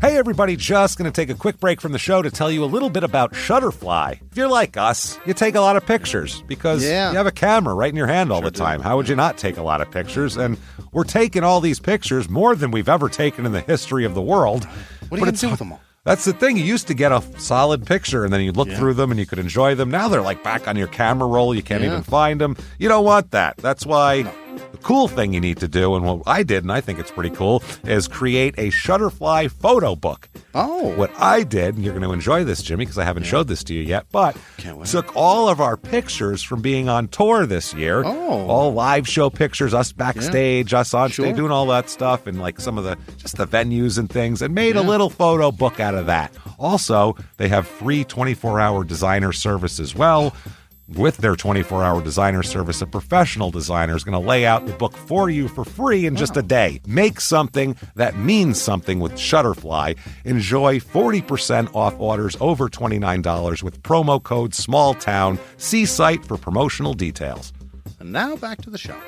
Hey everybody, just going to take a quick break from the show to tell you a little bit about Shutterfly. If you're like us, you take a lot of pictures because you have a camera right in your hand all the time. How would you not take a lot of pictures? And we're taking all these pictures, more than we've ever taken in the history of the world. What are you going to do with them all? That's the thing. You used to get a solid picture, and then you'd look through them, and you could enjoy them. Now they're like back on your camera roll. You can't even find them. You don't want that. That's why the cool thing you need to do, and what I did, and I think it's pretty cool, is create a Shutterfly photo book. Oh. What I did, and you're going to enjoy this, Jimmy, because I haven't showed this to you yet, but took all of our pictures from being on tour this year. Oh. All live show pictures, us backstage, us on stage, doing all that stuff, and like some of the, just the venues and things, and made a little photo book out of that. Also, they have free 24-hour designer service as well. With their 24-hour designer service, a professional designer is going to lay out the book for you for free in just a day. Make something that means something with Shutterfly. Enjoy 40% off orders over $29 with promo code SMALLTOWN. See site for promotional details. And now back to the show.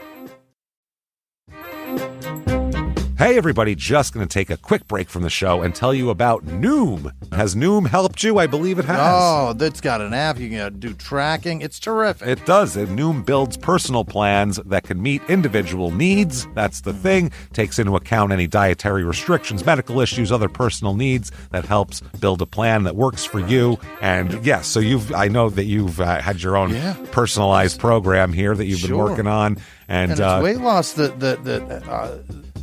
Hey everybody, just going to take a quick break from the show and tell you about Noom. Has Noom helped you? I believe it has. Oh, that's got an app. You can do tracking. It's terrific. It does. Noom builds personal plans that can meet individual needs. That's the thing. Takes into account any dietary restrictions, medical issues, other personal needs. That helps build a plan that works for you. And yes, so I know that you've had your own personalized program here that you've been working on. And it's weight loss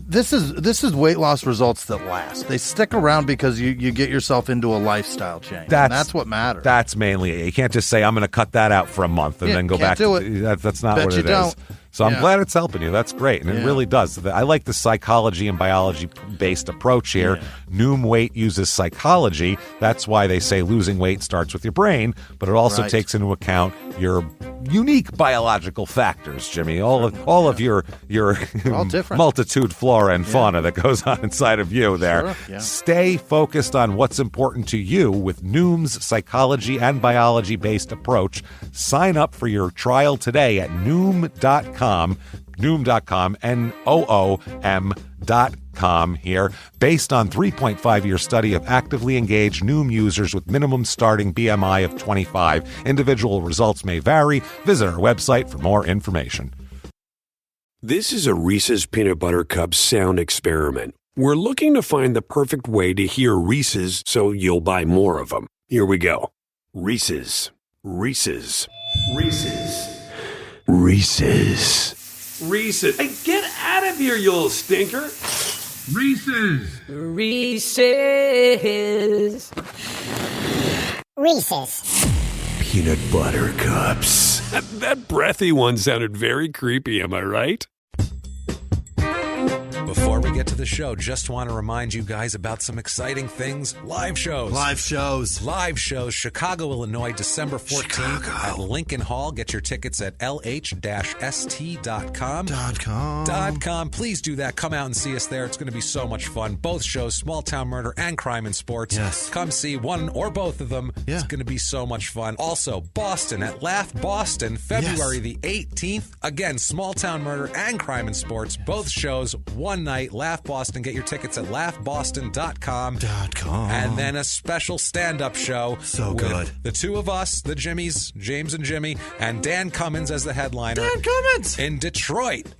This is weight loss results that last. They stick around because you get yourself into a lifestyle change. That's what matters. That's mainly it. You can't just say, I'm going to cut that out for a month and then go back. Do it. That's not what it is. So I'm glad it's helping you. That's great. And it really does. I like the psychology and biology-based approach here. Noom Weight uses psychology. That's why they say losing weight starts with your brain, but it also takes into account your unique biological factors, Jimmy. All of your multitude flora and fauna that goes on inside of you there. Sure, Stay focused on what's important to you with Noom's psychology and biology-based approach. Sign up for your trial today at Noom.com, Noom.com here, based on 3.5-year study of actively engaged Noom users with minimum starting BMI of 25. Individual results may vary. Visit our website for more information. This is a Reese's Peanut Butter Cup sound experiment. We're looking to find the perfect way to hear Reese's so you'll buy more of them. Here we go. Reese's, Reese's, Reese's, Reese's, Reese's. Hey, get out of here, you little stinker. Reese's. Reese's. Reese's. Peanut Butter Cups. That breathy one sounded very creepy, am I right? Before we get to the show, just want to remind you guys about some exciting things. Live shows. Live shows. Chicago, Illinois, December 14th at Lincoln Hall. Get your tickets at lh-st.com. Please do that. Come out and see us there. It's going to be so much fun. Both shows, Small Town Murder and Crime and Sports. Yes. Come see one or both of them. Yeah. It's going to be so much fun. Also, Boston at Laugh Boston, February the 18th. Again, Small Town Murder and Crime and Sports. Both shows, one night. Laugh Boston. Get your tickets at laughboston.com. And then a special stand-up show. So with good. The two of us, the Jimmies, James and Jimmie, and Dan Cummins as the headliner. Dan Cummins! In Detroit.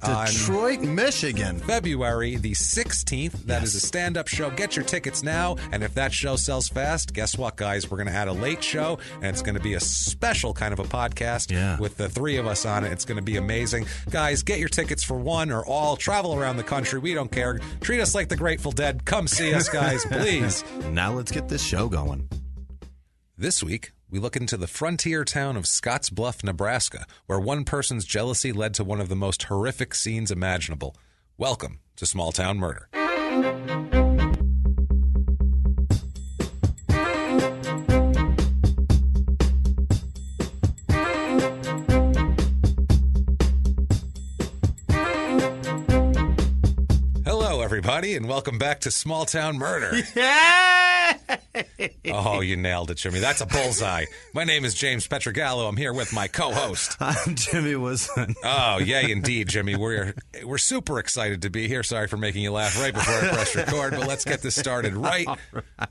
Michigan. February the 16th. That is a stand-up show. Get your tickets now. And if that show sells fast, guess what, guys? We're going to add a late show, and it's going to be a special kind of a podcast with the three of us on it. It's going to be amazing. Guys, get your tickets for one or all. Travel around the country. We don't care. Treat us like the Grateful Dead. Come see us, guys, please. Now let's get this show going. This week, we look into the frontier town of Scottsbluff, Nebraska, where one person's jealousy led to one of the most horrific scenes imaginable. Welcome to Small Town Murder. Everybody, and welcome back to Small Town Murder. Yeah! Oh, you nailed it, Jimmy. That's a bullseye. My name is James Pietragallo. I'm here with my co-host. I'm Jimmie Whisman. Oh, yay, indeed, Jimmy. We're super excited to be here. Sorry for making you laugh right before I press record, but let's get this started right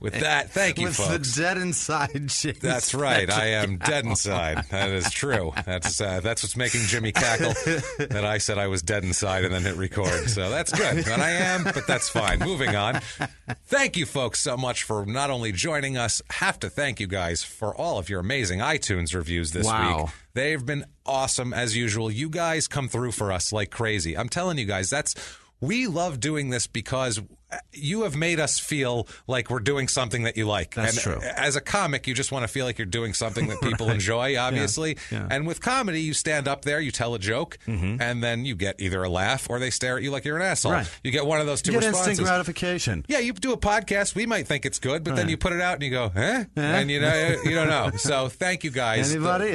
with that. Thank you, with folks. The dead inside James. That's right. I am dead inside. That is true. That's what's making Jimmy cackle, that I said I was dead inside and then hit record. So that's good. And I am, but that's fine. Moving on. Thank you, folks, so much for not only joining us, have to thank you guys for all of your amazing iTunes reviews this week. They've been awesome, as usual. You guys come through for us like crazy. I'm telling you guys, we love doing this because you have made us feel like we're doing something that you like. That's true. As a comic, you just want to feel like you're doing something that people enjoy, obviously. Yeah. And with comedy, you stand up there, you tell a joke, and then you get either a laugh or they stare at you like you're an asshole. Right. You get one of those two you get responses. Instant gratification. Yeah, you do a podcast, we might think it's good, but then you put it out and you go, and you don't know. So thank you guys. Anybody?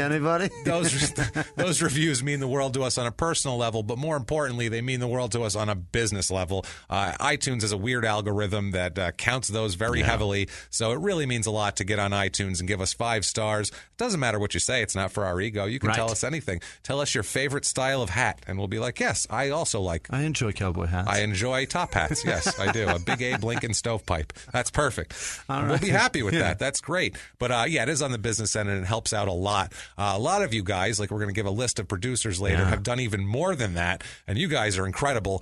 Those reviews mean the world to us on a personal level, but more importantly, they mean the world to us on a business level. iTunes is a weird algorithm that counts those very heavily, so it really means a lot to get on iTunes and give us 5 stars. It doesn't matter what you say. It's not for our ego. You can tell us anything. Tell us your favorite style of hat, and we'll be like, yes, I also like. I enjoy cowboy hats. I enjoy top hats. Yes, I do. A big Abe Lincoln stovepipe. That's perfect. All right. We'll be happy with that. That's great. But it is on the business end, and it helps out a lot. A lot of you guys, like we're going to give a list of producers later, have done even more than that, and you guys are incredible.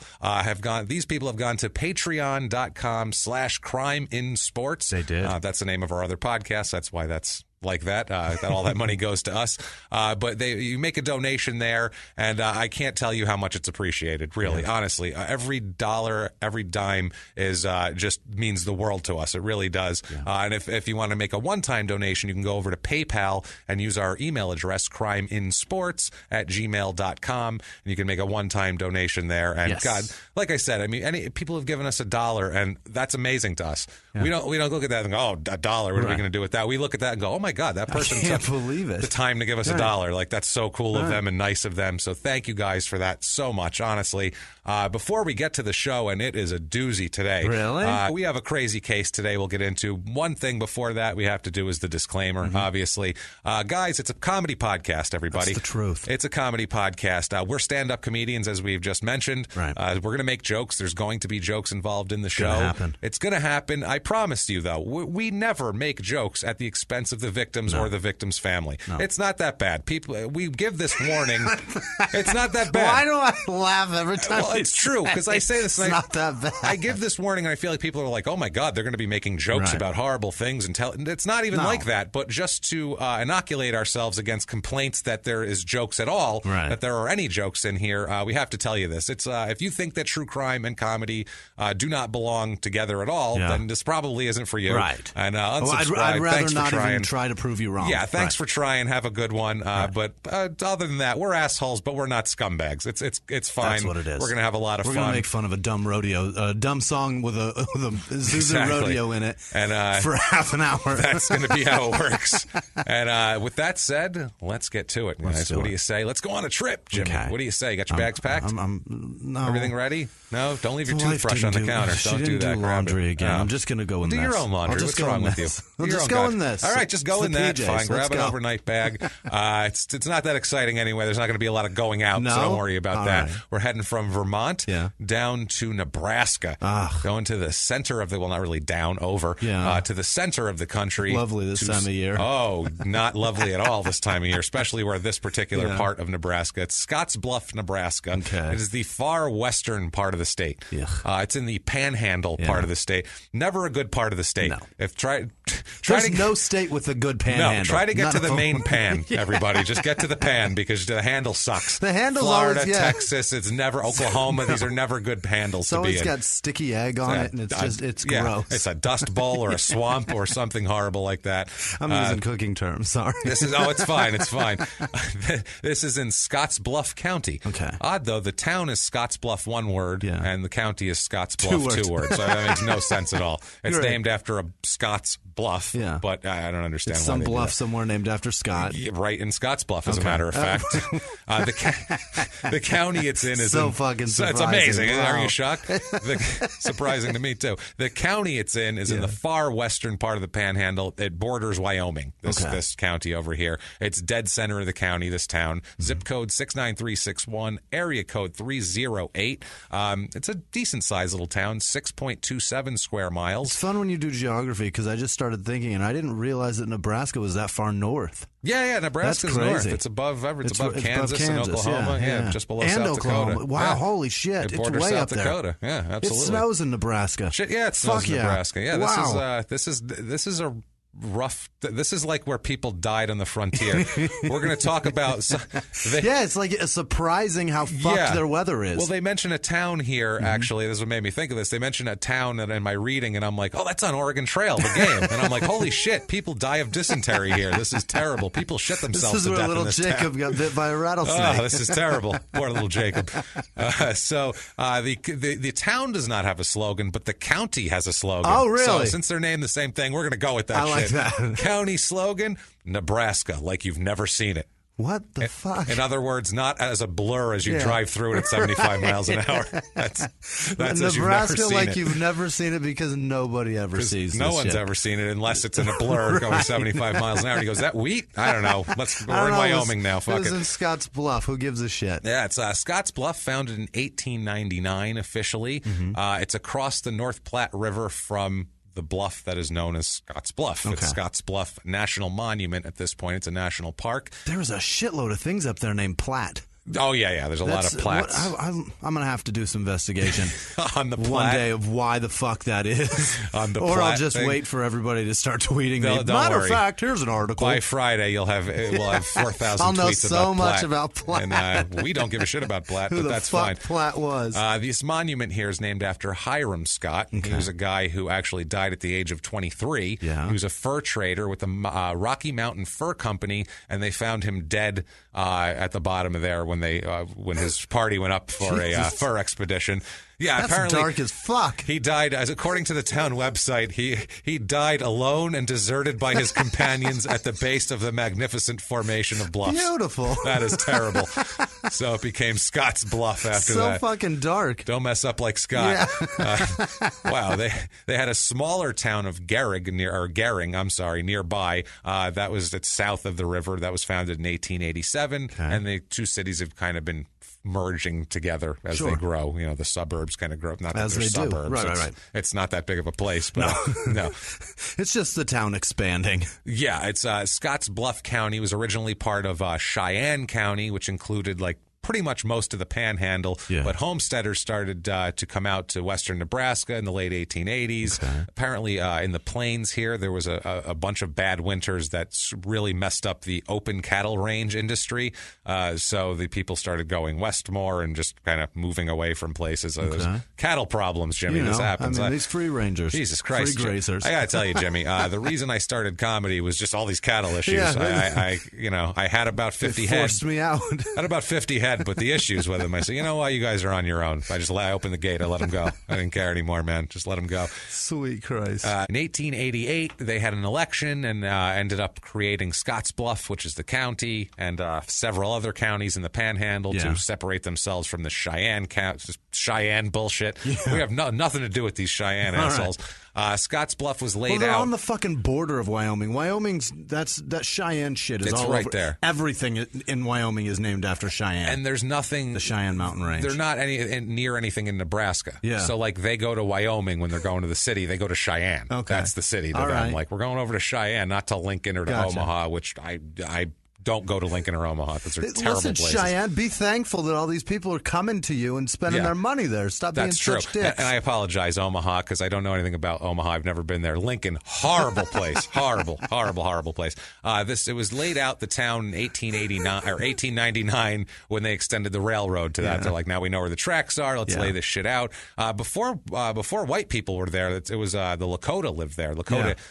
These people have gone to patreon.com/crimeinsports. They did. That's the name of our other podcast. That's why that's like that all that money goes to us. But you make a donation there, and I can't tell you how much it's appreciated, really, honestly. Every dollar, every dime is just means the world to us. It really does. And if you want to make a one-time donation, you can go over to PayPal and use our email address, crimeinsports@gmail.com, and you can make a one-time donation there. And God, like I said, I mean, people have given us $1, and that's amazing to us. We don't look at that and go, oh, $1, what are we going to do with that? We look at that and go, oh my God, that person took the time to give us $1. Like, that's so cool of them and nice of them. So thank you guys for that so much, honestly. Before we get to the show, and it is a doozy today. Really? We have a crazy case today we'll get into. One thing before that we have to do is the disclaimer, obviously. Guys, it's a comedy podcast, everybody. That's the truth. It's a comedy podcast. We're stand-up comedians, as we've just mentioned. Right. We're going to make jokes. There's going to be jokes involved in the show. It's going to happen. I promise you, though, we never make jokes at the expense of the victims or the victim's family. No. It's not that bad. People, we give this warning. It's not that bad. Why do I laugh every time? Well, it's true, because I say this. It's not that bad. I give this warning, and I feel like people are like, oh my God, they're going to be making jokes about horrible things. And it's not even like that, but just to inoculate ourselves against complaints that there is jokes at all, that there are any jokes in here, we have to tell you this. It's if you think that true crime and comedy do not belong together at all, then this probably isn't for you. Right. And unsubscribe. I'd rather not even try to prove you wrong. Yeah, thanks for trying. Have a good one. But other than that, we're assholes, but we're not scumbags. It's fine. That's what it is. We're going to have a lot of fun. We're going to make fun of a dumb rodeo, a dumb song with a Zuzu rodeo in it for half an hour. That's going to be how it works. And with that said, let's get to it, guys. What do you say? Let's go on a trip, Jimmy. Okay. What do you say? You got your bags packed? No. Everything ready? No? Don't leave your toothbrush on the counter. Don't do that. Do laundry again. I'm just going to go in this. Do your own laundry. What's wrong with you? I'll just go in this. All right, just go in that. PJs. Fine. Grab an overnight bag. It's not that exciting anyway. There's not going to be a lot of going out, so don't worry about that. Right. We're heading from Vermont down to Nebraska. Going to the center of not really down, over, to the center of the country. Lovely this time of year. Oh, not lovely at all this time of year, especially where this particular part of Nebraska. It's Scottsbluff, Nebraska. Okay. It is the far western part of the state. It's in the panhandle part of the state. Never a good part of the state. No. There's no state with a good panhandle. No, try to get to the main pan, everybody. Just get to the pan, because the handle sucks. The handle's Florida, always, Texas, it's never Oklahoma. These are never good handles to be in. It's always got sticky egg on it, and it's gross. It's a dust bowl or a swamp or something horrible like that. I'm using cooking terms. Sorry. It's fine. It's fine. This is in Scottsbluff County. Okay. Odd though, the town is Scottsbluff, one word, and the county is Scottsbluff, two words. So that makes no sense at all. It's named after a Scots bluff. bluff, but I don't understand it's why some they bluff do that. somewhere named after Scott. Right in Scottsbluff, as a matter of fact. The county it's in is fucking surprising. It's amazing. Wow. Are you shocked? Surprising to me, too. The county it's in is in the far western part of the Panhandle. It borders Wyoming, this county over here. It's dead center of the county, this town. Zip code 69361, area code 308. It's a decent-sized little town, 6.27 square miles. It's fun when you do geography, because I just started thinking, and I didn't realize that Nebraska was that far north. Yeah, Nebraska's north. It's above Kansas and Oklahoma. Just below and South Oklahoma. Dakota. Wow, holy shit. It borders it's way South up Dakota. there. Yeah, absolutely. It snows in Nebraska. Shit, yeah, it snows in Nebraska. Yeah, wow. This is a rough. This is like where people died on the frontier. We're going to talk about. It's like surprising how fucked their weather is. Well, they mention a town here. Actually, this is what made me think of this. They mention a town in my reading, and I'm like, oh, that's on Oregon Trail, the game. And I'm like, holy shit, people die of dysentery here. This is terrible. People shit themselves to death in this town. This is where little Jacob got bit by a rattlesnake. Oh, this is terrible. Poor little Jacob. The town does not have a slogan, but the county has a slogan. Oh, really? So since they're named the same thing, we're going to go with that. I like that. County slogan, Nebraska, like you've never seen it. What the fuck? In other words, not as a blur as you drive through it at 75 miles an hour. That's Nebraska, like you've never seen it, because nobody ever sees this. No one's ever seen it unless it's in a blur going 75 miles an hour. And he goes, "That wheat? I don't know. We're in Wyoming now. Fuck it." It was in Scottsbluff. Who gives a shit? Yeah, it's Scottsbluff, founded in 1899 officially. It's across the North Platte River from the bluff that is known as Scottsbluff. It's Scottsbluff National Monument at this point. It's a national park. There's a shitload of things up there named Platte. Oh, yeah. There's a lot of Platts. I'm going to have to do some investigation on the Platte. One day of why the fuck that is. On the or Platte I'll just wait for everybody to start tweeting me. Matter of fact, here's an article. By Friday, we'll have 4,000 tweets I'll know so about much Platte. about Platte. And we don't give a shit about Platte, Who but that's the fuck fine. Platte was. This monument here is named after Hiram Scott. He was a guy who actually died at the age of 23. Yeah. He was a fur trader with the Rocky Mountain Fur Company, and they found him dead at the bottom of there when his party went up for a fur expedition. Yeah, that's apparently dark as fuck. He died, as according to the town website, he died alone and deserted by his companions at the base of the magnificent formation of bluffs. Beautiful. That is terrible. So it became Scott's Bluff after that. So fucking dark. Don't mess up like Scott. Yeah. Wow, they had a smaller town of Gehring nearby. It's south of the river. That was founded in 1887, and the two cities have kind of been merging together as they grow. The suburbs kind of grow up. Not that they're suburbs. Right. It's not that big of a place, but no. It's just the town expanding. Yeah, it's Scottsbluff County was originally part of Cheyenne County, which included pretty much most of the Panhandle, but homesteaders started to come out to western Nebraska in the late 1880s. Okay. Apparently, in the plains here, there was a bunch of bad winters that really messed up the open cattle range industry. So the people started going west more and just kind of moving away from places. There's cattle problems, Jimmy. This happens. These free rangers. Jesus Christ. Free grazers. I got to tell you, Jimmy, the reason I started comedy was just all these cattle issues. I had about 50 head. Forced me out. I had about 50 head. But the issues with them, I said, you know what, you guys are on your own. I opened the gate, I let them go. I didn't care anymore, man. Just let them go. Sweet Christ. In 1888, they had an election and ended up creating Scottsbluff, which is the county, and several other counties in the Panhandle to separate themselves from the Cheyenne bullshit. Yeah. We have nothing to do with these Cheyenne assholes. Scottsbluff was laid they're out on the fucking border of Wyoming. Wyoming's that Cheyenne shit is all right over. There. Everything in Wyoming is named after Cheyenne. And there's nothing. The Cheyenne Mountain Range. They're not near anything in Nebraska. Yeah. So they go to Wyoming when they're going to the city. They go to Cheyenne. Okay. That's the city to them. Right. We're going over to Cheyenne, not to Lincoln or to Omaha, which I don't go to Lincoln or Omaha. Those are terrible places. Cheyenne, be thankful that all these people are coming to you and spending their money there. Stop being such dicks. And I apologize, Omaha, because I don't know anything about Omaha. I've never been there. Lincoln, horrible place. Horrible place. It was laid out, the town, in 1889 or 1899 when they extended the railroad to that. They're like, now we know where the tracks are. Let's lay this shit out. Before white people were there, it was the Lakota lived there. The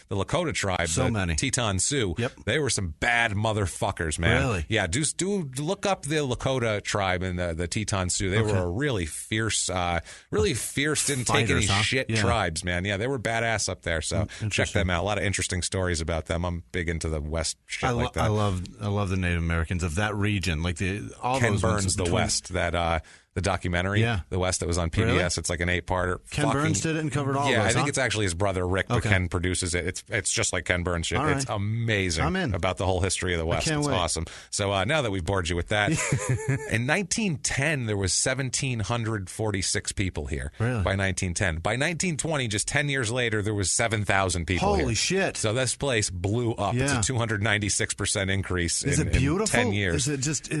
Lakota tribe. So many. Teton Sioux. Yep. They were some bad motherfuckers. characters, man. Really? Yeah, do look up the Lakota tribe and the Tetons too. They were a really fierce, didn't take any shit tribes, man. Yeah, they were badass up there. So check them out. A lot of interesting stories about them. I'm big into the West shit like that. I love the Native Americans of that region, like all Ken those Burns, The West, that the documentary, The West, that was on PBS. Really? It's like an 8-parter. Ken Burns did it and covered all. Yeah, those, I think it's actually his brother Rick, but Ken produces it. It's just like Ken Burns shit. Right. It's amazing. I'm in. About the whole history of the West. It's awesome. So now that we've bored you with that, in 1910 there was 1,746 people here. Really? By 1910, by 1920, just 10 years later, there was 7,000 people. Holy shit! So this place blew up. Yeah. It's a 296% increase. Is it beautiful? In 10 years. Is it just?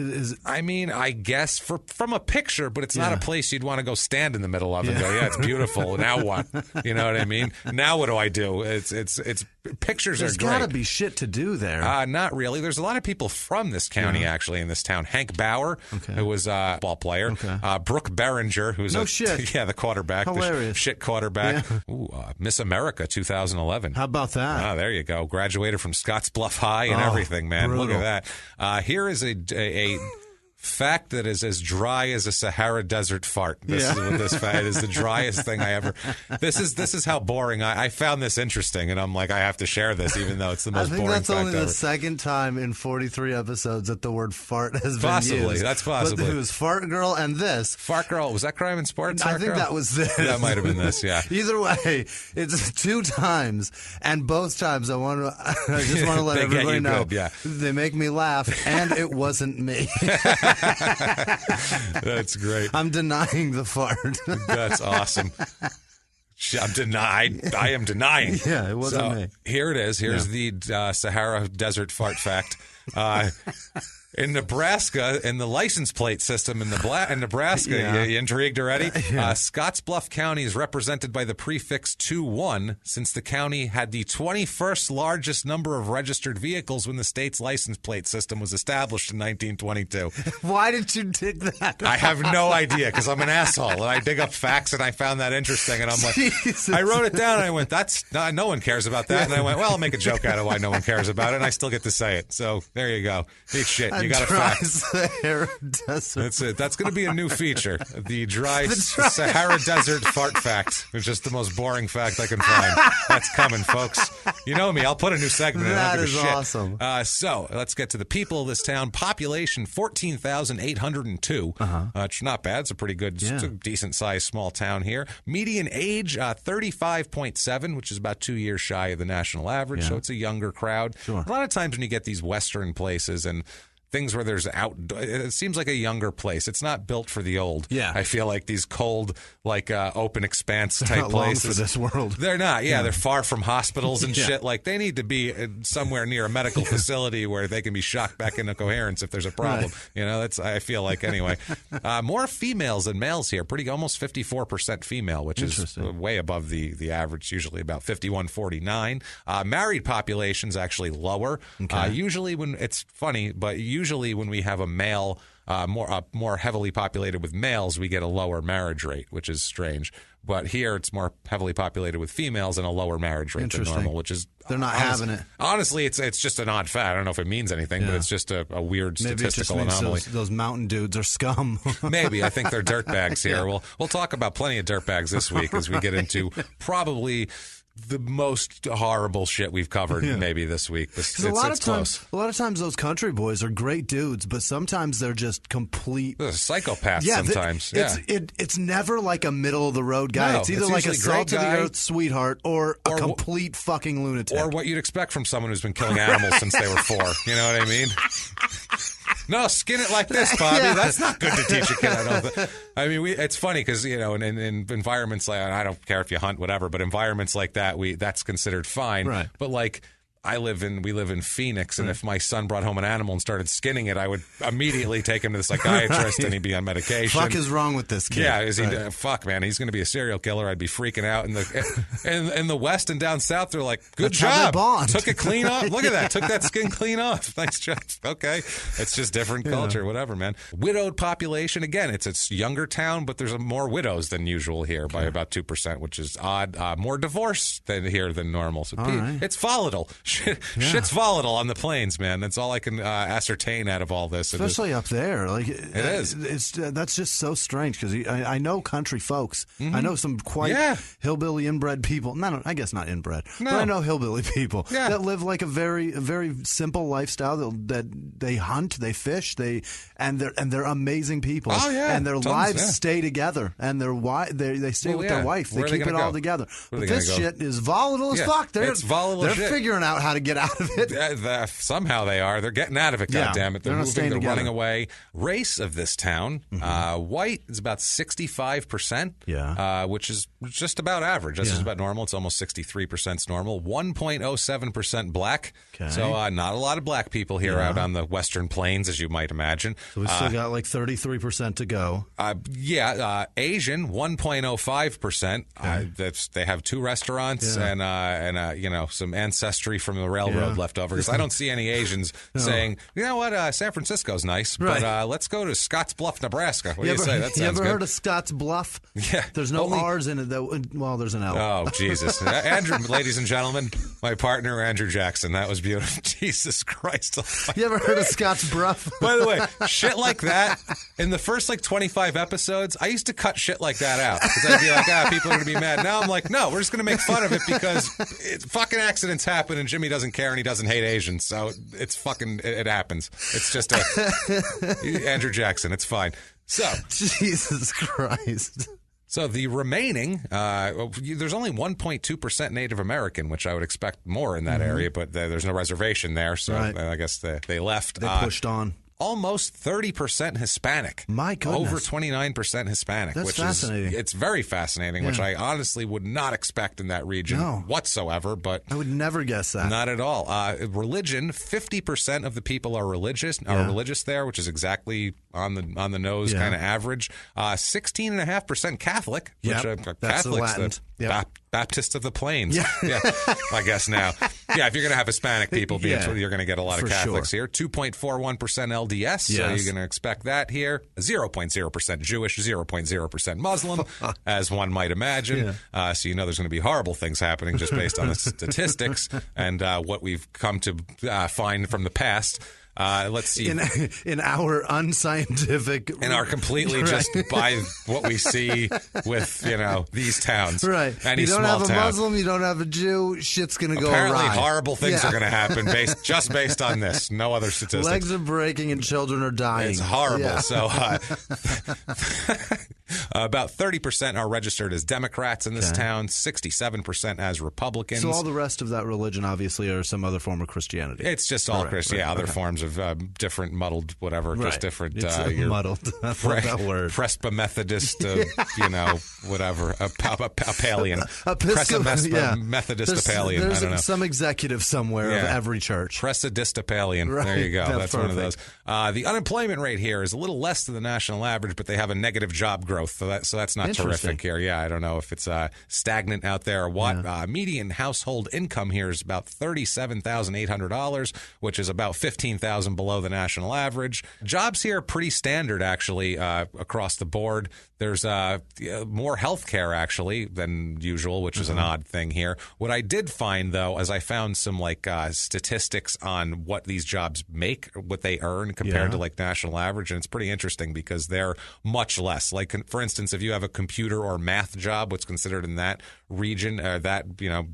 I mean, I guess from a picture, but it's not a place you'd want to go stand in the middle of and go, it's beautiful. Now what? You know what I mean? Now what do I do? It's pictures There's are great. There's got to be shit to do there. Not really. There's a lot of people from this county actually in this town. Hank Bauer, who was a ball player. Brooke Behringer, who's the quarterback. Hilarious. The shit quarterback. Yeah. Ooh, Miss America 2011. How about that? There you go. Graduated from Scottsbluff High and everything, man. Brutal. Look at that. Here is a fact that is as dry as a Sahara desert fart. This is what this fact is, the driest thing I ever. This is how boring I found this interesting, and I'm like, I have to share this, even though it's the most boring fact ever. I think that's only the second time in 43 episodes that the word fart has been used. That's possibly. But it was Fart Girl and this. Fart Girl, was that Crime and Sports? I think that was this. That might have been this, yeah. Either way, it's 2 times, and both times I just want to let everybody know. Good, they make me laugh, and it wasn't me. That's great. I'm denying the fart. That's awesome. I am denying. Yeah, it wasn't me. Here it is. Here's the Sahara desert fart fact. In Nebraska, in the license plate system in Nebraska, you intrigued already? Scottsbluff County is represented by the prefix 21 since the county had the 21st largest number of registered vehicles when the state's license plate system was established in 1922. Why did you dig that? I have no idea because I'm an asshole and I dig up facts and I found that interesting and I'm like, Jesus. I wrote it down and I went, no one cares about that. And I went, well, I'll make a joke out of why no one cares about it and I still get to say it. So there you go. Big shit. You got a fact. Sahara Desert. That's it. That's going to be a new feature. The dry Sahara Desert fart fact. It's just the most boring fact I can find. That's coming, folks. You know me. I'll put a new segment in. That is awesome. So let's get to the people of this town. Population 14,802. It's not bad. It's a pretty good, decent-sized small town here. Median age 35.7, which is about 2 years shy of the national average. So it's a younger crowd. Sure. A lot of times when you get these western places and things where there's it seems like a younger place. It's not built for the old. Yeah. I feel like these cold, open expanse type places. Long for this world. They're not. Yeah, they're far from hospitals and shit. Like they need to be somewhere near a medical facility where they can be shocked back into coherence if there's a problem. Right. You know, that's I feel like anyway. More females than males here. Almost 54% female, which is way above the average. Usually about 51-49. Married population's actually lower. Okay. Usually when it's funny, but usually when we have a male more heavily populated with males, we get a lower marriage rate, which is strange. But here it's more heavily populated with females and a lower marriage rate than normal, which is they're not having it. Honestly, it's just an odd fact. I don't know if it means anything, but it's just a weird statistical anomaly. Those mountain dudes are scum. Maybe. I think they're dirtbags here. We'll talk about plenty of dirtbags this week as we get into probably the most horrible shit we've covered maybe this week. A lot of times those country boys are great dudes, but sometimes they're just complete psychopaths. Sometimes it's never like a middle of the road guy. No, it's either like a salt of the earth sweetheart or a complete fucking lunatic, or what you'd expect from someone who's been killing animals since they were 4. You know what I mean? No, skin it like this, Bobby. That's not good to teach a kid. I mean, it's funny because, in environments like, I don't care if you hunt, whatever, but environments like that, that's considered fine. Right. But we live in Phoenix, and if my son brought home an animal and started skinning it, I would immediately take him to the psychiatrist and he'd be on medication. Fuck is wrong with this kid? Yeah, fuck, man, he's going to be a serial killer. I'd be freaking out. In the West and down South, they're like, good job. Took it clean off. Look at that. Took that skin clean off. Thanks, Jeff. Okay. It's just different culture, whatever, man. Widowed population, again, it's a younger town, but there's more widows than usual here by about 2%, which is odd. More divorce than normal. So it's volatile. Shit's volatile on the plains, man. That's all I can ascertain out of all this. Especially up there. Like it is. That's just so strange because I know country folks. I know some quite hillbilly inbred people. I guess not inbred, but I know hillbilly people that live like a very simple lifestyle. That they hunt, they fish, and they're amazing people. Oh yeah, and their lives stay together, and they stay with their wife. They keep it all together. But this shit is volatile as fuck. It's volatile. They're figuring out how to get out of it. Somehow they are. They're getting out of it. Goddammit. They're moving. They're running away. Race of this town, white is about 65%. Which is just about average. That's just about normal. It's almost 63% normal. 1.07% black. Okay. So not a lot of black people here out on the Western Plains, as you might imagine. So we still got like 33% to go. Asian 1.05%. Okay. They have 2 restaurants and some ancestry from the railroad left over. Because I don't see any Asians saying, you know what, San Francisco's nice, but let's go to Scottsbluff, Nebraska. What do you say? That sounds good. You ever heard of Scottsbluff? Yeah. There's no R's in it, though. Well, there's an L. Oh, Jesus. Andrew, ladies and gentlemen, my partner, Andrew Jackson. That was beautiful. Jesus Christ. You ever heard of Scottsbluff? By the way, shit like that, in the first 25 episodes, I used to cut shit like that out. Because I'd be like, people are going to be mad. Now I'm like, no, we're just going to make fun of it because fucking accidents happen and Jimmy doesn't care and he doesn't hate Asians. So it's fucking, it happens. It's just Andrew Jackson. It's fine. So Jesus Christ. So the remaining, there's only 1.2% Native American, which I would expect more in that area, but there's no reservation there, so I guess they left. They pushed on. Almost 30% Hispanic. My goodness. Over 29% Hispanic. That's fascinating. It's very fascinating, which I honestly would not expect in that region whatsoever. But I would never guess that. Not at all. Religion, 50% of the people are religious there, which is exactly on the nose, kind of average. 16.5% Catholic, which Catholics, Baptist of the Plains. Yeah. I guess now. Yeah, if you're going to have Hispanic people, you're going to get a lot of Catholics here. 2.41% LDS, so you're going to expect that here. 0.0% Jewish, 0.0% Muslim, as one might imagine. So you know there's going to be horrible things happening just based on the statistics and what we've come to find from the past. Let's see. In our unscientific... And are completely just by what we see with, these towns. Right. Any small town. You don't have a town. Muslim, you don't have a Jew, shit's going to go awry. Apparently horrible things are going to happen just based on this. No other statistics. Legs are breaking and children are dying. It's horrible. Yeah. So about 30% are registered as Democrats in this town, 67% as Republicans. So all the rest of that religion obviously are some other form of Christianity. It's just all Christian. Yeah, other forms of different muddled whatever, just different. Muddled. I love that word. Prespa Methodist, whatever. Apalian. Methodist Apalian. There's I don't know. Some executive somewhere of every church. Pressadistapalian. Right. There you go. That's one of those. The unemployment rate here is a little less than the national average, but they have a negative job growth. So that's not terrific here. Yeah, I don't know if it's stagnant out there or what. Median household income here is about $37,800, which is about $15,000 below the national average. Jobs here are pretty standard, actually, across the board. There's more health care, actually, than usual, which is an odd thing here. What I did find, though, is I found some statistics on what these jobs make, what they earn compared to national average, and it's pretty interesting because they're much less. For instance, if you have a computer or math job, what's considered in that region, that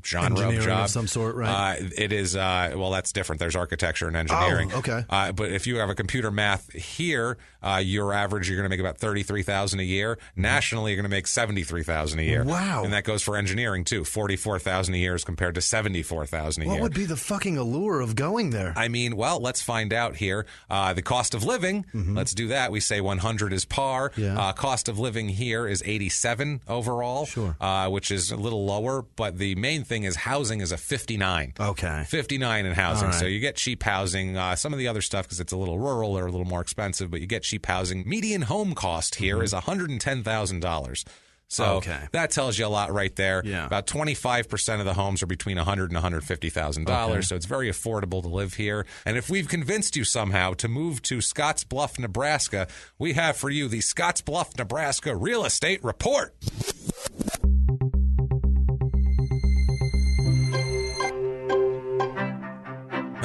genre of job, of some sort, right? It is that's different. There's architecture and engineering. Oh, okay. But if you have a computer math here, your average, you're going to make about $33,000 a year. Nationally, you're going to make $73,000 a year. Wow. And that goes for engineering too. $44,000 a year is compared to $74,000 a year. What would be the fucking allure of going there? I mean, let's find out here. The cost of living. Let's do that. We say 100 is par. Yeah. Cost of living here is 87 overall. Sure. Which is a little lower. But the main thing is housing is a 59. Okay. 59 in housing. Right. So you get cheap housing. Some of the other stuff, because it's a little rural or a little more expensive, but you get cheap housing. Median home cost here is $110,000. So that tells you a lot right there. Yeah. About 25% of the homes are between $100,000 and $150,000. So it's very affordable to live here. And if we've convinced you somehow to move to Scottsbluff, Nebraska, we have for you the Scottsbluff, Nebraska Real Estate Report.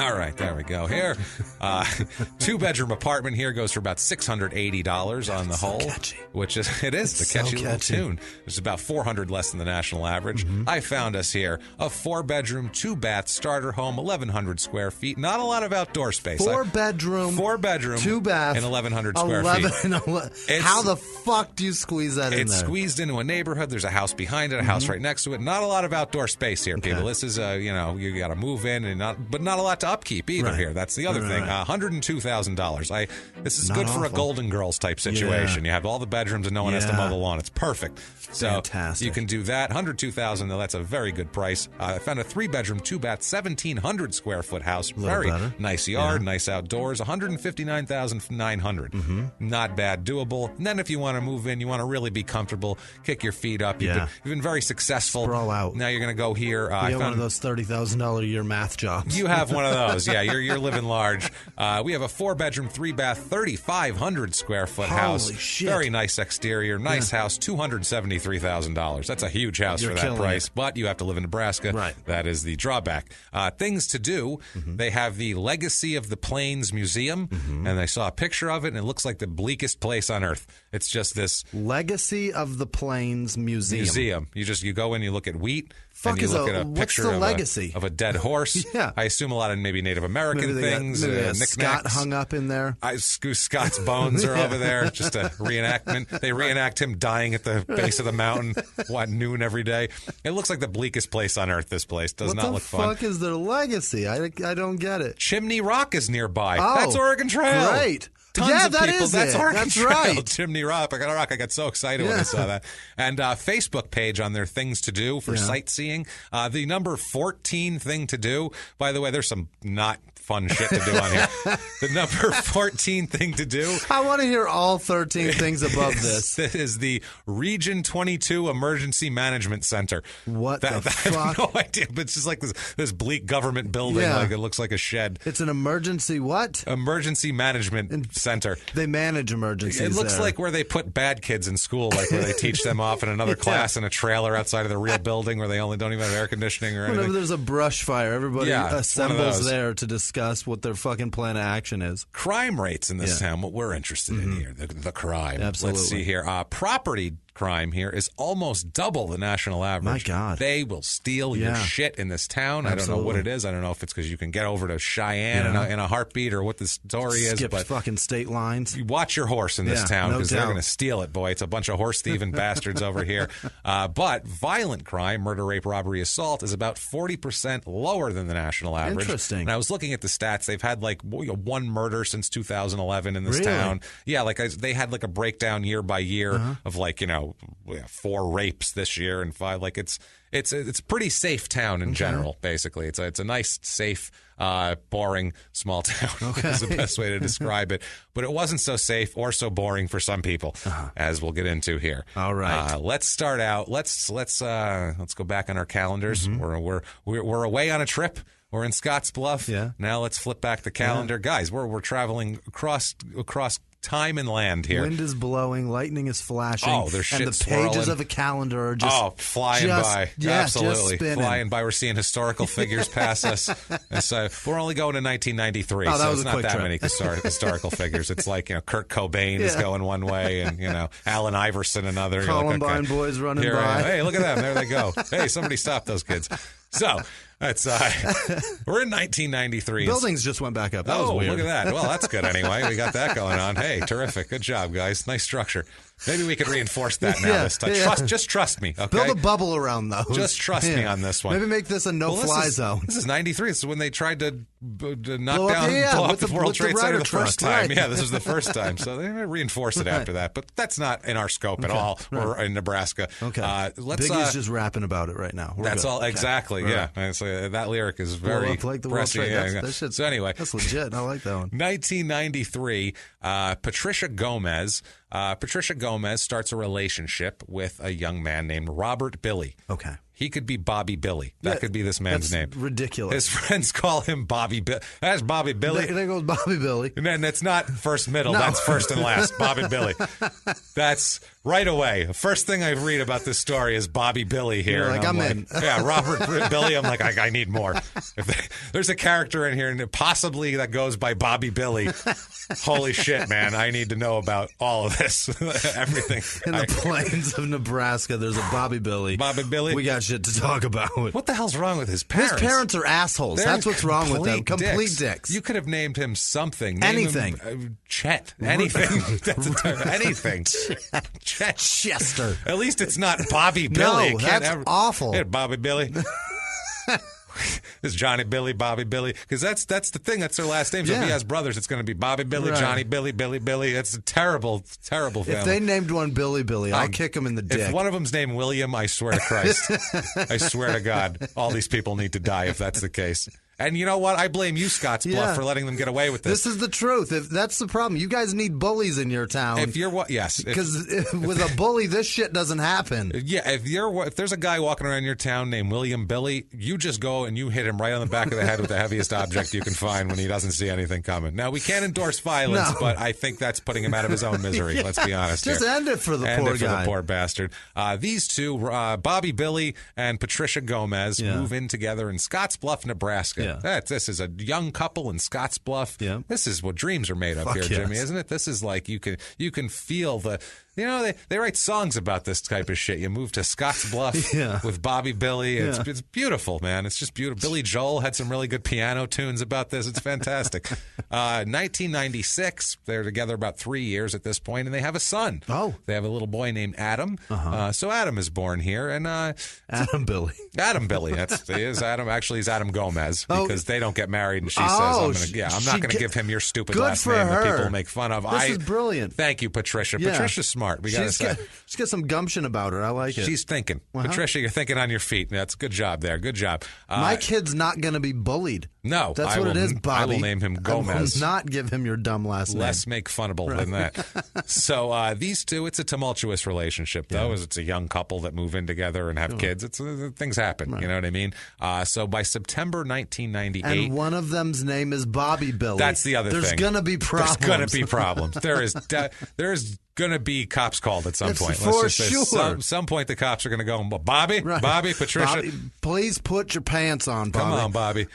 All right, there we go. Here, 2-bedroom apartment here goes for about $680 on the whole, which is a catchy little tune. It's about $400 less than the national average. I found us here a 4-bedroom, 2-bath starter home, 1,100 square feet. Not a lot of outdoor space. 4-bedroom, 2-bath, and 1,100 square feet. How the fuck do you squeeze that in there? It's squeezed into a neighborhood. There's a house behind it, a house right next to it. Not a lot of outdoor space here, people. This is you got to move in, and but not a lot to upkeep either here. That's the other thing. $102,000. This is not good for a Golden Girls type situation. You have all the bedrooms and no one has to mow the lawn. It's perfect. So fantastic. You can do that. $102,000. That's a very good price. I found a 3-bedroom, 2-bath, 1,700 square foot house. Very nice yard, nice outdoors. $159,900. Not bad, doable. And then if you want to move in, you want to really be comfortable, kick your feet up. You've been very successful. Sprawl out. Now you're going to go here. You have one of those $30,000 a year math jobs. You have one of those. Yeah, you're living large. We have a 4-bedroom, 3-bath, 3,500 square foot house. Holy shit. Very nice exterior, nice house. $273,000. That's a huge house for that price. But you have to live in Nebraska. Right. That is the drawback. Things to do. They have the Legacy of the Plains Museum, and I saw a picture of it, and it looks like the bleakest place on earth. It's just this Legacy of the Plains Museum. You go in, you look at wheat. And you look at a picture of a dead horse. I assume a lot of maybe Native American things, knickknacks. Scott hung up in there. Scott's bones are over there. Just a reenactment. They reenact him dying at the base of the mountain at noon every day. It looks like the bleakest place on earth, this place. Does not look fun. What the fuck is their legacy? I don't get it. Chimney Rock is nearby. That's Oregon Trail. Great. Tons of people. That's Oregon That's Trail. right. Chimney Rock. I got so excited when I saw that. And Facebook page on their things to do for sightseeing. The number 14 thing to do. By the way, there's some not fun shit to do on here. The number 14 thing to do. I want to hear all 13 things above this. This is the Region 22 Emergency Management Center. What the fuck? I have no idea, but it's just like this bleak government building. Like it looks like a shed. It's an emergency what? Emergency Management Center. They manage emergencies. It looks like where they put bad kids in school, like where they teach them off in another class in a trailer outside of the real building where they don't even have air conditioning or anything. Whenever there's a brush fire, everybody assembles there to discuss what their fucking plan of action is. Crime rates in this town, what we're interested in here, the crime. Absolutely. Let's see here. Property crime here is almost double the national average. My God. They will steal your shit in this town. Absolutely. I don't know what it is. I don't know if it's because you can get over to Cheyenne in a heartbeat or what the story is. Skip fucking state lines. You watch your horse in this town because they're going to steal it, boy. It's a bunch of horse thieving bastards over here. But violent crime, murder, rape, robbery, assault, is about 40% lower than the national average. Interesting. And I was looking at the stats. They've had like one murder since 2011 in this town. Yeah, they had like a breakdown year by year of 4 rapes this year and 5. Like it's a pretty safe town in general. Basically, it's a nice, safe, boring small town. Is the best way to describe it. But it wasn't so safe or so boring for some people, as we'll get into here. All right. Let's start out. Let's go back on our calendars. We're away on a trip. We're in Scottsbluff. Yeah. Now let's flip back the calendar, guys. We're traveling across time and land here. Wind is blowing, lightning is flashing. Oh, there's shit and the swirling. Pages of a calendar are just flying by. Absolutely, just flying by. We're seeing historical figures pass us. And so we're only going to 1993, so it's not that many historical figures. It's like Kurt Cobain is going one way, and Allen Iverson another. Columbine boys running by. Hey, look at them! There they go. Hey, somebody stop those kids. So. That's we're in 1993. Buildings just went back up. That was weird. Look at that. Well, that's good anyway. We got that going on. Hey, terrific. Good job, guys. Nice structure. Maybe we could reinforce that now this time. Just trust me. Okay? Build a bubble around those. Just trust me on this one. Maybe make this a no-fly zone. This is 93. This is when they tried to blow up the World Trade Center the first time. Right. Yeah, this was the first time. So they may reinforce it after that. But that's not in our scope at all. We're in Nebraska. Okay. Biggie's just rapping about it right now. That's all. Exactly. Yeah. So that lyric is very like the World Trade. So anyway. That's legit. I like that one. 1993, Patricia Gomez Patricia Gomez starts a relationship with a young man named Robert Billy. Okay. He could be Bobby Billy. That could be this man's name. Ridiculous. His friends call him Bobby Billy. That's Bobby Billy. There goes Bobby Billy. And then that's not first middle. No. That's first and last. Bobby Billy. That's right away. The first thing I read about this story is Bobby Billy here. You're like, I'm in. Yeah, Robert Billy. I'm like, I need more. There's a character in here and possibly that goes by Bobby Billy. Holy shit, man. I need to know about all of this. Everything. In the plains of Nebraska, there's a Bobby Billy. Bobby Billy. We got shit to talk about. What the hell's wrong with his parents? His parents are assholes. That's what's wrong with them. Complete dicks. You could have named him something. Anything. Chet. Anything. Anything. Chet. Chester. At least it's not Bobby Billy. No, that's awful. Hey, Bobby Billy. Is Johnny Billy, Bobby Billy? Because that's the thing. That's their last names. So if he has brothers, it's going to be Bobby Billy, right. Johnny Billy, Billy Billy. That's a terrible, terrible family. If they named one Billy Billy, I'll kick him in the dick. If one of them's named William, I swear to Christ, I swear to God, all these people need to die if that's the case. And you know what? I blame you, Scottsbluff, for letting them get away with this. This is the truth. If that's the problem. You guys need bullies in your town. If you're yes, because with a bully, this shit doesn't happen. Yeah, if there's a guy walking around your town named William Billy, you just go and you hit him right on the back of the head with the heaviest object you can find when he doesn't see anything coming. Now we can't endorse violence, but I think that's putting him out of his own misery. Let's be honest. Just end it for the poor guy. For the poor bastard. These two, Bobby Billy and Patricia Gomez, move in together in Scottsbluff, Nebraska. Yeah. This is a young couple in Scottsbluff. Yeah. This is what dreams are made of here, Jimmy, isn't it? This is like you can feel the. You know, they write songs about this type of shit. You move to Scottsbluff with Bobby Billy. It's beautiful, man. It's just beautiful. Billy Joel had some really good piano tunes about this. It's fantastic. 1996, they're together about 3 years at this point, and they have a son. Oh. They have a little boy named Adam. So Adam is born here. And Adam Billy. Adam Billy. He is Adam. Actually, he's Adam Gomez because they don't get married, and she says, I'm not going to give him your stupid last name that people make fun of. This is brilliant. Thank you, Patricia. Yeah. Patricia's smart. We got to say. She's got some gumption about her. I like it. She's thinking. Patricia, you're thinking on your feet. That's a good job there. Good job. My kid's not going to be bullied. No. That's what it is, Bobby. I will name him Gomez. I will not give him your dumb last name. Less make funnable than that. So these two, it's a tumultuous relationship, though, as it's a young couple that move in together and have kids. It's things happen. Right. You know what I mean? So by September 1998. And one of them's name is Bobby Billy. That's the other thing. There's going to be problems. There's going to be problems. There is going to be cops called at some point. For sure. Some point the cops are going to go, Bobby, Patricia. Bobby, please put your pants on, Bobby. Come on, Bobby.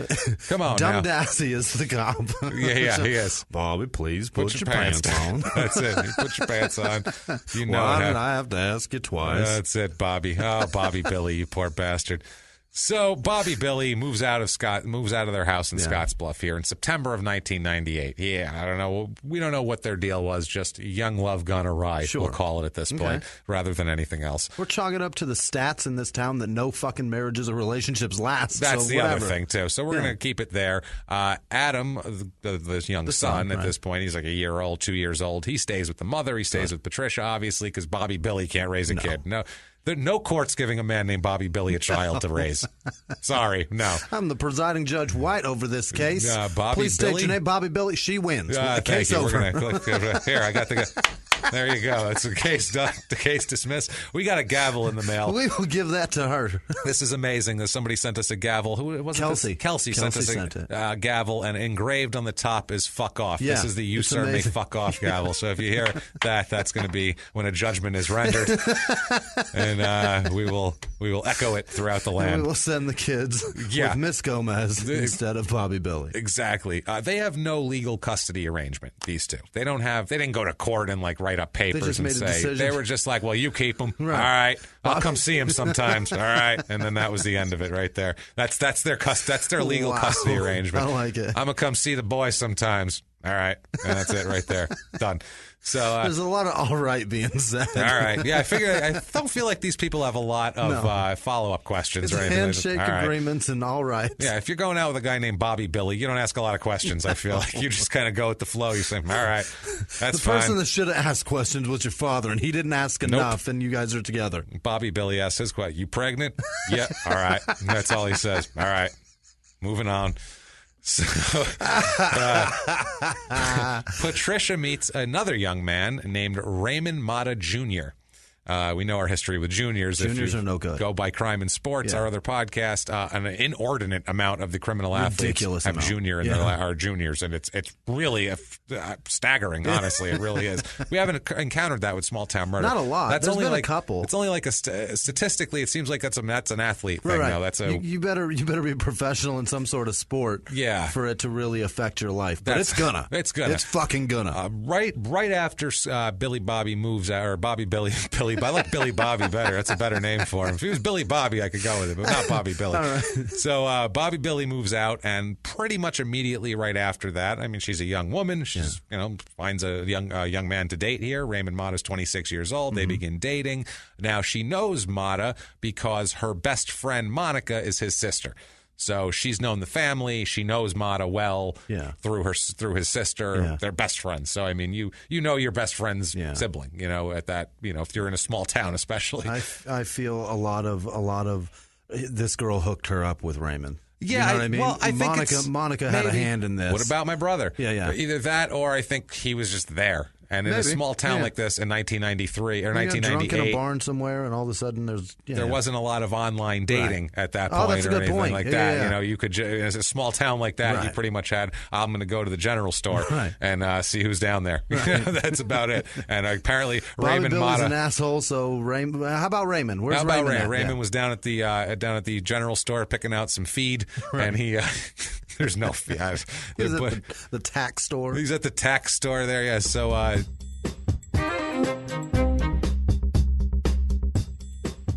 Come on Dumb now. Dassey is the cop. Yeah, he is. Bobby, please put your pants on. That's it. You put your pants on. You know Why did I have to ask you twice? That's it, Bobby. Oh, Bobby Billy, you poor bastard. So Bobby Billy moves out of their house in Scottsbluff here in September of 1998. Yeah, I don't know. We don't know what their deal was. Just young love gone awry. Sure. We'll call it at this point, rather than anything else. We're chalking up to the stats in this town that no fucking marriages or relationships last. That's the other thing too. So we're going to keep it there. Adam, the young son at this point, he's like a year old, 2 years old. He stays with the mother. He stays with Patricia, obviously, because Bobby Billy can't raise a kid. No court's giving a man named Bobby Billy a child to raise. Sorry, no. I'm the presiding Judge White over this case. Bobby Please Billy? state your name, Bobby Billy. She wins. Case over. Here, I got the. There you go. It's the case done. The case dismissed. We got a gavel in the mail. We will give that to her. This is amazing. That somebody sent us a gavel. Who was it? Kelsey sent us a gavel, and engraved on the top is "fuck off." Yeah, this is the "you serve me fuck off" gavel. So if you hear that, that's going to be when a judgment is rendered, and we will echo it throughout the land. And we will send the kids with Miss Gomez instead of Bobby Billy. Exactly. They have no legal custody arrangement. These two. They didn't go to court and write up papers and say. They were just like, well, you keep them. Right. All right. I'll come see him sometimes. All right. And then that was the end of it right there. That's their legal custody arrangement. I like it. I'm going to come see the boy sometimes. All right. And that's it right there. Done. So there's a lot of all right being said. All right. Yeah, I don't feel like these people have a lot of follow-up questions or anything. Handshake agreements and all right. Yeah, if you're going out with a guy named Bobby Billy, you don't ask a lot of questions, I feel like. You just kind of go with the flow. You say, all right, that's fine. The person that should have asked questions was your father, and he didn't ask enough, and you guys are together. Bobby Billy asks his question, you pregnant? Yeah. All right. That's all he says. All right. Moving on. So, Patricia meets another young man named Raymond Mata Jr. We know our history with juniors. Juniors are no good. Go by Crime and Sports, our other podcast. An inordinate amount of the criminal athletes have junior in their juniors, and it's really staggering. Honestly, it really is. We haven't encountered that with small town murder. Not a lot. That's There's only been like a couple. It's only like statistically, it seems like that's an athlete thing. Right. No, that's you better be a professional in some sort of sport. Yeah. For it to really affect your life, but it's gonna. It's fucking gonna. Right after Billy Bobby moves out, or Bobby Billy. I like Billy Bobby better. That's a better name for him. If he was Billy Bobby, I could go with it, but not Bobby Billy. All right. So Bobby Billy moves out, and pretty much immediately right after that, I mean, she's a young woman. She's finds a young man to date here. Raymond Mata's 26 years old. They begin dating. Now she knows Mata because her best friend Monica is his sister. So she's known the family. She knows Mata well through his sister. Yeah. They're best friends. So I mean, you know your best friend's sibling. At that, if you're in a small town, especially. I feel a lot of this girl hooked her up with Raymond. Yeah, you know what I mean? Well, I think Monica had a hand in this. What about my brother? Yeah. Either that, or I think he was just there. And in a small town like this in 1993 or 1998, drunk in a barn somewhere, and all of a sudden there wasn't a lot and dating at that point that's a or good anything point. like that. You could, as a small town like that, you pretty much had, I'm going to go to the general store and see who's down there. That's about it. And apparently Raymond Bobby Mata is an asshole. So how about Raymond? Where's how about Raymond? Raymond was down at the general store picking out some feed, and he there's no feed. He's at the tax store. He's at the tax store there. Yeah. So.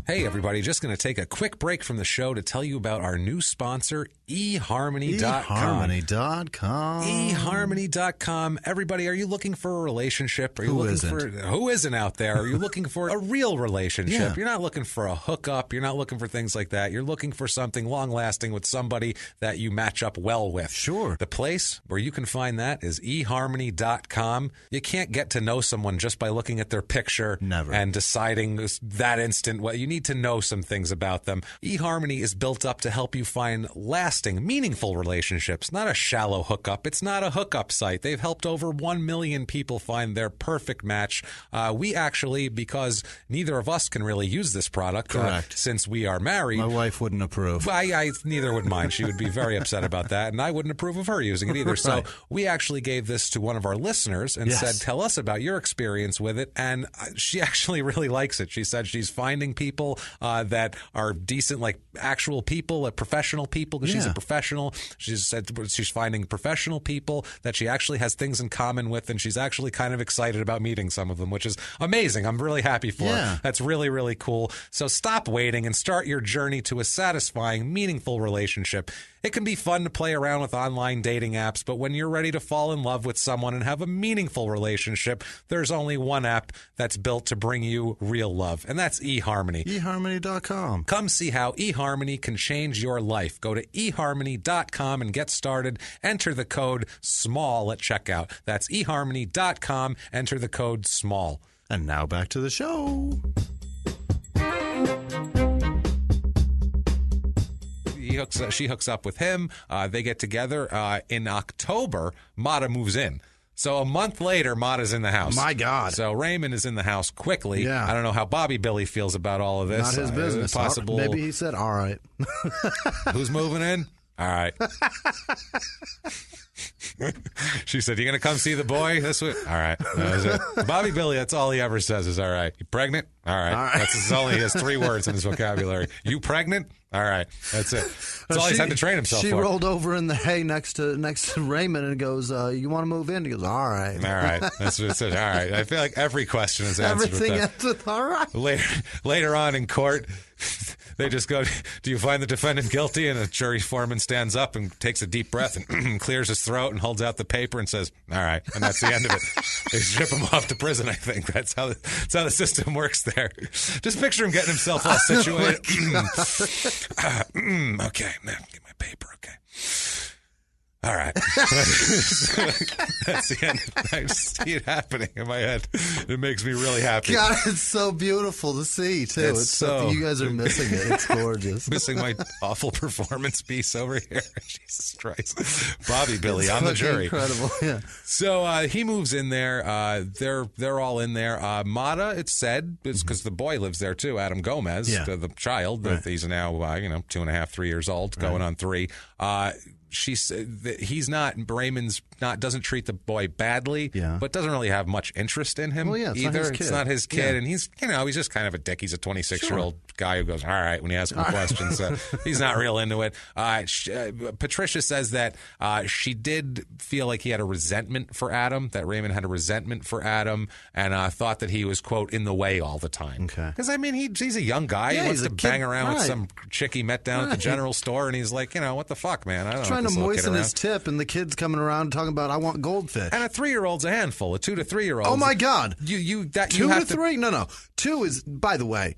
Hey, everybody, just going to take a quick break from the show to tell you about our new sponsor, eHarmony.com. eHarmony.com. eHarmony.com. Everybody, are you looking for a relationship? Who isn't out there? Are you looking for a real relationship? Yeah. You're not looking for a hookup. You're not looking for things like that. You're looking for something long-lasting with somebody that you match up well with. Sure. The place where you can find that is eHarmony.com. You can't get to know someone just by looking at their picture and deciding that instant what you need to know some things about them. eHarmony is built up to help you find lasting, meaningful relationships, not a shallow hookup. It's not a hookup site. They've helped over 1 million people find their perfect match. We actually, because neither of us can really use this product, since we are married. My wife wouldn't approve. I neither would mine. She would be very upset about that, and I wouldn't approve of her using it either. So we actually gave this to one of our listeners and said, tell us about your experience with it, and she actually really likes it. She said she's finding people that are decent, like actual people, professional people, because she's a professional. She said she's finding professional people that she actually has things in common with, and she's actually kind of excited about meeting some of them, which is amazing. I'm really happy for her. That's really, really cool. So stop waiting and start your journey to a satisfying, meaningful relationship. It can be fun to play around with online dating apps, but when you're ready to fall in love with someone and have a meaningful relationship, there's only one app that's built to bring you real love, and that's eHarmony. eHarmony.com. Come see how eHarmony can change your life. Go to eHarmony.com and get started. Enter the code SMALL at checkout. That's eHarmony.com. Enter the code SMALL. And now back to the show. She hooks up with him. They get together. In October, Mata moves in. So a month later, Mata's in the house. My God. So Raymond is in the house quickly. Yeah. I don't know how Bobby Billy feels about all of this. Not his business. Possible. Maybe he said, all right. Who's moving in? All right. She said, you going to come see the boy this week? All right. That was it. Bobby Billy, that's all he ever says is, all right. You pregnant? All right. That's all he has 3 words in his vocabulary. You pregnant? All right. That's it. That's all he's had to train himself for. She rolled over in the hay next to Raymond and goes, you want to move in? He goes, all right. All right. That's what it said. All right. I feel like every question is answered Everything with that. ends with all right. Later on in court, they just go, do you find the defendant guilty? And a jury foreman stands up and takes a deep breath and clears his throat and holds out the paper and says, all right. And that's the end of it. They ship him off to prison, I think. That's how the system works there. Just picture him getting himself all situated. Okay, man, get my paper, okay. All right. That's the end. I just see it happening in my head. It makes me really happy. God, it's so beautiful to see, too. It's something you guys are missing it. It's gorgeous. Missing my awful performance piece over here. Jesus Christ. Bobby Billy on the jury. Incredible, yeah. So he moves in there. They're all in there. Mata, it's said, it's because the boy lives there, too, Adam Gomez, the child. Right. He's now, 2.5, 3 years old, going on 3. Raymond's doesn't treat the boy badly, but doesn't really have much interest in him either. It's not his kid, and he's just kind of a dick. He's a 26-year-old guy who goes, all right, when you ask him questions. He's not real into it. Patricia says that she did feel like he had a resentment for Adam, that Raymond had a resentment for Adam, and thought that he was, quote, in the way all the time. Okay. Because, he's a young guy. He wants to bang around with some chick he met down at the general store, and he's like, what the fuck, man? I don't know. Trying to moisten his tip, and the kid's coming around talking about, I want goldfish. And a 3-year-old's a handful. A 2 to 3-year-old. Oh my God! 2 to 3? No. 2 is, by the way,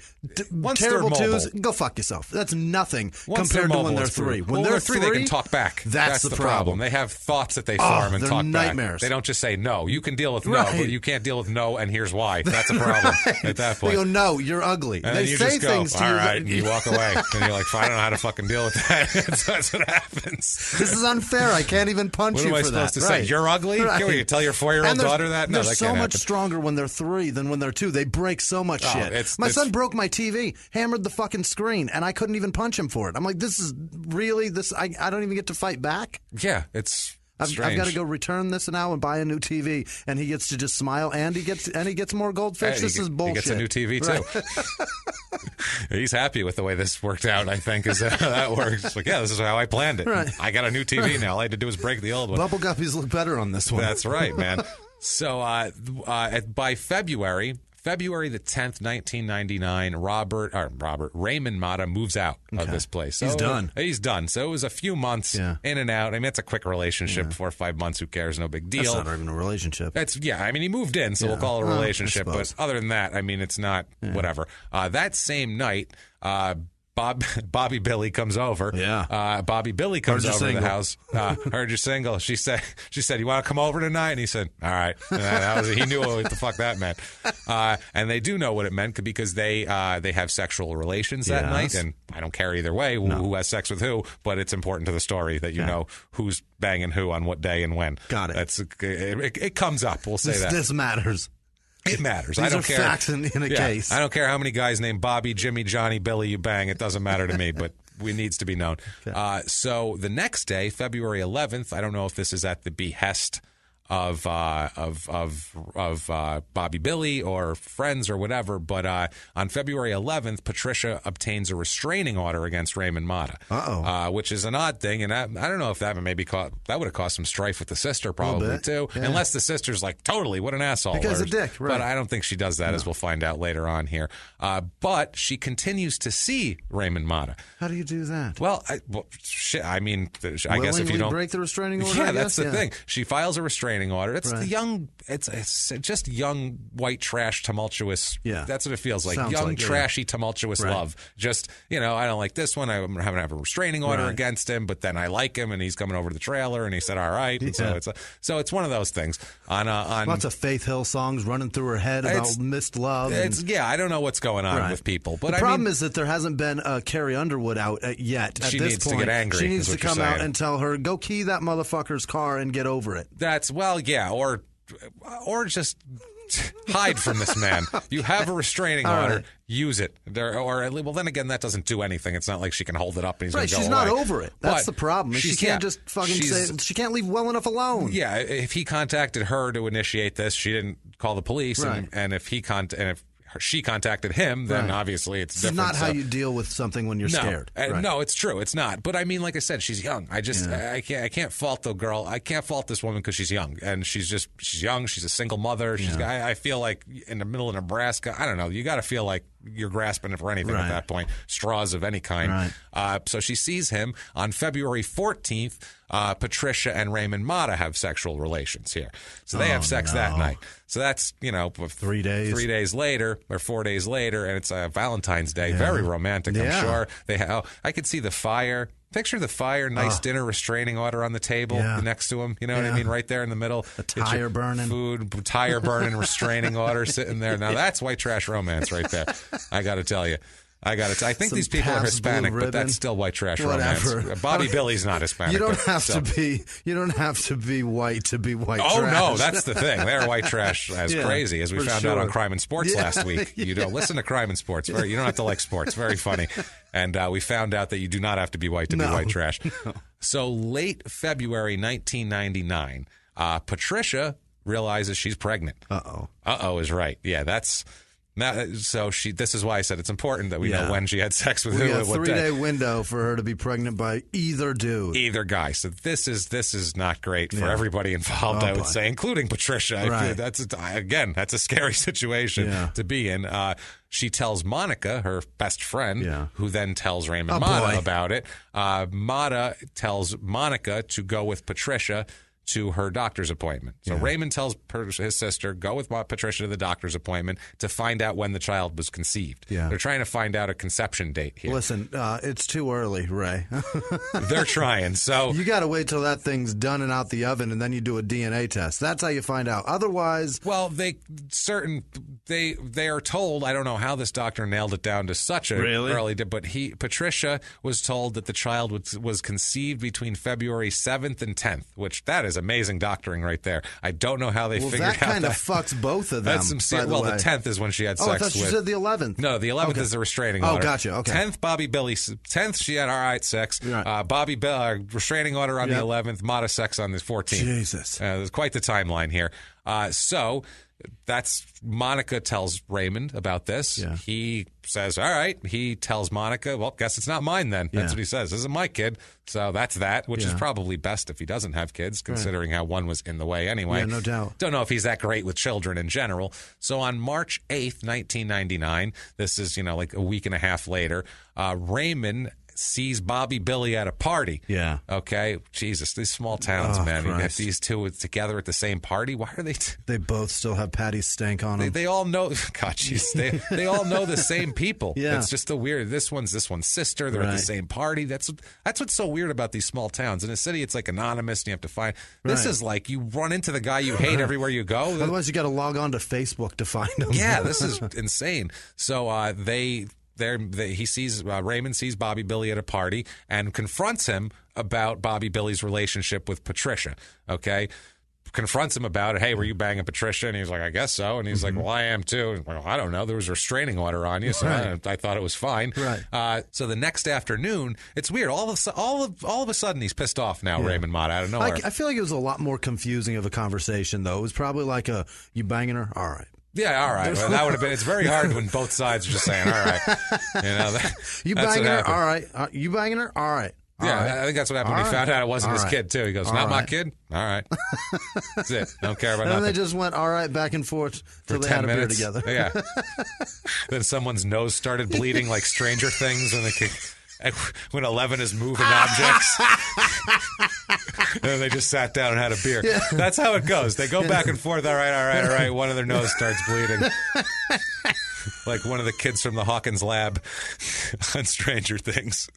terrible 2s. Go fuck yourself. That's nothing compared to when they're 3. When they're 3, they can talk back. That's the problem. They have thoughts that they form and talk nightmares. back. They don't just say no. You can deal with no, but you can't deal with no, and here's why. That's a problem at that point. They go, no, you're ugly. And they say things to you. All right, and you walk away, and you're like, fine, I don't know how to fucking deal with that. That's what happens. This is unfair. I can't even punch you for that. What am I supposed to say? You're ugly? Right. Can you tell your 4-year-old daughter that? No, they're so much stronger when they're 3 than when they're 2. They break so much shit. My son broke my TV, hammered the fucking screen, and I couldn't even punch him for it. I'm like, this is really this. I don't even get to fight back. Yeah, it's. I've got to go return this now and buy a new TV, and he gets to just smile, and he gets more goldfish. This is bullshit. He gets a new TV too. He's happy with the way this worked out. I think is how that works. It's like, yeah, this is how I planned it. Right. I got a new TV now. All I had to do is break the old one. Bubble guppies look better on this one. That's right, man. So by February the 10th, 1999, Raymond Mata moves out of this place. So he's done. He's done. So it was a few months in and out. It's a quick relationship, 4 or 5 months. Who cares? No big deal. That's not even a relationship. He moved in, so we'll call it a relationship. But other than that, it's not whatever. That same night, Bobby Billy comes over. Yeah. Bobby Billy comes over to the house. Heard you're single. She said, you want to come over tonight? And he said, all right. And he knew what the fuck that meant. And they do know what it meant because they have sexual relations that night. And I don't care either way who has sex with who, but it's important to the story that you know who's banging who on what day and when. Got it. It comes up. We'll say that. This matters. It matters. These I don't are care. Facts in a case. I don't care how many guys named Bobby, Jimmy, Johnny, Billy you bang. It doesn't matter to me, but it needs to be known. Okay. So the next day, February 11th, I don't know if this is at the behest of Bobby Billy or friends or whatever, but on February 11th, Patricia obtains a restraining order against Raymond Mata, which is an odd thing, and I don't know if that would have caused some strife with the sister probably too, unless the sister's like, totally, what an asshole. Because a dick, right. But I don't think she does that, as we'll find out later on here. But she continues to see Raymond Mata. How do you do that? Well, I guess if you don't break the restraining order, that's the thing. She files a restraining order. It's the young. It's just young white trash tumultuous. Yeah, that's what it feels like. Sounds young trashy tumultuous love. Just I don't like this one. I'm having to have a restraining order against him, but then I like him, and he's coming over to the trailer, and he said, "All right." And so it's one of those things. On lots of Faith Hill songs running through her head about missed love. I don't know what's going on with people, but the problem is that there hasn't been Carrie Underwood out yet. She needs to get angry. She needs to come out and tell her, "Go key that motherfucker's car and get over it." That's or just hide from this man. You have a restraining order. Right. Use it. Then again, that doesn't do anything. It's not like she can hold it up and he's going to go away. She's not over it. That's the problem. She can't just fucking say. She can't leave well enough alone. Yeah. If he contacted her to initiate this, she didn't call the police. Right. And if she contacted him, then obviously it's different. It's not how you deal with something when you're scared. No, it's true. It's not. But like I said, she's young. I can't fault the girl. I can't fault this woman because she's young. And she's young. She's a single mother. I feel like in the middle of Nebraska, I don't know. You got to feel like you're grasping for anything at that point. Straws of any kind. Right. So she sees him on February 14th. Patricia and Raymond Mata have sexual relations here. So they have sex that night. So that's, 3 days. 3 days later or 4 days later, and it's Valentine's Day. Very romantic, I'm sure. I could see the fire Picture the fire, nice dinner, restraining order on the table next to him. You know what I mean? Right there in the middle. A tire burning. Food, tire burning, restraining order sitting there. Now, that's white trash romance right there. I got to tell you. I think these people are Hispanic, but that's still white trash romance. Bobby Billy's not Hispanic. You don't have to be white to be white trash. Oh no, that's the thing. They're white trash as crazy, as we found out on Crime and Sports last week. You don't listen to Crime and Sports. You don't have to like sports. Very funny. And we found out that you do not have to be white to be white trash. No. So late February 1999, Patricia realizes she's pregnant. Uh-oh is right. Yeah, that's... So this is why I said it's important that we know when she had sex with who. We have a 3-day window for her to be pregnant by either dude, either guy. So this is not great for everybody involved. I would say, including Patricia. Right. That's a scary situation to be in. She tells Monica, her best friend, who then tells Raymond Mata about it. Mata tells Monica to go with Patricia to her doctor's appointment. So Raymond tells his sister, go with Patricia to the doctor's appointment to find out when the child was conceived. Yeah. They're trying to find out a conception date here. Listen, it's too early, Ray. They're trying. So you got to wait till that thing's done and out the oven, and then you do a DNA test. That's how you find out. Otherwise... Well, they are told, I don't know how this doctor nailed it down to such a early date, but Patricia was told that the child was conceived between February 7th and 10th, which that is amazing doctoring right there. I don't know how they figured out that. That kind of fucks both of them. The 10th is when she had sex with. I thought you said the 11th. No, the 11th is the restraining order. Oh, gotcha. Okay. 10th, Bobby Billy. 10th, she had all right sex. Right. Bobby Billy, restraining order on the 11th. Mata sex on the 14th. Jesus. There's quite the timeline here. So that's Monica tells Raymond about this. Yeah. He says, all right. He tells Monica, well, guess it's not mine then. That's what he says. This isn't my kid. So that's that, which is probably best if he doesn't have kids, considering how one was in the way anyway. Yeah, no doubt. Don't know if he's that great with children in general. So on March 8th, 1999, this is, like a week and a half later, Raymond sees Bobby Billy at a party. Yeah. Okay. Jesus, these small towns, man. Christ. You get these two together at the same party. Why are they? They both still have Patty's stank on them. They all know. God, jeez. They all know the same people. Yeah. It's just a weird. This one's sister. They're at the same party. That's what's so weird about these small towns. In a city, it's like anonymous, and you have to find. This is like you run into the guy you hate everywhere you go. Otherwise, you got to log on to Facebook to find him. Yeah, this is insane. So Raymond sees Bobby Billy at a party and confronts him about Bobby Billy's relationship with Patricia. Okay. Confronts him about it. Hey, were you banging Patricia? And he's like, I guess so. And he's like, well, I am too. And well, I don't know. There was a restraining order on you, so I thought it was fine. Right. So the next afternoon, it's weird. All of a sudden, he's pissed off now. Raymond Mata out of nowhere. I feel like it was a lot more confusing of a conversation, though. It was probably like you banging her? All right. Yeah, all right. Well, that would have been. It's very hard when both sides are just saying, "All right." You banging her? All right. You banging her? All right. I think that's what happened when he found out it wasn't his kid too. He goes, "Not my kid." All right, that's it. Don't care about nothing. And then they just went all right back and forth till they had a beer together. Yeah. Then someone's nose started bleeding like Stranger Things when 11 is moving objects. And then they just sat down and had a beer. Yeah. That's how it goes. They go back and forth. All right. One of their nose starts bleeding. Like one of the kids from the Hawkins lab on Stranger Things.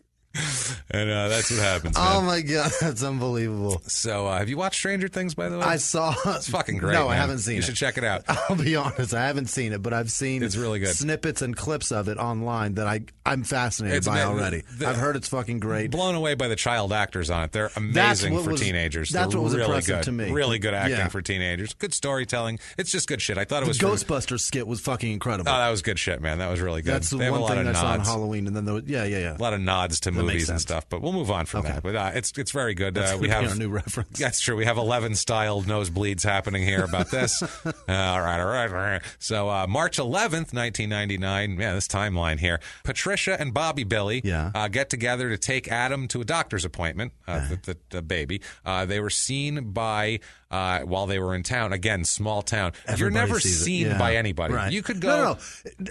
And that's what happens, man. Oh, my God. That's unbelievable. So have you watched Stranger Things, by the way? I saw. It's fucking great, No, man. I haven't seen it. You should check it out. I'll be honest. I haven't seen it, but I've seen it's really good. Snippets and clips of it online that I'm fascinated by already. I've heard it's fucking great. Blown away by the child actors on it. They're amazing for teenagers. That's what was really impressive good. to me. Really good acting for teenagers. Good storytelling. It's just good shit. I thought it was... The Ghostbusters skit was fucking incredible. Oh, that was good shit, man. That was really good. That's the one thing I saw on Halloween. And then there was, a lot of nods to movies and stuff, but we'll move on from that. But it's very good. We have a new reference. That's true. We have 11 style nosebleeds happening here about this. All right. So March 11th, 1999. Yeah, this timeline here. Patricia and Bobby Billy get together to take Adam to a doctor's appointment. The baby. They were seen by while they were in town. Again, small town. You're never seen by anybody. Right. You could go. No.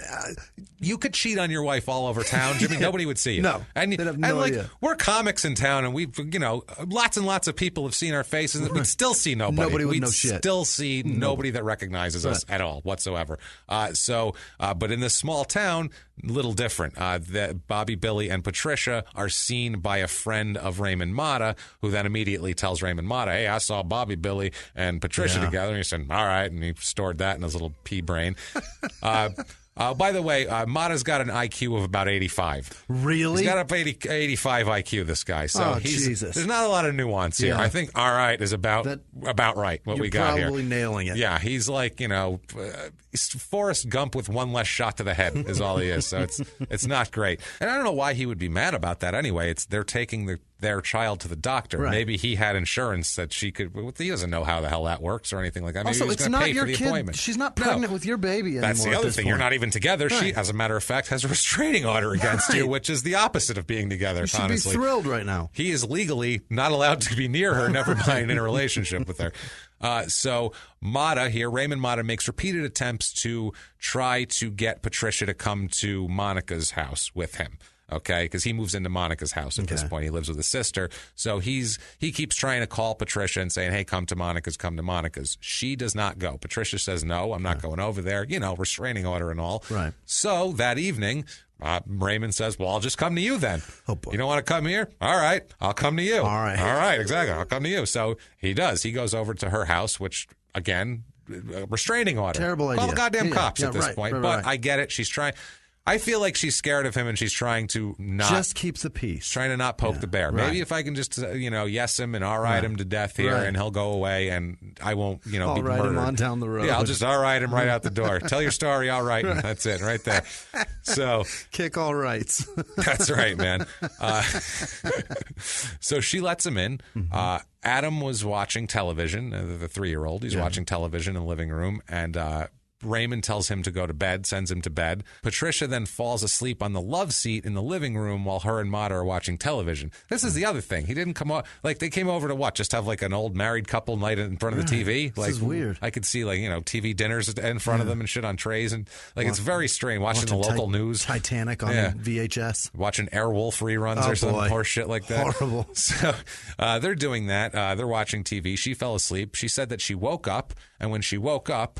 You could cheat on your wife all over town, Jimmy. Nobody would see you. No. And they'd have no idea. We're comics in town, and we've, lots and lots of people have seen our faces. We'd still see nobody. Nobody would We'd know shit. Still see nobody that recognizes us at all whatsoever. But in this small town, little different. That Bobby, Billy, and Patricia are seen by a friend of Raymond Mata, who then immediately tells Raymond Mata, hey, I saw Bobby, Billy, and Patricia together. And he said, all right. And he stored that in his little pea brain. By the way, Mata's got an IQ of about 85. Really? He's got up 85 IQ, this guy. So Jesus. There's not a lot of nuance here. I think all right is about right, what we got here. You're probably nailing it. Yeah, he's like, Forrest Gump with one less shot to the head is all he is. So it's not great. And I don't know why he would be mad about that anyway. They're taking their child to the doctor. Right. Maybe he had insurance that she could. He doesn't know how the hell that works or anything like that. Maybe also, he was it's not pay your for the kid. appointment. She's not pregnant with your baby anymore. That's the other thing. Point. You're not even together. Right. She, as a matter of fact, has a restraining order against you, which is the opposite of being together. You should honestly, be thrilled right now. He is legally not allowed to be near her. Never mind in a relationship with her. So Mata here, Raymond Mata, makes repeated attempts to try to get Patricia to come to Monica's house with him. Okay, because he moves into Monica's house at this point. He lives with his sister. So he keeps trying to call Patricia and saying, hey, come to Monica's. She does not go. Patricia says, no, I'm not going over there. Restraining order and all. Right. So that evening, Raymond says, well, I'll just come to you then. Oh, boy. You don't want to come here? All right, I'll come to you. All right, exactly. I'll come to you. So he does. He goes over to her house, which, again, restraining order. Terrible idea. Call the goddamn cops at this point. Right. I get it. She's trying. I feel like she's scared of him and she's trying to not... Just keep the peace. Trying to not poke the bear. Maybe if I can just, yes him and all-right him to death here and he'll go away and I won't, be murdered. All right him on down the road. Yeah, I'll just all-right him right out the door. Tell your story, all right. Right. That's it, right there. So... Kick all rights. That's right, man. So she lets him in. Mm-hmm. Adam was watching television, the 3-year-old. He's watching television in the living room and... Raymond tells him to go to bed, sends him to bed. Patricia then falls asleep on the love seat in the living room while her and Mata are watching television. This is the other thing. He didn't come over. They came over to what? Just have an old married couple night in front of the TV? This is weird. I could see TV dinners in front of them and shit on trays. And it's very strange. Watching the local news. Titanic on VHS. Watching Airwolf reruns or some horse shit like that. Horrible. So they're doing that. They're watching TV. She fell asleep. She said that she woke up. And when she woke up,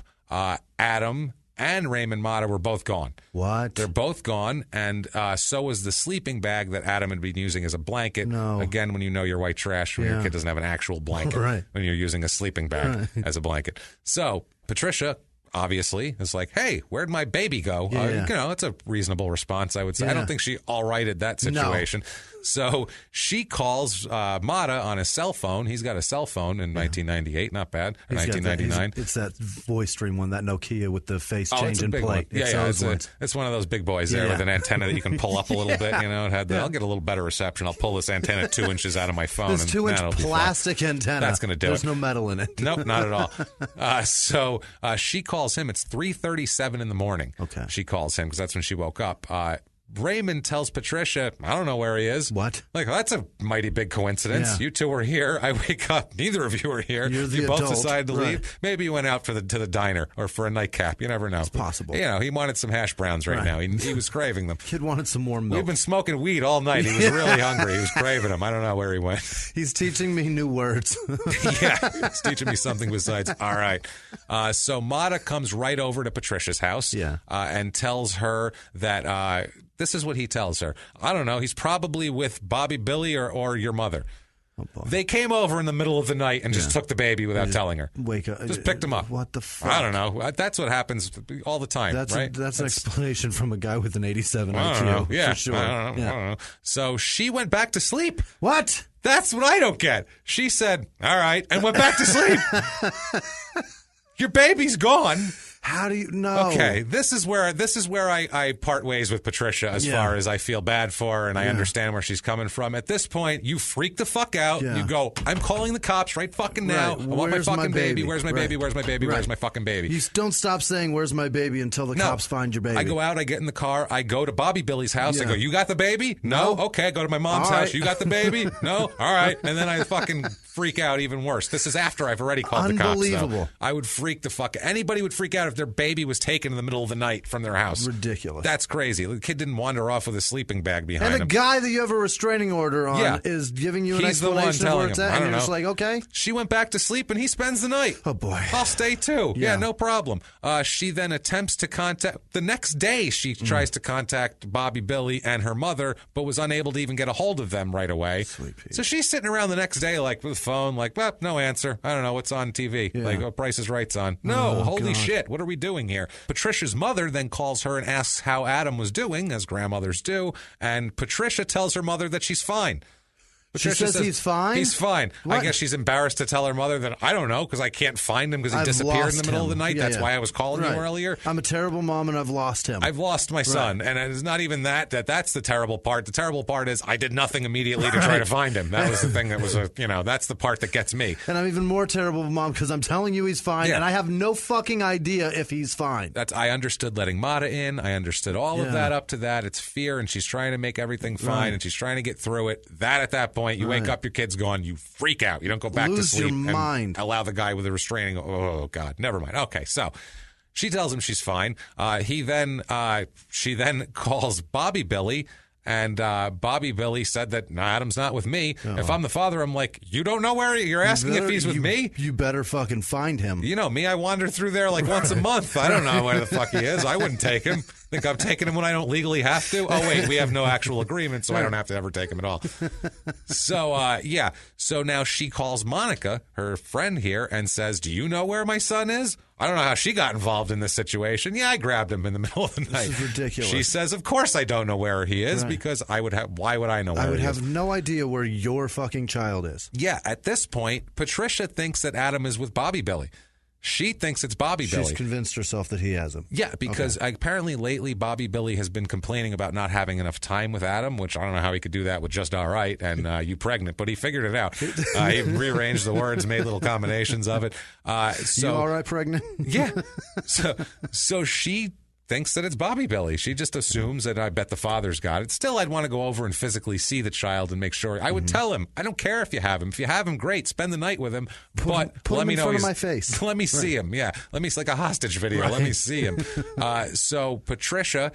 Adam and Raymond Mata were both gone. What? They're both gone, and so was the sleeping bag that Adam had been using as a blanket. No. Again, when you know you're white trash, when your kid doesn't have an actual blanket, when you're using a sleeping bag as a blanket. So Patricia... obviously, is like, hey, where'd my baby go? It's a reasonable response, I would say. I don't think she all-righted that situation. No. So she calls Mata on his cell phone. He's got a cell phone in 1998, not bad, or 1999. It's that voice stream one, that Nokia with the face changing plate. It's one of those big boys there with an antenna that you can pull up a little bit. I'll get a little better reception. I'll pull this antenna 2 inches out of my phone. This 2-inch plastic antenna. That's going to do it. There's no metal in it. Nope, not at all. So she calls him. It's 3:37 in the morning. Okay. She calls him because that's when she woke up. Raymond tells Patricia, I don't know where he is. What? That's a mighty big coincidence. You two were here. I wake up. Neither of you are here. You both adult. decided to leave. Maybe you went out to the diner or for a nightcap. You never know. It's possible. He wanted some hash browns right now. He was craving them. Kid wanted some more milk. We've been smoking weed all night. He was really hungry. He was craving them. I don't know where he went. He's teaching me new words. He's teaching me something besides, all right. So Mata comes right over to Patricia's house and tells her that... this is what he tells her. I don't know. He's probably with Bobby, Billy, or your mother. Oh, boy. They came over in the middle of the night and just took the baby without telling her. Wake up. Just picked him up. What the fuck? I don't know. That's what happens all the time, right? That's an explanation from a guy with an 87 I don't know. IQ, for sure. I don't know. So she went back to sleep. What? That's what I don't get. She said, all right, and went back to sleep. Your baby's gone. How do you know? Okay, this is where I part ways with Patricia as far as I feel bad for her and I understand where she's coming from. At this point, you freak the fuck out. You go, I'm calling the cops right fucking now. I want my fucking baby. Where's my baby? Where's my baby? Where's my fucking baby? You don't stop saying, where's my baby, until the cops find your baby. I go out, I get in the car, I go to Bobby Billy's house. I go, you got the baby? No? Okay, I go to my mom's house. You got the baby? No? All right. And then I fucking freak out even worse. This is after I've already called the cops. Unbelievable. I would freak the fuck. Anybody would freak out if their baby was taken in the middle of the night from their house. Ridiculous. That's crazy. The kid didn't wander off with a sleeping bag behind him. And the guy that you have a restraining order on is giving you an explanation of where it's at, and you're just like, okay. She went back to sleep, and he spends the night. Oh, boy. I'll stay, too. Yeah, no problem. She then attempts to contact... The next day, she tries to contact Bobby Billy and her mother, but was unable to even get a hold of them right away. Sweet Pete. So she's sitting around the next day, like, with the phone, like, well, no answer. I don't know what's on TV. Yeah. Like, Price is Right's on. No, holy shit. What are we doing here? Patricia's mother then calls her and asks how Adam was doing, as grandmothers do, and Patricia tells her mother that she's fine. Patricia says he's fine? He's fine. What? I guess she's embarrassed to tell her mother that, I don't know, because I can't find him because he disappeared in the middle of the night. That's why I was calling you earlier. I'm a terrible mom, and I've lost him. I've lost my son. And it's not even that's the terrible part. The terrible part is I did nothing immediately to try to find him. That was the thing that was, that's the part that gets me. And I'm even more terrible mom because I'm telling you he's fine, and I have no fucking idea if he's fine. I understood letting Mata in. I understood all of that up to that. It's fear, and she's trying to make everything fine, and she's trying to get through it. At that point, you wake up, your kid's gone, you freak out. You don't go back to sleep your mind. And allow the guy with the restraining. Oh, God, never mind. Okay, so she tells him she's fine. She then calls Bobby Billy. And Bobby Billy said that Adam's not with me. If I'm the father, I'm like, you don't know where you're asking if he's with me? You better fucking find him. You know me, I wander through there like once a month. I don't know where the fuck he is. I wouldn't take him. Think I'm taking him when I don't legally have to? Oh, wait, we have no actual agreement, so I don't have to ever take him at all. So, So now she calls Monica, her friend here, and says, do you know where my son is? I don't know how she got involved in this situation. Yeah, I grabbed him in the middle of the night. This is ridiculous. She says, of course I don't know where he is because why would I know where he is? I would have no idea where your fucking child is. Yeah, at this point, Patricia thinks that Adam is with Bobby Billy. She thinks it's Bobby Billy. She's convinced herself that he has him. Yeah, because apparently lately Bobby Billy has been complaining about not having enough time with Adam, which I don't know how he could do that with just all right and you pregnant, but he figured it out. He rearranged the words, made little combinations of it. You all right, pregnant? Yeah. So she thinks that it's Bobby Billy. She just assumes that I bet the father's got it. Still, I'd want to go over and physically see the child and make sure. I would tell him, I don't care if you have him. If you have him, great. Spend the night with him. But let me know. Put him in front of my face. Let me see him. Yeah. Let me see like a hostage video. Let me see him. So Patricia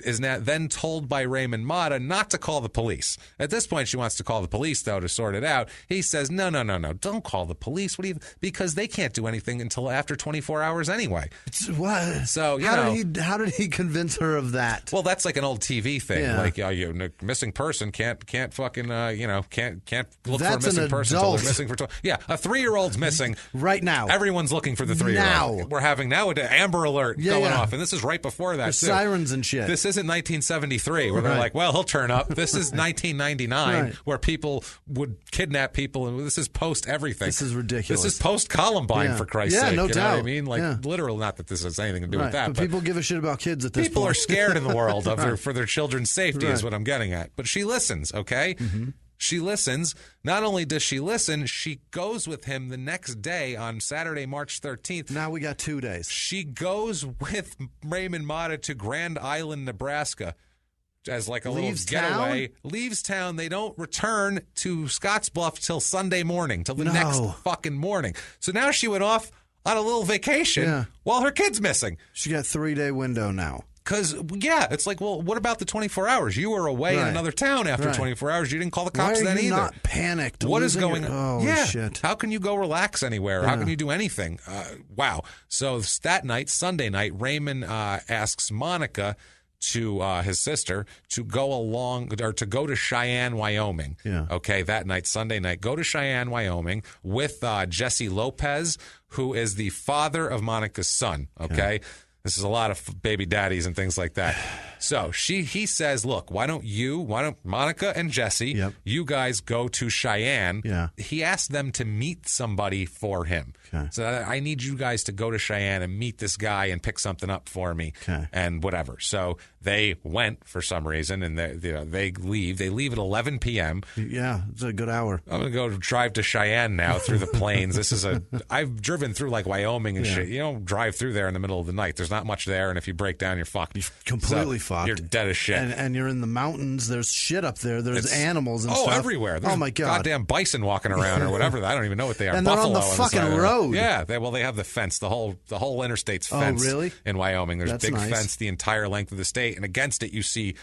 is now then told by Raymond Mata not to call the police. At this point, she wants to call the police, though, to sort it out. He says, no, don't call the police. Because they can't do anything until after 24 hours anyway. What? So, how did he convince her of that? Well, that's like an old TV thing. Yeah. Like, a missing person can't fucking, can't look That's for a missing an person until adult. they're missing for 12. Yeah, a 3-year-old's missing. Right now. Everyone's looking for the 3-year-old. Now. We're having now an Amber Alert going off, and this is right before that, There's too. sirens and shit. This isn't 1973 where they're like, well, he'll turn up. This is 1999 where people would kidnap people, and this is post everything. This is ridiculous. This is post Columbine, for Christ's sake. No you doubt. know what I mean? Like, literal, not that this has anything to do with that. But people give a shit about kids at this point. People are scared in the world of for their children's safety is what I'm getting at. But she listens, okay? Mm-hmm. She listens. Not only does she listen, she goes with him the next day on Saturday, March 13th. Now we got 2 days. She goes with Raymond Mata to Grand Island, Nebraska, as like a little getaway. Leaves town. They don't return to Scottsbluff till Sunday morning, till the next fucking morning. So now she went off on a little vacation while her kid's missing. She got a 3-day window now. Because, it's like, well, what about the 24 hours? You were away in another town after 24 hours. You didn't call the cops then either. Why are you not panicked? What is going on? Oh, shit. How can you go relax anywhere? How can you do anything? Wow. So that night, Sunday night, Raymond asks Monica to his sister to go along or to go to Cheyenne, Wyoming. Yeah. Okay, that night, Sunday night, go to Cheyenne, Wyoming with Jesse Lopez, who is the father of Monica's son. Okay. This is a lot of baby daddies and things like that. So he says, look, why don't Monica and Jesse, you guys go to Cheyenne. Yeah. He asked them to meet somebody for him. Okay. So I need you guys to go to Cheyenne and meet this guy and pick something up for me and whatever. So they went for some reason and they leave. They leave at 11 p.m. Yeah, it's a good hour. I'm going to go drive to Cheyenne now through the plains. I've driven through like Wyoming and shit. You don't drive through there in the middle of the night. There's not much there, and if you break down, you're fucked. You're completely fucked. fucked. You're dead as shit. And you're in the mountains. There's shit up there. There's animals and stuff. Everywhere. There's my God. Goddamn bison walking around or whatever. I don't even know what they are. And Buffalo they're on the fucking road. Yeah. They have the fence. The whole interstate's fenced. Oh, really? In Wyoming. There's That's big nice. fence the entire length of the state. And against it, you see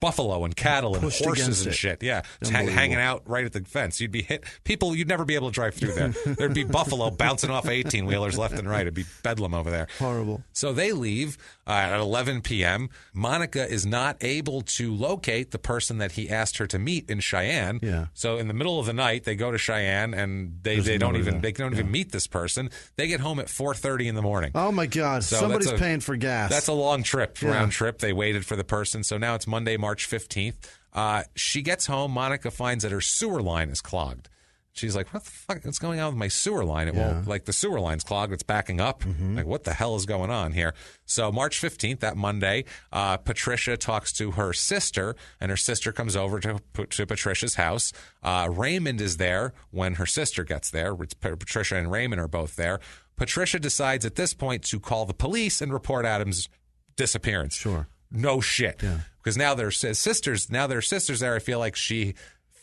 buffalo and cattle and horses and shit. Yeah. Hanging out right at the fence. You'd be hit. People, you'd never be able to drive through there. There'd be buffalo bouncing off 18-wheelers left and right. It'd be bedlam over there. Horrible. So they leave at 11 p.m. Monica is not able to locate the person that he asked her to meet in Cheyenne. Yeah. So in the middle of the night, they go to Cheyenne and they don't even meet this person. They get home at 4:30 in the morning. Oh my God! So somebody's paying for gas. That's a long trip, round trip. They waited for the person. So now it's Monday, March 15th. She gets home. Monica finds that her sewer line is clogged. She's like, what the fuck? What's going on with my sewer line? It won't, like, the sewer line's clogged. It's backing up. Like, what the hell is going on here? So March 15th, that Monday, Patricia talks to her sister, and her sister comes over to Patricia's house. Raymond is there when her sister gets there. Patricia and Raymond are both there. Patricia decides at this point to call the police and report Adam's disappearance. Sure. No shit. Yeah. Because now there's sisters there, I feel like she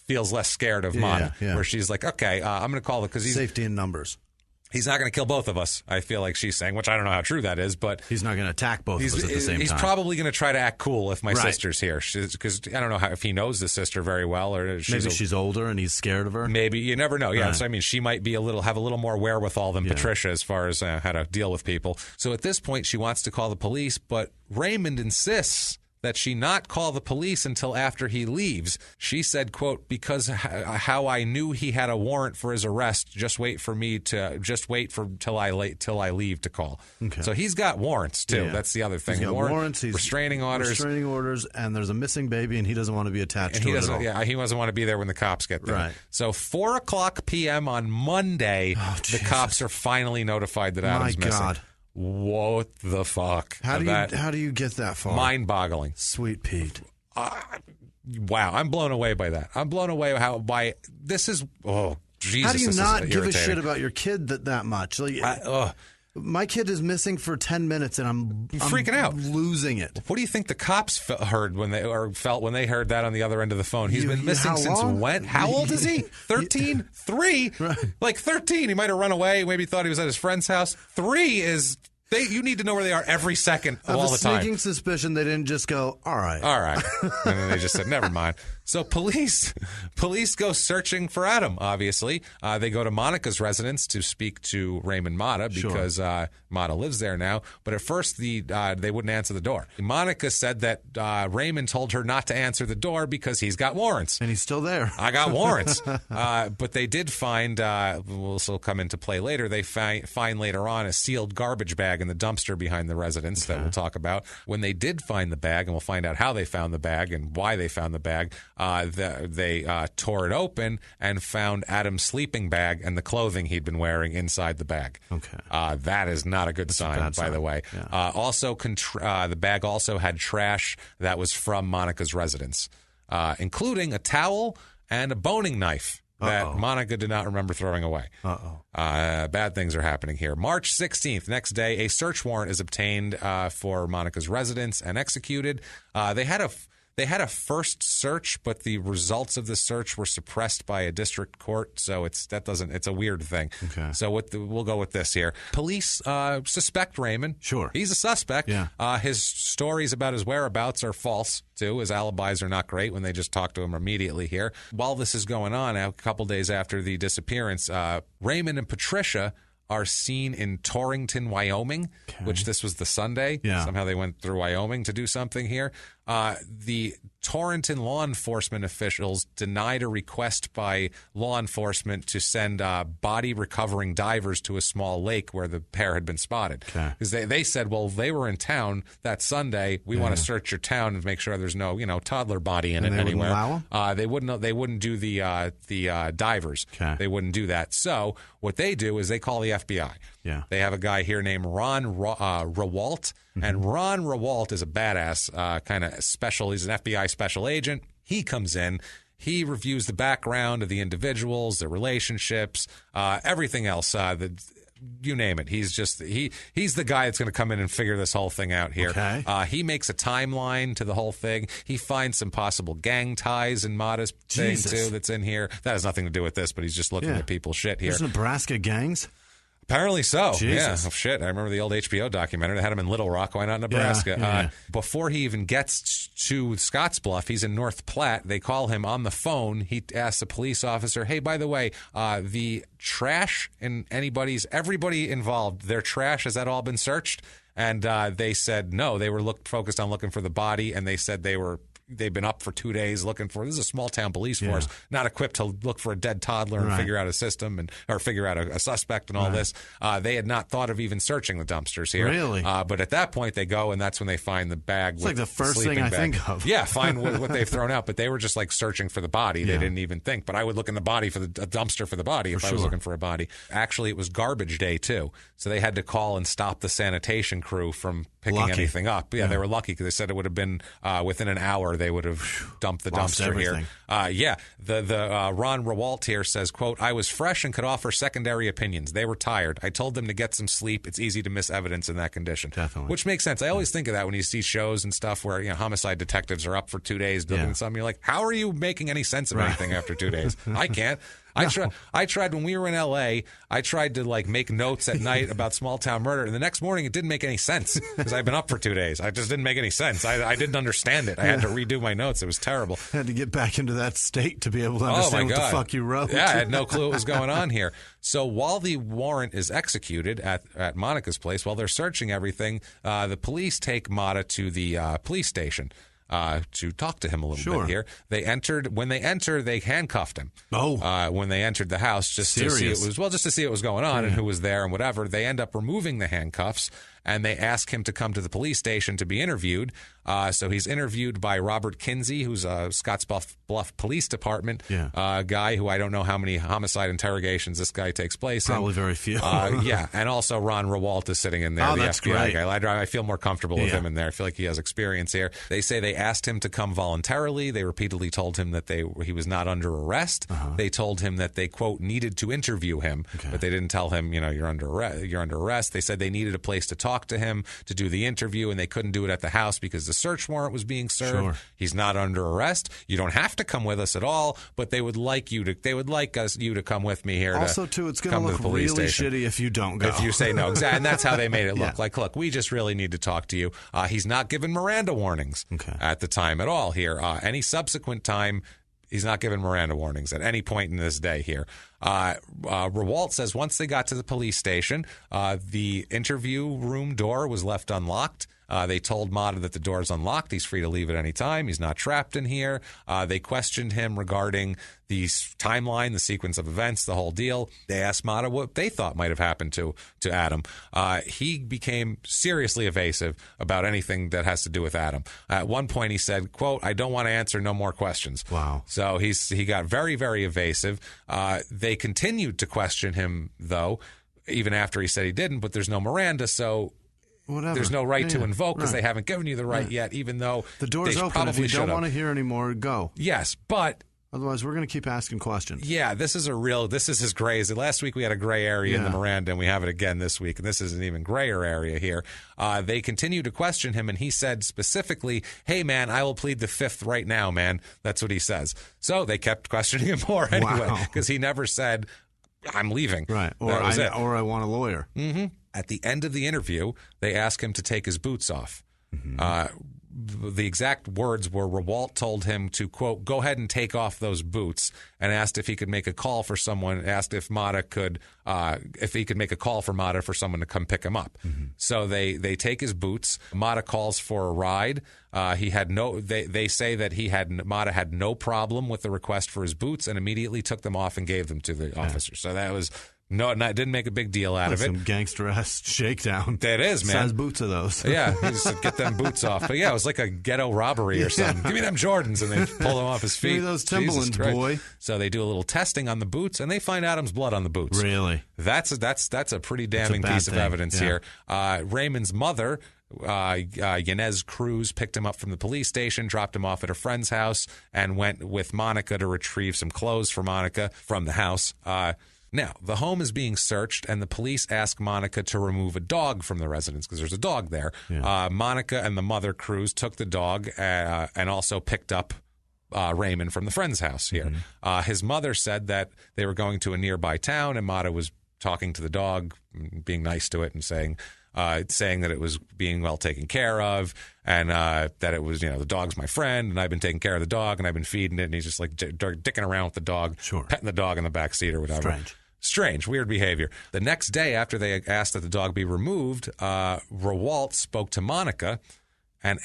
feels less scared of Mata, where she's like, okay, I'm going to call it because he's safety in numbers. He's not going to kill both of us, I feel like she's saying, which I don't know how true that is, but he's not going to attack both of us at the same time. He's probably going to try to act cool if my sister's here, because I don't know if he knows the sister very well, or maybe she's older and he's scared of her. Maybe, you never know. Yeah, so I mean, she might be have a little more wherewithal than Patricia as far as how to deal with people. So at this point, she wants to call the police, but Raymond insists that she not call the police until after he leaves. She said, quote, because how I knew he had a warrant for his arrest, till I leave to call. Okay. So he's got warrants too. Yeah. That's the other thing. He's got warrants, restraining orders, and there's a missing baby, and he doesn't want to be attached to it at all. Yeah, he doesn't want to be there when the cops get there. Right. So 4:00 p.m. on Monday, the cops are finally notified that Adam's missing. My God. What the fuck? How do you get that far? Mind-boggling. Sweet Pete. Wow, I'm blown away by that. I'm blown away by this is. Oh, Jesus! How do you not give a shit about your kid that much? Like, my kid is missing for 10 minutes, and I'm freaking out, losing it. What do you think the cops felt when they heard that on the other end of the phone? He's been missing since when? How old is he? 13? 3? Right. Like 13. He might have run away. Maybe thought he was at his friend's house. 3 is. You need to know where they are every second of all the time. I have a sneaking suspicion they didn't just go, all right. And then they just said, never mind. So police go searching for Adam, obviously. They go to Monica's residence to speak to Raymond Mata because Mata lives there now. But at first, they wouldn't answer the door. Monica said that Raymond told her not to answer the door because he's got warrants. And he's still there. I got warrants. But they did find, this will come into play later, they find later on a sealed garbage bag in the dumpster behind the residence that we'll talk about. When they did find the bag, and we'll find out how they found the bag and why they found the bag, they tore it open and found Adam's sleeping bag and the clothing he'd been wearing inside the bag. Okay. That is not a good sign, by the way. Yeah. Also, the bag also had trash that was from Monica's residence, including a towel and a boning knife that Monica did not remember throwing away. Bad things are happening here. March 16th, next day, a search warrant is obtained for Monica's residence and executed. They had a first search, but the results of the search were suppressed by a district court, so it's a weird thing. Okay. So we'll go with this here. Police suspect Raymond. Sure. He's a suspect. Yeah. His stories about his whereabouts are false, too. His alibis are not great when they just talk to him immediately here. While this is going on, a couple days after the disappearance, Raymond and Patricia are seen in Torrington, Wyoming, which this was the Sunday. Yeah. Somehow they went through Wyoming to do something here. The Torrington law enforcement officials denied a request by law enforcement to send body recovering divers to a small lake where the pair had been spotted. Because they said, well, they were in town that Sunday. We want to search your town and make sure there's no toddler body in it anywhere. They wouldn't do the divers. They wouldn't do that. So what they do is they call the FBI. Yeah. They have a guy here named Ron Rawalt. And Ron Rawalt is a badass kind of special. He's an FBI special agent. He comes in. He reviews the background of the individuals, their relationships, everything else. you name it. He's just he's the guy that's going to come in and figure this whole thing out here. Okay. He makes a timeline to the whole thing. He finds some possible gang ties in Mata's thing too that's in here. That has nothing to do with this, but he's just looking at people's shit here. There's Nebraska gangs? Apparently so. Jesus. Yeah. Oh, shit. I remember the old HBO documentary. They had him in Little Rock. Why not Nebraska? Yeah. Before he even gets to Scottsbluff, he's in North Platte. They call him on the phone. He asks a police officer, hey, by the way, the trash in everybody involved, their trash, has that all been searched? And they said no. They were focused on looking for the body, and they said they've been up for 2 days looking for. This is a small town police force, not equipped to look for a dead toddler and figure out a system or figure out a suspect and all this. They had not thought of even searching the dumpsters here. Really? But at that point they go, and that's when they find the bag. It's like the first thing I think of. Yeah, find what they've thrown out. But they were just like searching for the body. They didn't even think. But I would look in the body for a dumpster for the body if I was looking for a body. Actually, it was garbage day too, so they had to call and stop the sanitation crew from picking anything up. Yeah, they were lucky because they said it would have been within an hour they would have dumped the dumpster everything. here. The Ron Rewalt here says, quote, I was fresh and could offer secondary opinions. They were tired. I told them to get some sleep. It's easy to miss evidence in that condition. Definitely. Which makes sense. I always think of that when you see shows and stuff where homicide detectives are up for 2 days doing something. You're like, how are you making any sense of anything after 2 days? I can't. I tried when we were in L.A., I tried to make notes at night about small town murder, and the next morning it didn't make any sense because I'd been up for 2 days. I just didn't make any sense. I didn't understand it. I had to redo my notes. It was terrible. I had to get back into that state to be able to understand what the fuck you wrote. Yeah, I had no clue what was going on here. So while the warrant is executed at Monica's place, while they're searching everything, the police take Mata to the police station. To talk to him a little bit here. When they entered, they handcuffed him. When they entered the house, just to see what was going on and who was there and whatever. They end up removing the handcuffs, and they ask him to come to the police station to be interviewed. So he's interviewed by Robert Kinsey, who's a Scottsbluff Police Department guy who I don't know how many homicide interrogations this guy takes place in. Probably very few. And also Ron Rewalt is sitting in there, the that's FBI great. guy. I feel more comfortable with him in there. I feel like he has experience here. They say they asked him to come voluntarily. They repeatedly told him that he was not under arrest. They told him that they, quote, needed to interview him, but they didn't tell him, you're under arrest. They said they needed a place to talk to him to do the interview, and they couldn't do it at the house because the search warrant was being served. Sure. He's not under arrest. You don't have to come with us at all, but they would like you to come with me here. Also, too, it's going to look really shitty if you don't go. If you say no, exactly, and that's how they made it look. Look, we just really need to talk to you. He's not given Miranda warnings at the time at all here. Any subsequent time, he's not given Miranda warnings at any point in this day here. Rewalt says once they got to the police station, the interview room door was left unlocked. They told Mata that the door is unlocked. He's free to leave at any time. He's not trapped in here. They questioned him regarding the timeline, the sequence of events, the whole deal. They asked Mata what they thought might have happened to Adam. He became seriously evasive about anything that has to do with Adam. At one point, he said, quote, I don't want to answer no more questions. Wow. So he got very, very evasive. They continued to question him, though, even after he said he didn't, but there's no Miranda, so... Whatever. There's no right to invoke because they haven't given you the right yet, even though the door's open. If you don't want to hear anymore, go. Yes, but otherwise we're going to keep asking questions. Yeah, this is his gray. Last week we had a gray area in the Miranda, and we have it again this week, and this is an even grayer area here. They continue to question him, and he said specifically, hey, man, I will plead the fifth right now, man. That's what he says. So they kept questioning him more anyway because he never said, I'm leaving. Right, or I want a lawyer. Mm-hmm. At the end of the interview, they ask him to take his boots off. The exact words were Rewalt told him to, quote, go ahead and take off those boots, and asked if he could make a call for someone, asked if Mata could, if he could make a call for Mata for someone to come pick him up. So they take his boots. Mata calls for a ride. They say that Mata had no problem with the request for his boots and immediately took them off and gave them to the officer. So that was... No, didn't make a big deal out of it. Some gangster-ass shakedown. That is, man. Size boots of those. Yeah, he just get them boots off. But yeah, it was like a ghetto robbery or something. Give me them Jordans, and they pull them off his feet. Give me those Timberlands, boy. So they do a little testing on the boots, and they find Adam's blood on the boots. Really? That's a pretty damning piece of evidence here. Raymond's mother... Yanez Cruz picked him up from the police station, dropped him off at a friend's house, and went with Monica to retrieve some clothes for Monica from the house. Now, the home is being searched, and the police ask Monica to remove a dog from the residence because there's a dog there. Yeah. Monica and the mother, Cruz, took the dog and also picked up Raymond from the friend's house here. Mm-hmm. His mother said that they were going to a nearby town, and Mata was talking to the dog, being nice to it, and saying that it was being well taken care of, and that it was, the dog's my friend, and I've been taking care of the dog, and I've been feeding it, and he's just like dicking around with the dog, petting the dog in the back seat or whatever. Strange, weird behavior. The next day, after they asked that the dog be removed, Rawalt spoke to Monica and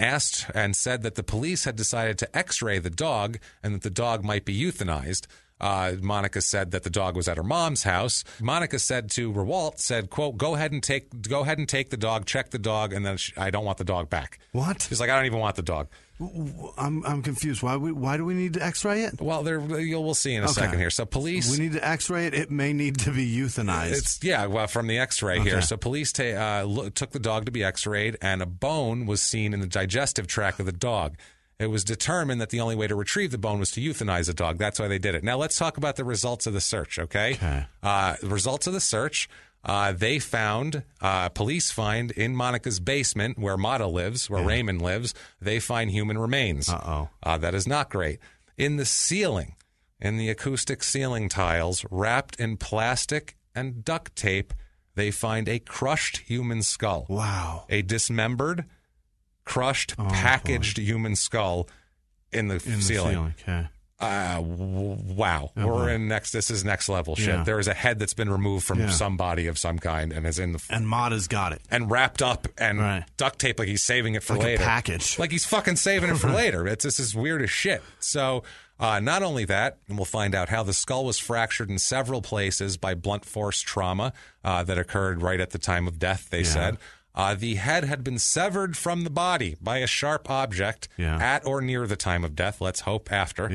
said that the police had decided to x-ray the dog and that the dog might be euthanized. Monica said that the dog was at her mom's house. Monica said to Rawalt, quote, go ahead and take the dog, check the dog, and then I don't want the dog back. What? She's like, I don't even want the dog. I'm confused. Why do we need to x-ray it? Well, we'll see in a second here. So police... We need to x-ray it. It may need to be euthanized. From the x-ray here. So police took the dog to be x-rayed, and a bone was seen in the digestive tract of the dog. It was determined that the only way to retrieve the bone was to euthanize the dog. That's why they did it. Now, let's talk about the results of the search, okay? The results of the search, police find in Monica's basement where Mata lives, where Raymond lives, they find human remains. That is not great. In the ceiling, in the acoustic ceiling tiles, wrapped in plastic and duct tape, they find a crushed human skull. Wow. A dismembered, crushed, packaged human skull in the ceiling. Okay. Wow. This is next level shit. Yeah. There is a head that's been removed from some body of some kind and is in the... And Mata's got it. And wrapped up and duct tape like he's saving it for later. Like a package. Like he's fucking saving it for later. This is weird as shit. So... not only that, and we'll find out how the skull was fractured in several places by blunt force trauma that occurred right at the time of death, they said. The head had been severed from the body by a sharp object at or near the time of death. Let's hope after.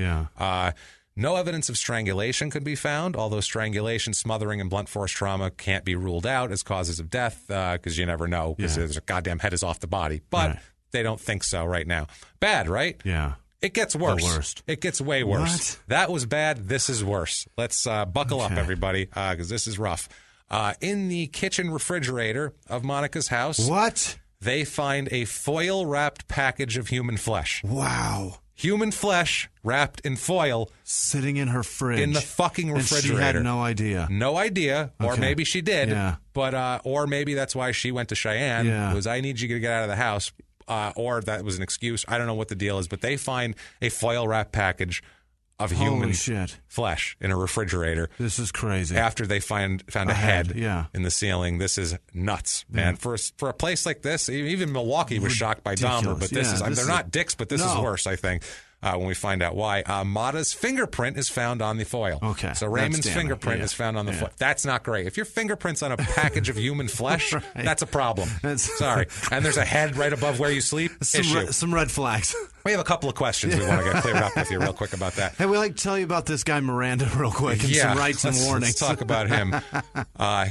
No evidence of strangulation could be found, although strangulation, smothering, and blunt force trauma can't be ruled out as causes of death because you never know because there's a goddamn head is off the body. But they don't think so right now. Bad, right? Yeah. It gets worse. The worst. It gets way worse. What? That was bad. This is worse. Let's buckle up, everybody, because this is rough. In the kitchen refrigerator of Monica's house, they find a foil-wrapped package of human flesh. Wow. Human flesh wrapped in foil. Sitting in her fridge. In the fucking refrigerator. And she had no idea. No idea. Or maybe she did. Yeah. But, or maybe that's why she went to Cheyenne. Was, I need you to get out of the house. Or that was an excuse. I don't know what the deal is. But they find a foil-wrapped package of human flesh in a refrigerator. This is crazy. After they found a head in the ceiling. This is nuts, man. For a place like this, even Milwaukee was shocked by Dahmer, but they're not dicks, but this is worse, I think. When we find out why. Mata's fingerprint is found on the foil. Okay. So Raymond's fingerprint is found on the foil. That's not great. If your fingerprint's on a package of human flesh, that's a problem. Sorry. And there's a head right above where you sleep. Some red flags. We have a couple of questions we want to get cleared up with you real quick about that. Hey, we'd like to tell you about this guy Miranda real quick and some rights and warnings. Let's talk about him.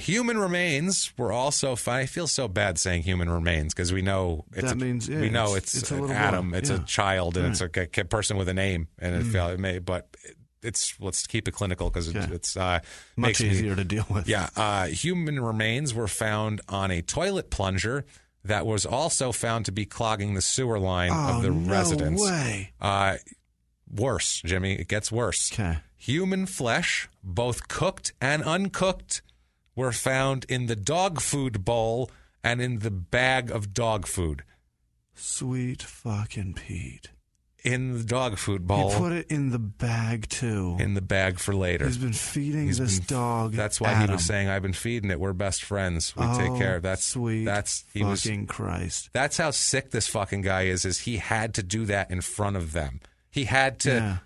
Human remains were also found. I feel so bad saying human remains because we know it's it's an Adam, it's a child, and it's a person with a name, and let's keep it clinical because it's much easier to deal with. Yeah, human remains were found on a toilet plunger that was also found to be clogging the sewer line of the residence. No way. Worse, Jimmy. It gets worse. Okay. Human flesh, both cooked and uncooked, were found in the dog food bowl and in the bag of dog food. Sweet fucking Pete. In the dog food bowl. He put it in the bag, too. In the bag for later. He's been feeding this dog. That's why Adam. He was saying, I've been feeding it. We're best friends. We take care of that. Sweet Christ. That's how sick this fucking guy is he had to do that in front of them. He had to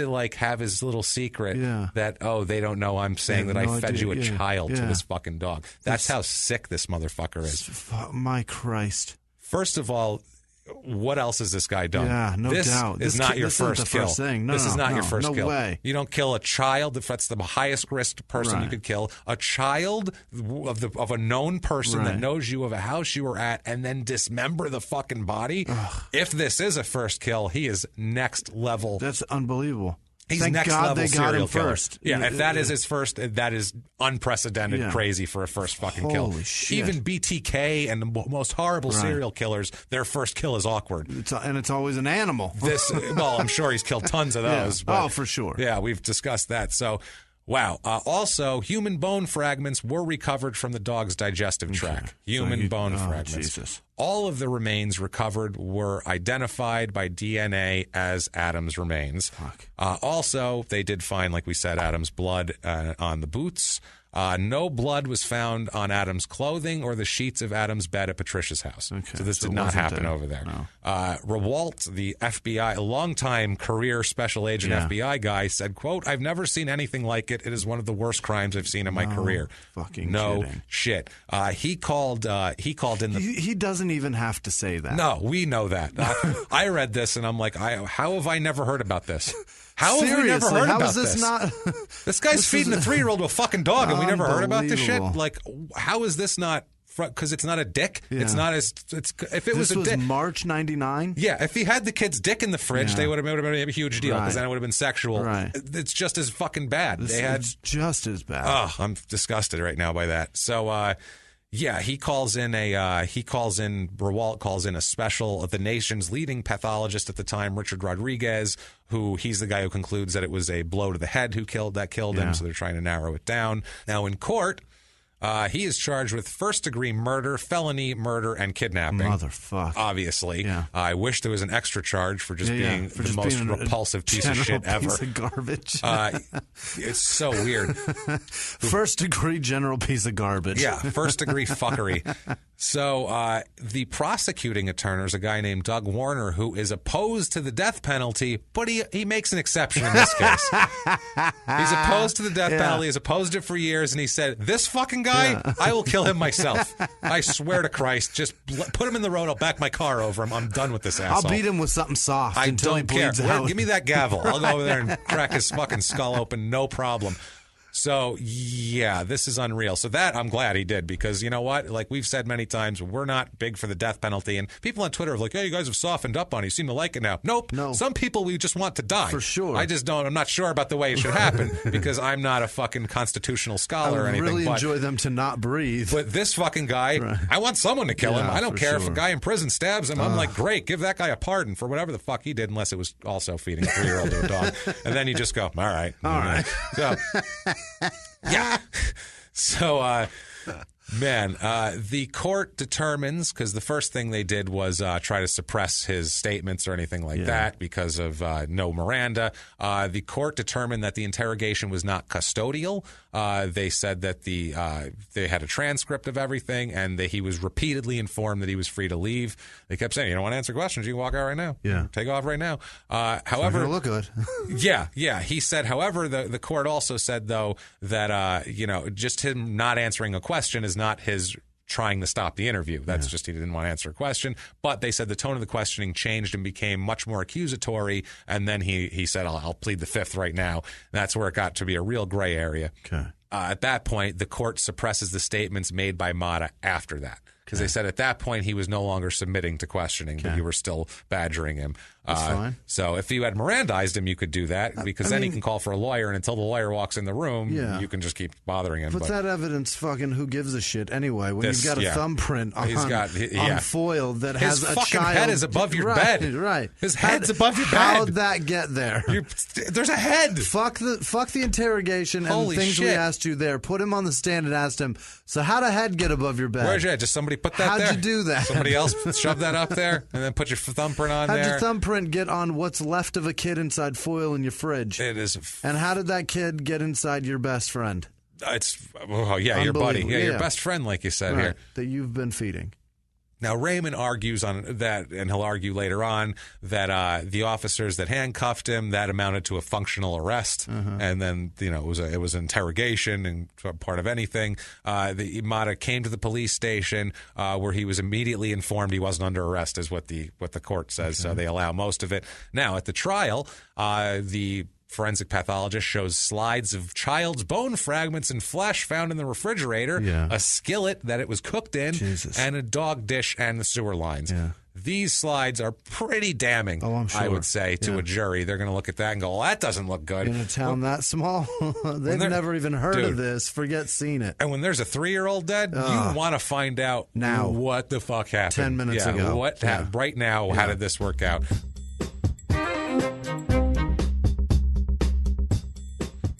like have his little secret that, they don't know I'm saying that I fed you a child to this fucking dog. That's how sick this motherfucker is. My Christ. First of all, what else has this guy done? Yeah, no doubt. This is not your first kill. This is not your first kill. No way. You don't kill a child. If that's the highest risk person you could kill. A child of a known person that knows you, of a house you were at, and then dismember the fucking body. Ugh. If this is a first kill, he is next level. That's unbelievable. He's Thank next God level they got serial him killer. first. Yeah, if that is his first, that is unprecedented crazy for a first fucking kill. Holy shit. Even BTK and the most horrible serial killers, their first kill is awkward. And it's always an animal. Well, I'm sure he's killed tons of those. Yeah. But, for sure. Yeah, we've discussed that. So, wow. Also, human bone fragments were recovered from the dog's digestive tract. Human bone fragments. Jesus. All of the remains recovered were identified by DNA as Adam's remains. Fuck. Also, they did find, like we said, Adam's blood on the boots. No blood was found on Adam's clothing or the sheets of Adam's bed at Patricia's house. Okay. So this did not happen over there. No. Rewalt, the FBI, a longtime career special agent FBI guy, said, quote, "I've never seen anything like it. It is one of the worst crimes I've seen in my career." Fucking no kidding. shit. He called in the... He doesn't even have to say that. No, we know that. I read this and I'm like, how have I never heard about this? How have we never heard about this? Not? This guy's feeding a 3-year-old to a fucking dog and we never heard about this shit? Unbelievable. Like, how is this not... Because it's not a dick. Yeah. It's not as... if it was a dick... March 99? Yeah, if he had the kid's dick in the fridge, they would have been a huge deal because then it would have been sexual. Right. It's just as fucking bad. It's just as bad. Oh, I'm disgusted right now by that. So, yeah, Rewalt calls in a special, the nation's leading pathologist at the time, Richard Rodriguez, he's the guy who concludes that it was a blow to the head that killed him, so they're trying to narrow it down. Now, in court, he is charged with first-degree murder, felony murder, and kidnapping. Motherfucker. Obviously. Yeah. I wish there was an extra charge for just being the most repulsive piece of shit ever. Piece of garbage. It's so weird. First-degree general piece of garbage. Yeah, first-degree fuckery. So the prosecuting attorney is a guy named Doug Warner who is opposed to the death penalty, but he makes an exception in this case. He's opposed to the death penalty. He's opposed it for years, and he said, "This fucking guy, I will kill him myself. I swear to Christ. Just put him in the road. I'll back my car over him. I'm done with this asshole. I'll beat him with something soft I until he don't care. bleeds out. Give me that gavel. I'll go over there and crack his fucking skull open. No problem." So, yeah, this is unreal. So that I'm glad he did because, you know what? Like we've said many times, we're not big for the death penalty. And people on Twitter are like, "Hey, you guys have softened up on it. You seem to like it now." Nope. No. Some people we just want to die. For sure. I'm not sure about the way it should happen because I'm not a fucking constitutional scholar or anything. I really enjoy them to not breathe. But this fucking guy, I want someone to kill him. I don't care if a guy in prison stabs him. I'm like, great, give that guy a pardon for whatever the fuck he did, unless it was also feeding a 3-year-old to a dog. And then you just go, all right. So... Yeah. So, the court determines, because the first thing they did was try to suppress his statements or anything like that because of no Miranda. The court determined that the interrogation was not custodial. They said that they had a transcript of everything and that he was repeatedly informed that he was free to leave. They kept saying, "You don't want to answer questions, you can walk out right now. Yeah. Take off right now." However, look good. Yeah. He said, however, the court also said, though, that, just him not answering a question is not his trying to stop the interview. That's just he didn't want to answer a question. But they said the tone of the questioning changed and became much more accusatory. And then he said, I'll plead the fifth right now. And that's where it got to be a real gray area. Okay. At that point, the court suppresses the statements made by Mata after that. Because they said at that point he was no longer submitting to questioning, but you were still badgering him. That's fine. So if you had Mirandized him, you could do that because then he can call for a lawyer, and until the lawyer walks in the room, you can just keep bothering him. But that evidence, fucking, who gives a shit anyway? When you've got a thumbprint on foil that has a child. His fucking head is above your bed. Right. His head's above your bed. How'd that get there? There's a head. Fuck the interrogation and the things we asked you there. Put him on the stand and asked him, so how'd a head get above your bed? Where's your head? Just somebody put that there? How'd you do that? Somebody else shove that up there and then put your thumbprint on there? How'd your thumbprint get on what's left of a kid inside foil in your fridge? It is. And how did that kid get inside your best friend? Your buddy. Yeah, your best friend, like you said here. That you've been feeding. Now, Raymond argues on that, and he'll argue later on, that the officers that handcuffed him, that amounted to a functional arrest, and then, it was an interrogation and part of anything. Mata came to the police station where he was immediately informed he wasn't under arrest, is what the court says, so they allow most of it. Now, at the trial, the forensic pathologist shows slides of child's bone fragments and flesh found in the refrigerator, a skillet that it was cooked in, and a dog dish and the sewer lines. these slides are pretty damning, I'm sure. I would say, to a jury. They're going to look at that and go, well, that doesn't look good. In a town that small, they've never even heard of this. Forget seeing it. And when there's a 3-year-old dead, you want to find out now what the fuck happened. 10 minutes ago. What right now, how did this work out?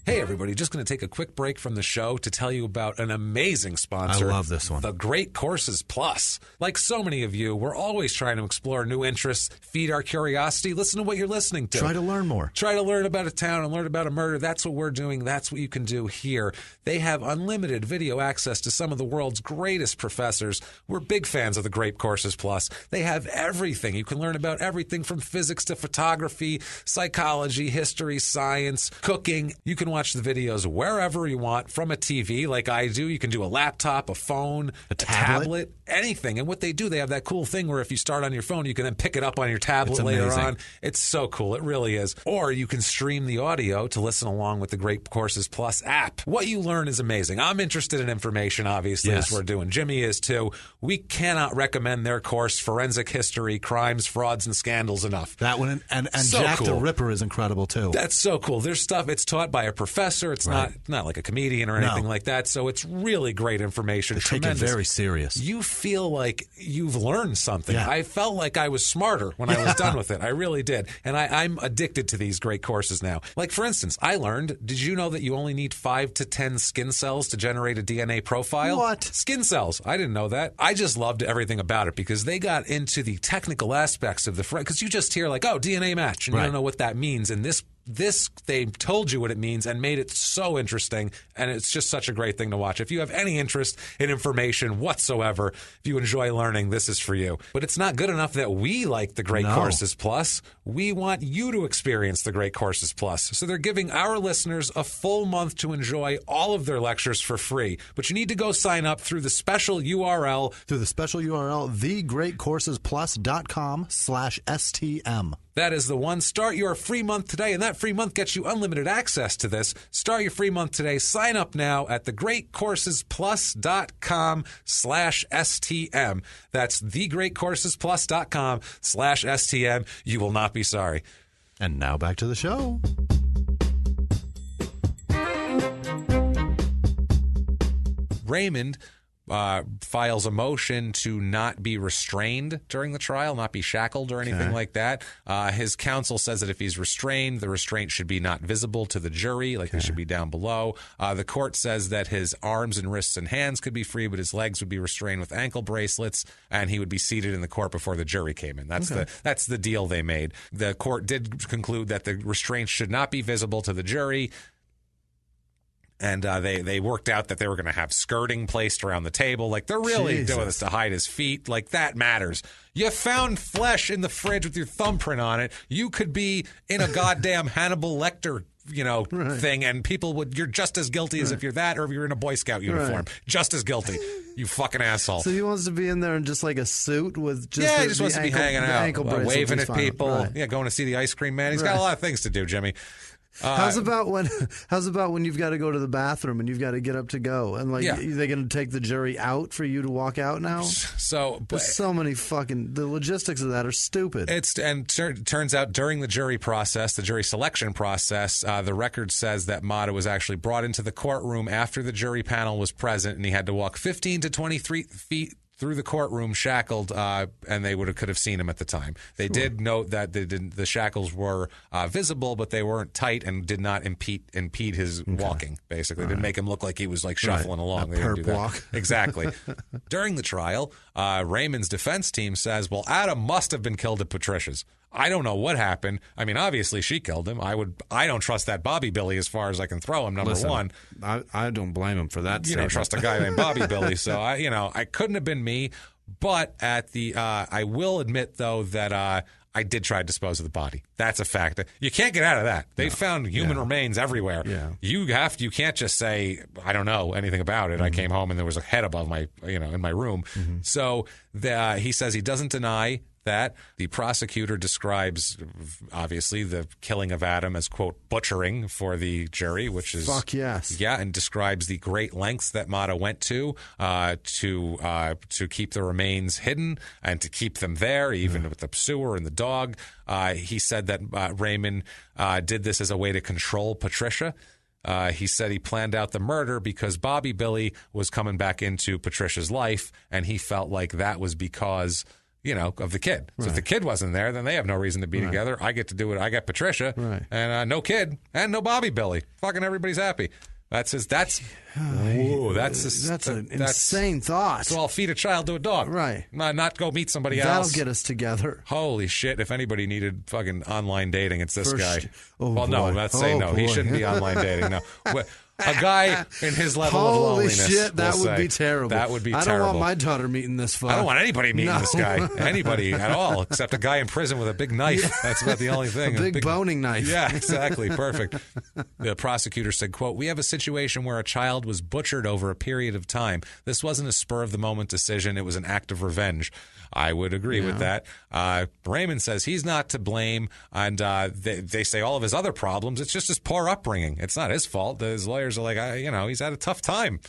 Hey, everybody, just going to take a quick break from the show to tell you about an amazing sponsor. I love this one. The Great Courses Plus. Like so many of you, we're always trying to explore new interests, feed our curiosity, listen to what you're listening to. Try to learn more. Try to learn about a town and learn about a murder. That's what we're doing. That's what you can do here. They have unlimited video access to some of the world's greatest professors. We're big fans of the Great Courses Plus. They have everything. You can learn about everything from physics to photography, psychology, history, science, cooking. You can watch the videos wherever you want from a TV like I do. You can do a laptop, a phone, a tablet, anything. And what they do, they have that cool thing where if you start on your phone, you can then pick it up on your tablet later on. It's so cool. It really is. Or you can stream the audio to listen along with the Great Courses Plus app. What you learn is amazing. I'm interested in information, obviously, as we're doing. Jimmie is too. We cannot recommend their course, Forensic History, Crimes, Frauds, and Scandals enough. That one, and so Jack cool. the Ripper is incredible, too. That's so cool. There's stuff, it's taught by a professor. It's not like a comedian or anything like that. So it's really great information. They take it very serious. You feel like you've learned something. Yeah. I felt like I was smarter when I was done with it. I really did. And I'm addicted to these great courses now. Like, for instance, I learned, did you know that you only need 5 to 10 skin cells to generate a DNA profile? What? Skin cells. I didn't know that. I just loved everything about it because they got into the technical aspects of the because you just hear like, oh, DNA match, and you don't know what that means. And this they told you what it means and made it so interesting, and it's just such a great thing to watch. If you have any interest in information whatsoever, if you enjoy learning, this is for you. But it's not good enough that we like the Great Courses Plus. We want you to experience the Great Courses Plus. So they're giving our listeners a full month to enjoy all of their lectures for free. But you need to go sign up through the special URL. thegreatcoursesplus.com/STM. That is the one. Start your free month today, and that free month gets you unlimited access to this. Start your free month today. Sign up now at thegreatcoursesplus.com/STM. That's thegreatcoursesplus.com/STM. You will not be sorry. And now back to the show. Raymond files a motion to not be restrained during the trial, not be shackled or anything like that. His counsel says that if he's restrained, the restraint should be not visible to the jury, like they should be down below. The court says that his arms and wrists and hands could be free, but his legs would be restrained with ankle bracelets, and he would be seated in the court before the jury came in. That's the deal they made. The court did conclude that the restraint should not be visible to the jury. And they worked out that they were going to have skirting placed around the table. Like, they're really doing this to hide his feet. Like, that matters. You found flesh in the fridge with your thumbprint on it. You could be in a goddamn Hannibal Lecter, thing, and you're just as guilty as if you're that or if you're in a Boy Scout uniform. Just as guilty. You fucking asshole. So he wants to be in there in just like a suit with just he just wants to be hanging out, waving at people. Right. Yeah, going to see the ice cream man. He's got a lot of things to do, Jimmie. How's about when you've got to go to the bathroom and you've got to get up to go and are they going to take the jury out for you to walk out now? There's so many the logistics of that are stupid. Turns out during the jury selection process, the record says that Mata was actually brought into the courtroom after the jury panel was present, and he had to walk 15 to 23 feet through the courtroom shackled, and they could have seen him at the time. They did note that the shackles were visible, but they weren't tight and did not impede his walking, basically. It didn't make him look like he was shuffling along. They didn't do that. Walk. Exactly. During the trial, Raymond's defense team says, well, Adam must have been killed at Patricia's. I don't know what happened. I mean, obviously she killed him. I don't trust that Bobby Billy as far as I can throw him, number one. I don't blame him for that. You don't trust a guy named Bobby Billy. So, I couldn't have been me. But I will admit, though, that I did try to dispose of the body. That's a fact. You can't get out of that. They found human remains everywhere. Yeah. You can't just say, I don't know anything about it. Mm-hmm. I came home and there was a head above my, in my room. Mm-hmm. So he says he doesn't deny that. The prosecutor describes, obviously, the killing of Adam as, quote, butchering for the jury, which is... Fuck yes. Yeah, and describes the great lengths that Mata went to keep the remains hidden and to keep them there, even with the sewer and the dog. He said that Raymond did this as a way to control Patricia. He said he planned out the murder because Bobby Billy was coming back into Patricia's life, and he felt like that was because... of the kid. So if the kid wasn't there, then they have no reason to be together. I get to do it. I get Patricia, and no kid, and no Bobby Billy. Fucking everybody's happy. That's an insane thought. So I'll feed a child to a dog. Right. Not go meet somebody else. That'll get us together. Holy shit. If anybody needed fucking online dating, it's this guy. No, let's say no. He shouldn't be online dating. No. A guy in his level of loneliness. Holy shit, that would be terrible. That would be terrible. terrible. I don't want my daughter meeting this fuck. I don't want anybody meeting this guy. Anybody at all, except a guy in prison with a big knife. That's about the only thing. A big boning knife. Yeah, exactly. Perfect. The prosecutor said, quote, "We have a situation where a child was butchered over a period of time. This wasn't a spur-of-the-moment decision. It was an act of revenge." I would agree with that. Raymond says he's not to blame, and they say all of his other problems, it's just his poor upbringing. It's not his fault. His lawyers are like, he's had a tough time.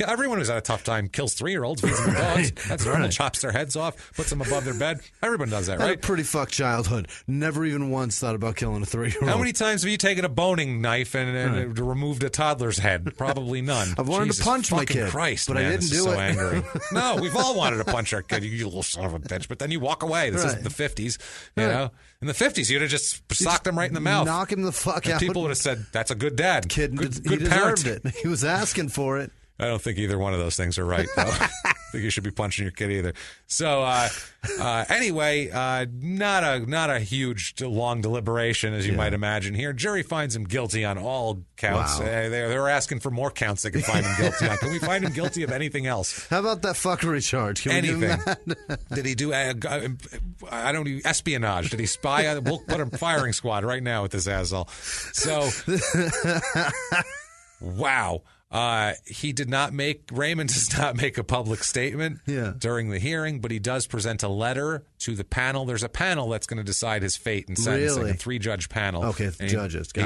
Everyone who's had a tough time kills 3-year-olds, feeds them to dogs. That's normal. Chops their heads off, puts them above their bed. Everyone does that, right? I had a pretty fucked childhood. Never even once thought about killing a 3-year-old. How many times have you taken a boning knife and removed a toddler's head? Probably none. I've wanted to punch my kid, Christ, but man, I didn't do so it. Angry. No, we've all wanted to punch our kid. You little son of a bitch. But then you walk away. This isn't the 50s, you know. In the 50s, you'd have just socked him right in the mouth. Knock him the fuck out. People would have said, "That's a good dad. Kid, good he parent." deserved it. He was asking for it. I don't think either one of those things are right, though. I think you should be punching your kid either. So anyway, not a huge, long deliberation, as you might imagine here. Jury finds him guilty on all counts. Wow. They're asking for more counts they can find him guilty on. Can we find him guilty of anything else? How about that fuckery charge? Can anything. We give him that? Did he do, espionage? Did he spy? We'll put a firing squad right now with this asshole. So, wow. Raymond does not make a public statement during the hearing, but he does present a letter to the panel. There's a panel that's going to decide his fate in sentencing, a 3-judge panel. Okay, judges. Gotcha.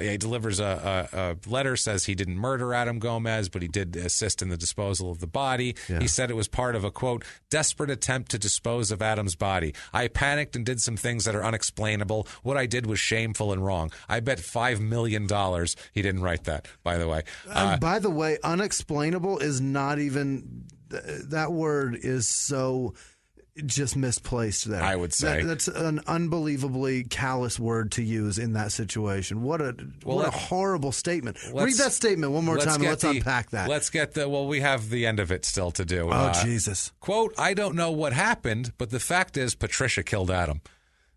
He delivers a letter, says he didn't murder Adam Gomez, but he did assist in the disposal of the body. Yeah. He said it was part of a, quote, desperate attempt to dispose of Adam's body. I panicked and did some things that are unexplainable. What I did was shameful and wrong. I bet $5 million. He didn't write that, by the way. By the way, unexplainable is not even, that word is so just misplaced there. I would say. That's an unbelievably callous word to use in that situation. What a horrible statement. Read that statement one more time and let's unpack that. We have the end of it still to do. Oh, Jesus. Quote, I don't know what happened, but the fact is Patricia killed Adam.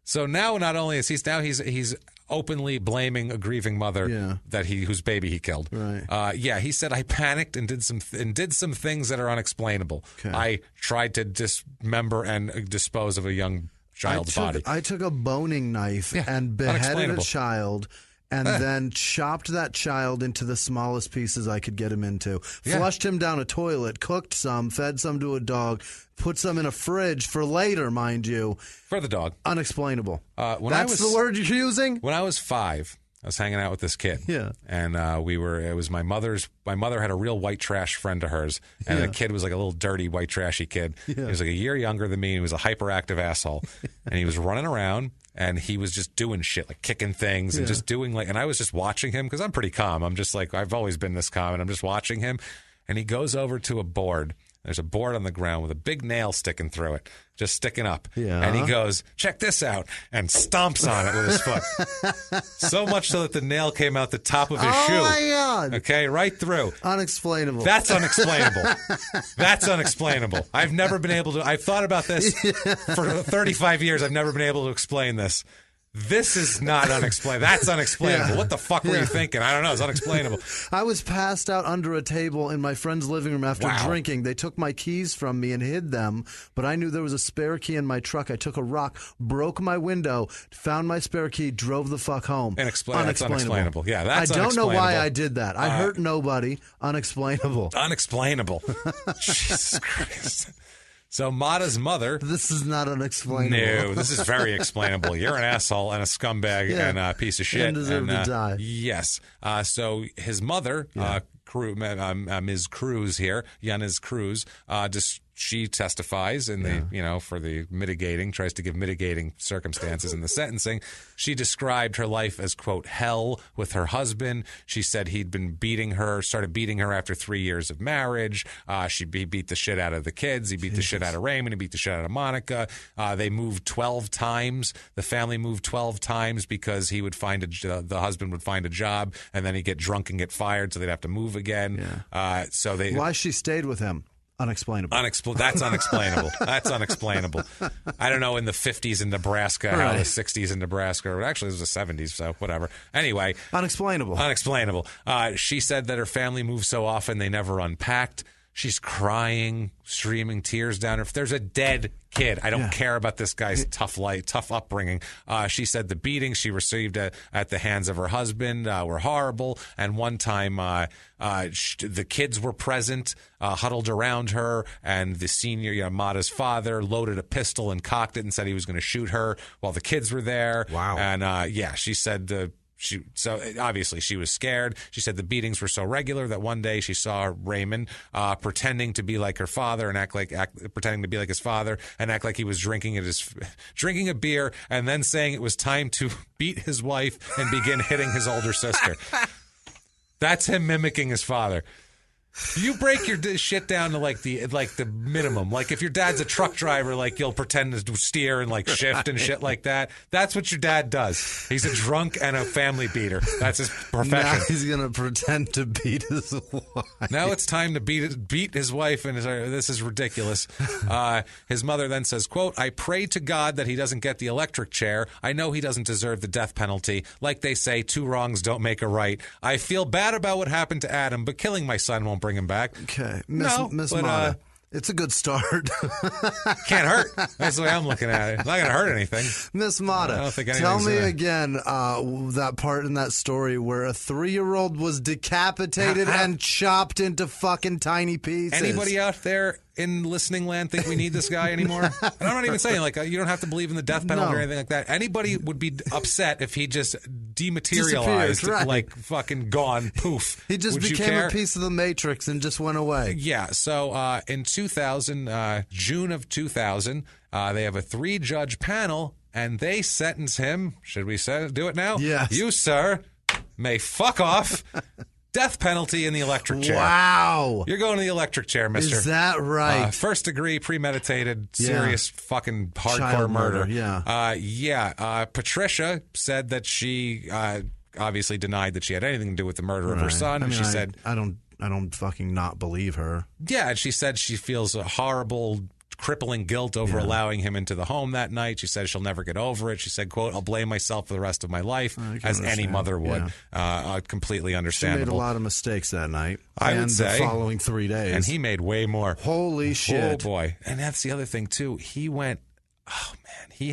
So now not only is he's openly blaming a grieving mother whose baby he killed. Right. He said I panicked and did some things that are unexplainable. Okay. I tried to dismember and dispose of a young child's body. I took a boning knife and beheaded a child. And then chopped that child into the smallest pieces I could get him into. Flushed him down a toilet, cooked some, fed some to a dog, put some in a fridge for later, mind you. For the dog. Unexplainable. That's the word you're using? When I was 5, I was hanging out with this kid. Yeah. And it was my mother had a real white trash friend of hers. And the kid was like a little dirty, white trashy kid. Yeah. He was like a year younger than me. And he was a hyperactive asshole. And he was running around. And he was just doing shit, like kicking things and just doing and I was just watching him because I'm pretty calm. I'm just like, I've always been this calm, and I'm just watching him. And he goes over to a board. There's a board on the ground with a big nail sticking through it, just sticking up. Yeah. And he goes, check this out, and stomps on it with his foot. So much so that the nail came out the top of his shoe. Oh, my God. Okay, right through. Unexplainable. That's unexplainable. That's unexplainable. I've thought about this for 35 years. I've never been able to explain this. This is not unexplainable. That's unexplainable. Yeah. What the fuck were you thinking? I don't know. It's unexplainable. I was passed out under a table in my friend's living room after drinking. They took my keys from me and hid them, but I knew there was a spare key in my truck. I took a rock, broke my window, found my spare key, drove the fuck home. That's unexplainable. Yeah, that's I don't unexplainable. know why I did that. I hurt nobody. Unexplainable. Unexplainable. Jesus Christ. So Mata's mother... This is not unexplainable. No, this is very explainable. You're an asshole and a scumbag and a piece of shit. And deserve to die. Yes. So his mother, Ms. Cruz here, Yanez Cruz, she testifies in the, for the tries to give mitigating circumstances in the sentencing. She described her life as, quote, hell with her husband. She said he'd been started beating her after 3 years of marriage. He beat the shit out of the kids. He beat the shit out of Raymond. He beat the shit out of Monica. They moved 12 times. The family moved 12 times because he would the husband would find a job and then he'd get drunk and get fired, so they'd have to move again. Yeah. Why she stayed with him? Unexplainable. That's unexplainable. That's unexplainable. I don't know in the 50s in Nebraska, how the 60s in Nebraska, or actually it was the 70s, so whatever. Anyway. Unexplainable. She said that her family moved so often they never unpacked. She's crying, streaming tears down her. If there's a dead kid, I don't care about this guy's tough upbringing. She said the beatings she received at the hands of her husband were horrible. And one time, the kids were present, huddled around her, and the senior, Mata's father, loaded a pistol and cocked it and said he was going to shoot her while the kids were there. Wow. And she said so obviously she was scared. She said the beatings were so regular that one day she saw Raymond pretending to be like her father and pretending to be like his father and act like he was drinking a beer and then saying it was time to beat his wife and begin hitting his older sister. That's him mimicking his father. You break your shit down to like the minimum. Like if your dad's a truck driver, like you'll pretend to steer and like shift and shit like that. That's what your dad does. He's a drunk and a family beater. That's his profession. Now he's gonna pretend to beat his wife. Now it's time to beat his wife, and this is ridiculous. His mother then says, quote, I pray to God that he doesn't get the electric chair. I know he doesn't deserve the death penalty. Like they say, 2 wrongs don't make a right. I feel bad about what happened to Adam, but killing my son won't bring him back. Okay. Miss Mata. It's a good start. Can't hurt. That's the way I'm looking at it. It's not going to hurt anything. Miss Mata, I don't think tell me again that part in that story where a 3-year-old was decapitated and chopped into fucking tiny pieces. Anybody out there in listening land think we need this guy anymore? And I'm not even saying, like, you don't have to believe in the death penalty or anything like that. Anybody would be upset if he just dematerialized, like fucking gone, poof. He just became a piece of the Matrix and just went away. Yeah, so in 2000, June of 2000, they have a 3-judge panel, and they sentence him, should we do it now? Yes. You, sir, may fuck off. Death penalty in the electric chair. Wow. You're going to the electric chair, mister. Is that right? First degree, premeditated, serious fucking hardcore murder. Yeah. Patricia said that she obviously denied that she had anything to do with the murder of her son. She said, I don't fucking not believe her. Yeah, and she said she feels a horrible, crippling guilt over allowing him into the home that night. She said she'll never get over it. She said, quote, I'll blame myself for the rest of my life, as any mother would. Completely understandable. She made a lot of mistakes that night. I would say. The following 3 days. And he made way more. Holy shit. Oh, boy. And that's the other thing, too. He went, he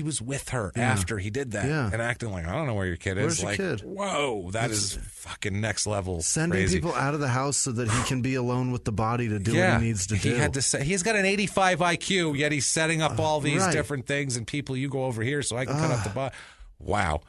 was with her after he did that and acting like, I don't know where your kid is. Where's your kid? Whoa, that is fucking next level. Sending crazy. People out of the house so that he can be alone with the body to do what he needs to do. He had to say, he's got an 85 IQ, yet he's setting up all these different things and people, you go over here so I can cut up the body. Wow.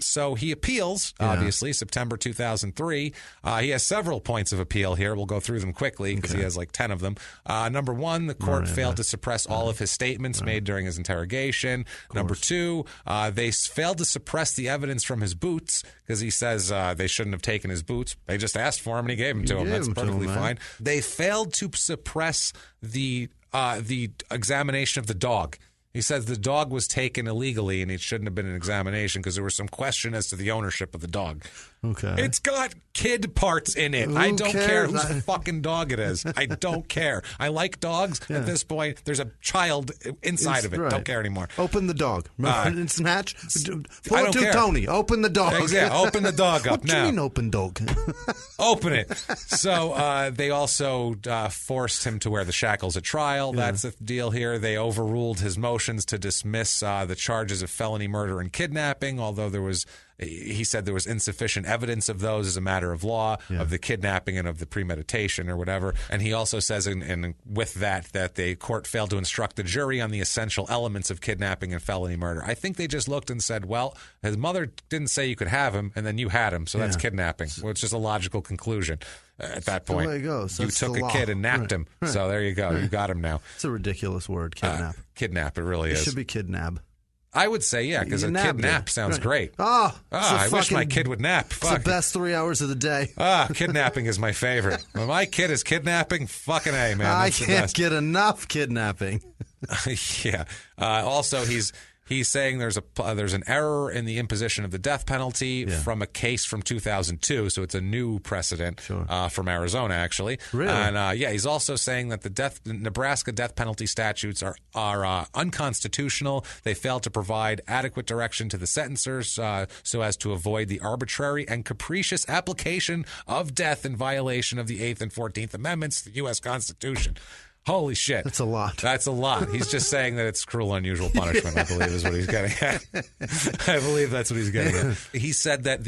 So he appeals, obviously, September 2003. He has several points of appeal here. We'll go through them quickly because he has like 10 of them. Number 1, the court failed to suppress all of his statements made during his interrogation. Number 2, they failed to suppress the evidence from his boots because he says they shouldn't have taken his boots. They just asked for him and he gave them to him. That's perfectly fine. They failed to suppress the examination of the dog. He says the dog was taken illegally and it shouldn't have been an examination because there was some question as to the ownership of the dog. Okay. It's got kid parts in it. I don't care whose fucking dog it is. I don't care. I like dogs. At this point, there's a child inside of it. Right. Don't care anymore. Open the dog. Snatch. I don't care. Tony. Open the dog. Yeah, open the dog up now. What do you mean open dog? Open it. So they also forced him to wear the shackles at trial. That's the deal here. They overruled his motions to dismiss the charges of felony murder and kidnapping, although there was he said there was insufficient evidence of those as a matter of law, of the kidnapping and of the premeditation or whatever. And he also says with that the court failed to instruct the jury on the essential elements of kidnapping and felony murder. I think they just looked and said, well, his mother didn't say you could have him, and then you had him, so that's kidnapping. Well, it's just a logical conclusion. At that point, you took a kid and napped him. Right. So there you go. You got him now. It's a ridiculous word, kidnap. Kidnap, it really is. It should be kidnab. I would say, yeah, because a kidnap sounds great. I wish my kid would nap. It's the best 3 hours of the day. Kidnapping is my favorite. When my kid is kidnapping, fucking A, man. I can't get enough kidnapping. Yeah. Also, he's saying there's an error in the imposition of the death penalty from a case from 2002, so it's a new precedent from Arizona, actually. Really? And he's also saying that the Nebraska death penalty statutes are unconstitutional. They fail to provide adequate direction to the sentencers so as to avoid the arbitrary and capricious application of death in violation of the 8th and 14th Amendments to the U.S. Constitution. Holy shit. That's a lot. That's a lot. He's just saying that it's cruel, unusual punishment, I believe is what he's getting at. I believe that's what he's getting at. He said that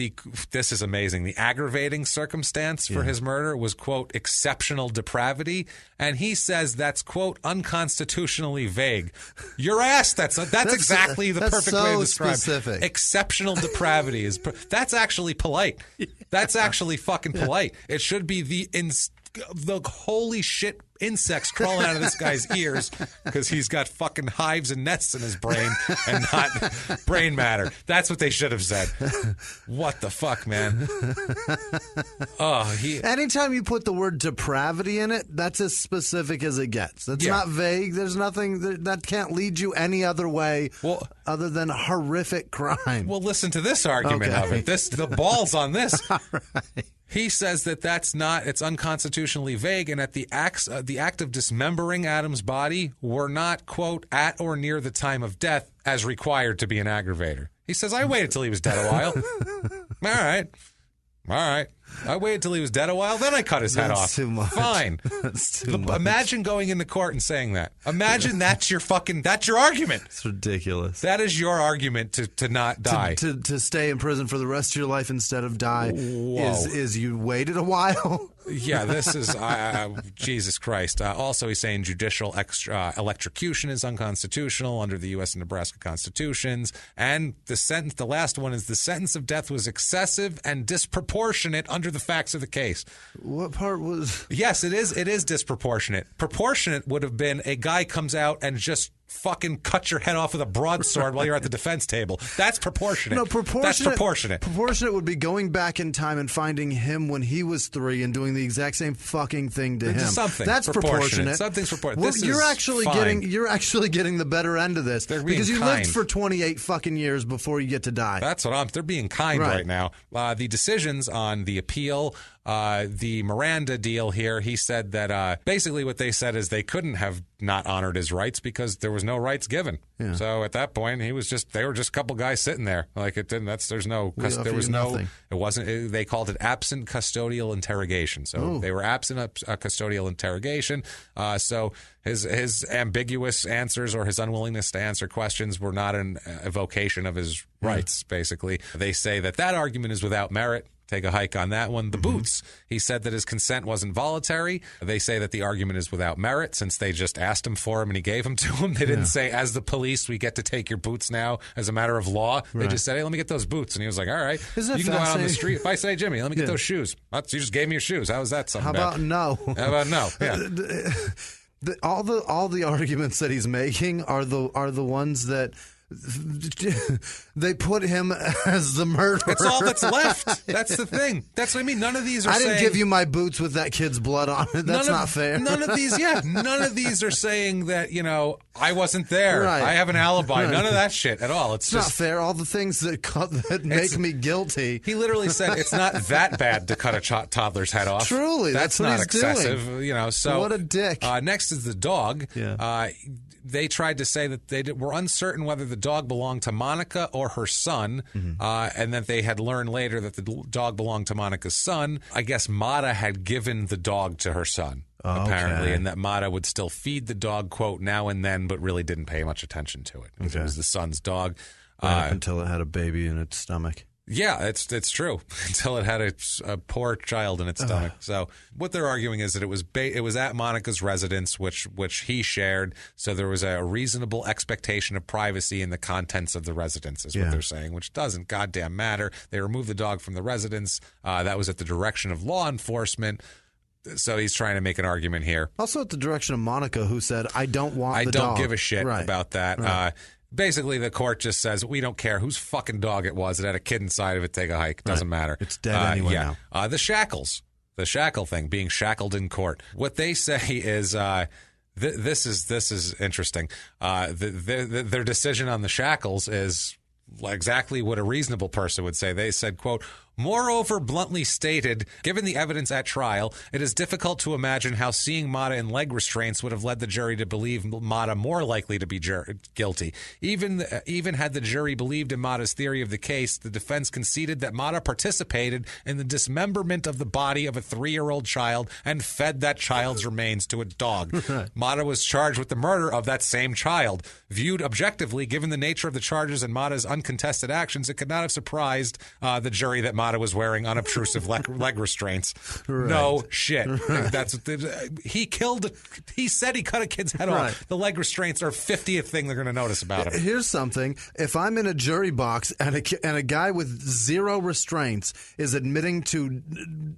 this is amazing, the aggravating circumstance for his murder was, quote, exceptional depravity. And he says that's, quote, unconstitutionally vague. Your ass, that's exactly the perfect way to describe it. Exceptional depravity that's actually polite. That's actually fucking polite. It should be the holy shit insects crawling out of this guy's ears because he's got fucking hives and nests in his brain and not brain matter. That's what they should have said. What the fuck, man? Anytime you put the word depravity in it, that's as specific as it gets. That's not vague. There's nothing that can't lead you any other way other than horrific crime. Well, listen to this argument of it. The ball's on this. All right. He says that it's unconstitutionally vague, and that the act of dismembering Adam's body were not, quote, at or near the time of death as required to be an aggravator. He says, I waited till he was dead a while. All right. I waited till he was dead a while, then I cut his head off. Too much. Fine. That's too much. Imagine going into court and saying that. Imagine that's your argument. It's ridiculous. That is your argument to not die. To stay in prison for the rest of your life instead of die is you waited a while. Yeah, this is Jesus Christ. Also, he's saying judicial electrocution is unconstitutional under the U.S. and Nebraska constitutions. And the last one is the sentence of death was excessive and disproportionate under the facts of the case. What part was? Yes, it is disproportionate. Proportionate would have been a guy comes out and just fucking cut your head off with a broadsword while you're at the defense table. That's proportionate. No, proportionate. That's proportionate. Proportionate would be going back in time and finding him when he was 3 and doing the exact same fucking thing to him. Something. That's proportionate. Something's proportionate. Well, you're actually getting the better end of this because you lived for 28 fucking years before you get to die. That's what they're being kind right now. The decisions on the appeal, the Miranda deal here, he said that basically what they said is they couldn't have not honored his rights because there was no rights given. Yeah. So at that point, they were just a couple guys sitting there. Like it didn't. It wasn't. They called it absent custodial interrogation. So they were absent a custodial interrogation. So his ambiguous answers or his unwillingness to answer questions were not an evocation of his rights. Basically, they say that argument is without merit. Take a hike on that one. The boots. He said that his consent wasn't voluntary. They say that the argument is without merit since they just asked him for him and he gave them to him. They didn't say, as the police, we get to take your boots now as a matter of law. Right. They just said, hey, let me get those boots. And he was like, all right, you can go out on the street. If I say, Jimmy, let me get those shoes. You just gave me your shoes. How is that something How about bad? No? How about no? Yeah. All the arguments that he's making are the ones that they put him as the murderer. That's all that's left. That's the thing. That's what I mean. None of these are saying... I didn't give you my boots with that kid's blood on it. That's not fair. None of these are saying that, I wasn't there. Right. I have an alibi. Right. None of that shit at all. It's just not fair. All the things that make me guilty. He literally said it's not that bad to cut a toddler's head off. Truly. That's what not he's excessive. Doing. So what a dick. Next is the dog. Yeah. They tried to say that they were uncertain whether the dog belonged to Monica or her son, and that they had learned later that the dog belonged to Monica's son. I guess Mata had given the dog to her son, apparently, and that Mata would still feed the dog, quote, now and then, but really didn't pay much attention to it because it was the son's dog. Right up until it had a baby in its stomach. Yeah, it's true until it had a poor child in its stomach. So what they're arguing is that it was at Monica's residence, which he shared. So there was a reasonable expectation of privacy in the contents of the residence, is what they're saying, which doesn't goddamn matter. They removed the dog from the residence. That was at the direction of law enforcement. So he's trying to make an argument here. Also at the direction of Monica, who said, I don't want the dog. I don't give a shit about that. Right. Basically, the court just says, we don't care whose fucking dog it was. It had a kid inside of it. Take a hike. Doesn't matter. It's dead anyway now. The shackles. The shackle thing, being shackled in court. What they say is... This is interesting. Their decision on the shackles is exactly what a reasonable person would say. They said, quote, moreover, bluntly stated, given the evidence at trial, it is difficult to imagine how seeing Mata in leg restraints would have led the jury to believe Mata more likely to be guilty. Even had the jury believed in Mata's theory of the case, the defense conceded that Mata participated in the dismemberment of the body of a 3-year-old child and fed that child's remains to a dog. Mata was charged with the murder of that same child. Viewed objectively, given the nature of the charges and Mata's uncontested actions, it could not have surprised the jury that Mata was wearing unobtrusive leg restraints. Right. No shit. Right. He said he cut a kid's head off. The leg restraints are 50th thing they're going to notice about him. Here's something. If I'm in a jury box and a guy with 0 restraints is admitting to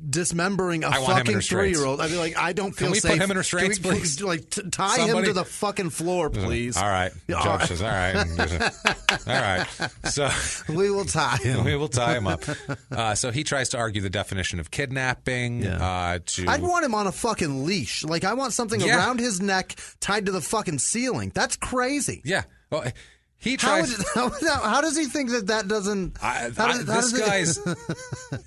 dismembering a fucking 3-year-old, I'd be like, I don't feel safe. Can we put him in restraints, please? Tie him to the fucking floor, please. All right. Judge says, all right. All right. So we will tie him. We will tie him up. So he tries to argue the definition of kidnapping. I'd want him on a fucking leash. Like, I want something around his neck tied to the fucking ceiling. That's crazy. Yeah. Well, he tries. How does he think that doesn't? This guy's.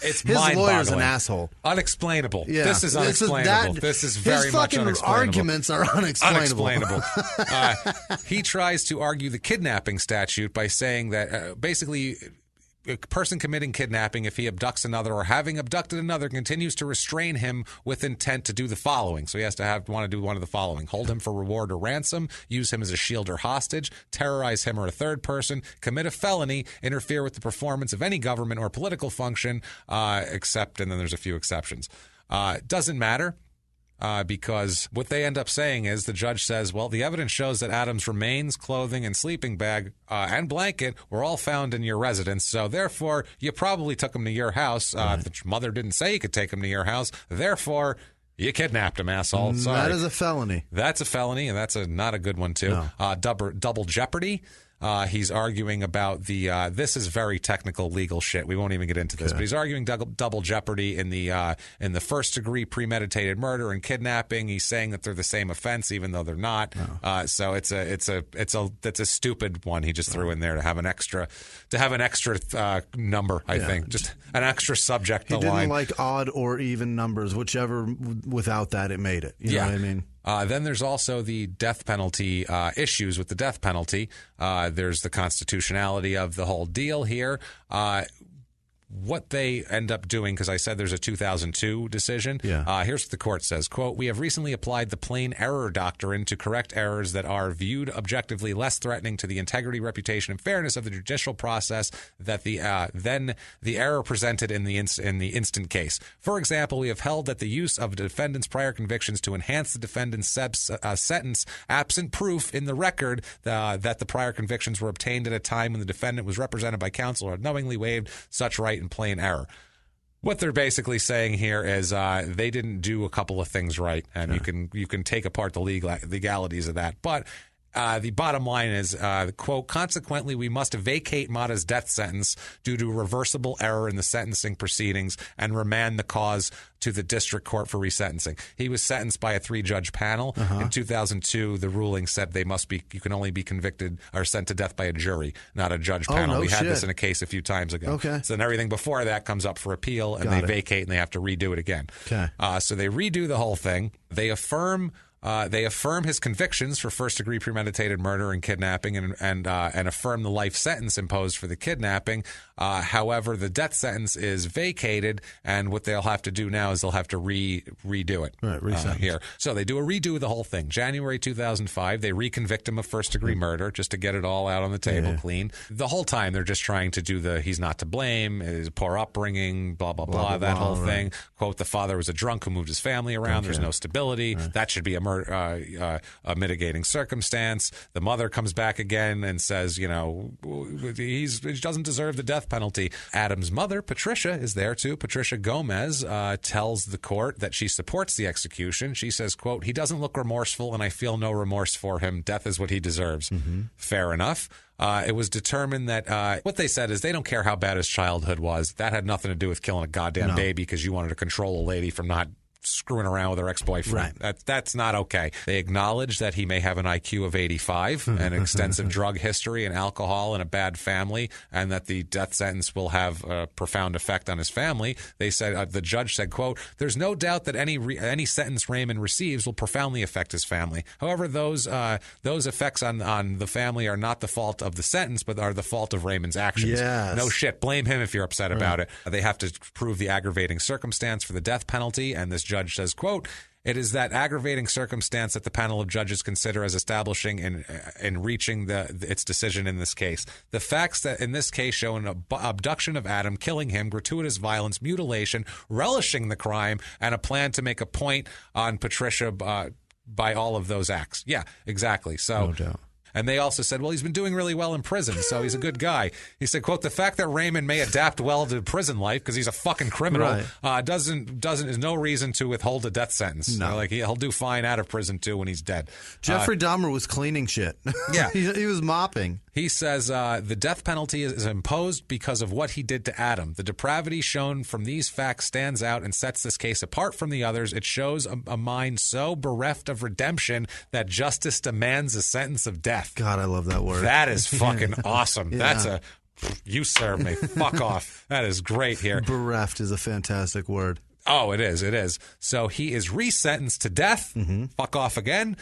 It's his lawyer's an asshole. Unexplainable. Yeah. This is unexplainable. This is very much unexplainable. His fucking arguments are unexplainable. He tries to argue the kidnapping statute by saying that basically, a person committing kidnapping, if he abducts another or having abducted another, continues to restrain him with intent to do the following. So he has to want to do one of the following: hold him for reward or ransom, use him as a shield or hostage, terrorize him or a third person, commit a felony, interfere with the performance of any government or political function, except, and then there's a few exceptions. Doesn't matter. Because what they end up saying is the judge says, well, the evidence shows that Adam's remains, clothing, and sleeping bag and blanket were all found in your residence. So therefore, you probably took him to your house. The mother didn't say you could take him to your house. Therefore, you kidnapped him, asshole. Sorry. That is a felony. That's a felony, and that's not a good one, too. No. Double jeopardy. He's arguing about this is very technical legal shit. We won't even get into this, but he's arguing double jeopardy in the first degree premeditated murder and kidnapping. He's saying that they're the same offense, even though they're not. No. So it's a stupid one he just threw in there to have an extra number. I think just an extra subject. He didn't like odd or even numbers, whichever. Without that, it made it. You know what I mean? Then there's also the death penalty issues with the death penalty. There's the constitutionality of the whole deal here. What they end up doing, because I said there's a 2002 decision. Here's what the court says, quote, we have recently applied the plain error doctrine to correct errors that are viewed objectively less threatening to the integrity, reputation, and fairness of the judicial process than the error presented in the instant case. For example, we have held that the use of a defendant's prior convictions to enhance the defendant's sentence, absent proof in the record that the prior convictions were obtained at a time when the defendant was represented by counsel or knowingly waived such right in plain error. What they're basically saying here is they didn't do a couple of things right, and you can take apart the legalities of that. But the bottom line is, quote, consequently, we must vacate Mata's death sentence due to reversible error in the sentencing proceedings and remand the cause to the district court for resentencing. He was sentenced by a 3-judge panel. In 2002, the ruling said you can only be convicted or sent to death by a jury, not a judge panel. We had this in a case a few times ago. Okay. So then everything before that comes up for appeal, and they vacate and they have to redo it again. Okay. So they redo the whole thing. They affirm his convictions for first-degree premeditated murder and kidnapping, and affirm the life sentence imposed for the kidnapping. However, the death sentence is vacated, and what they'll have to do now is they'll have to redo it here. So they do a redo of the whole thing. January 2005, they reconvict him of first-degree murder just to get it all out on the table clean. The whole time they're just trying to do the he's not to blame, his poor upbringing, blah, blah, blah, that whole thing. Quote, the father was a drunk who moved his family around. There's no stability. That should be a mitigating circumstance. The mother comes back again and says, he doesn't deserve the death penalty. Adam's mother, Patricia, is there too. Patricia Gomez tells the court that she supports the execution. She says, quote, he doesn't look remorseful and I feel no remorse for him. Death is what he deserves. Fair enough. It was determined that what they said is they don't care how bad his childhood was. That had nothing to do with killing a goddamn baby because you wanted to control a lady from not screwing around with her ex-boyfriend. That's not okay. They acknowledge that he may have an IQ of 85, an extensive drug history and alcohol and a bad family, and that the death sentence will have a profound effect on his family. They said, the judge said, quote, there's no doubt that any sentence Raymond receives will profoundly affect his family. However, those effects on the family are not the fault of the sentence, but are the fault of Raymond's actions. Yes. No shit. Blame him if you're upset about it. They have to prove the aggravating circumstance for the death penalty, and this judge says, quote, it is that aggravating circumstance that the panel of judges consider as establishing in reaching its decision in this case. The facts that in this case show an abduction of Adam, killing him, gratuitous violence, mutilation, relishing the crime, and a plan to make a point on Patricia by all of those acts. Yeah, exactly. So. No doubt. And they also said, well, he's been doing really well in prison, so he's a good guy. He said, quote, the fact that Raymond may adapt well to prison life because he's a fucking criminal is no reason to withhold a death sentence. No. Like he'll do fine out of prison too when he's dead. Jeffrey Dahmer was cleaning shit. Yeah. he was mopping. He says the death penalty is imposed because of what he did to Adam. The depravity shown from these facts stands out and sets this case apart from the others. It shows a mind so bereft of redemption that justice demands a sentence of death. God, I love that word. That is fucking awesome. Yeah. You serve me. Fuck off. That is great here. Bereft is a fantastic word. Oh, it is. It is. So he is resentenced to death. Fuck off again.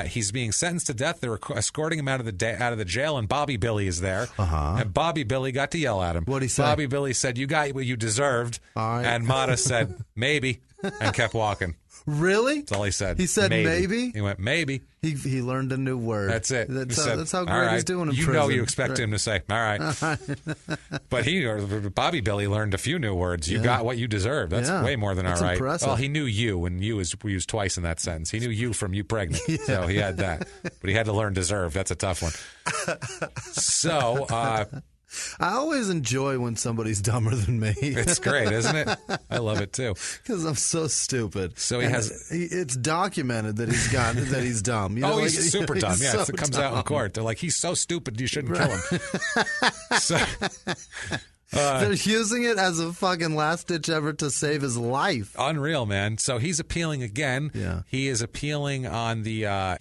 He's being sentenced to death. They're escorting him out of the jail, and Bobby Billy is there. And Bobby Billy got to yell at him. What'd he say? Bobby Billy said, "You got what you deserved." All right. And Mata said, "Maybe," and kept walking. Really? That's all he said. He said maybe? He went, maybe. He learned a new word. That's it. That's how great he's doing in prison. You know you expect him to say, all right. But Bobby Billy learned a few new words. You got what you deserve. That's way more than all right. Impressive. Well, he knew you, and you is used twice in that sentence. He knew you from you pregnant. So he had that. But he had to learn deserve. That's a tough one. So... I always enjoy when somebody's dumber than me. It's great, isn't it? I love it too. Because I'm so stupid. So it's documented that he's dumb. You know, he's super dumb. Yeah, so it comes dumb. out in court. They're like, he's so stupid, you shouldn't kill him. So, they're using it as a fucking last-ditch effort to save his life. Unreal, man. So he's appealing again. Yeah. He is appealing on the.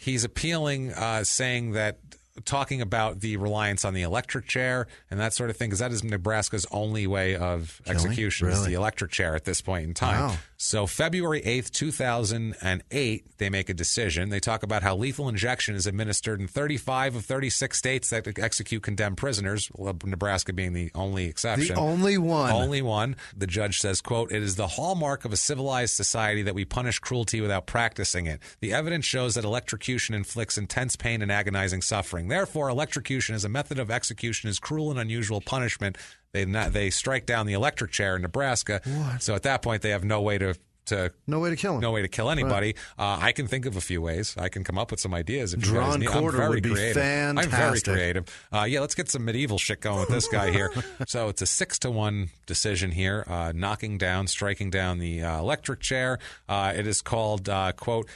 Saying that. Talking about the reliance on the electric chair and that sort of thing, because that is Nebraska's only way of execution is the electric chair at this point in time. Wow. So February 8th, 2008, they make a decision. They talk about how lethal injection is administered in 35 of 36 states that execute condemned prisoners, Nebraska being the only exception. The only one. Only one. The judge says, quote, it is the hallmark of a civilized society that we punish cruelty without practicing it. The evidence shows that electrocution inflicts intense pain and agonizing suffering. Therefore, electrocution as a method of execution is cruel and unusual punishment. They strike down the electric chair in Nebraska. What? So at that point, they have no way to no way to kill him. No way to kill anybody. Right. I can think of a few ways. I can come up with some ideas. If Drawn you guys need. quarter would be creative. fantastic. I'm very creative. Let's get some medieval shit going with this guy here. So it's a 6-1 decision here, striking down the electric chair. It is called, quote,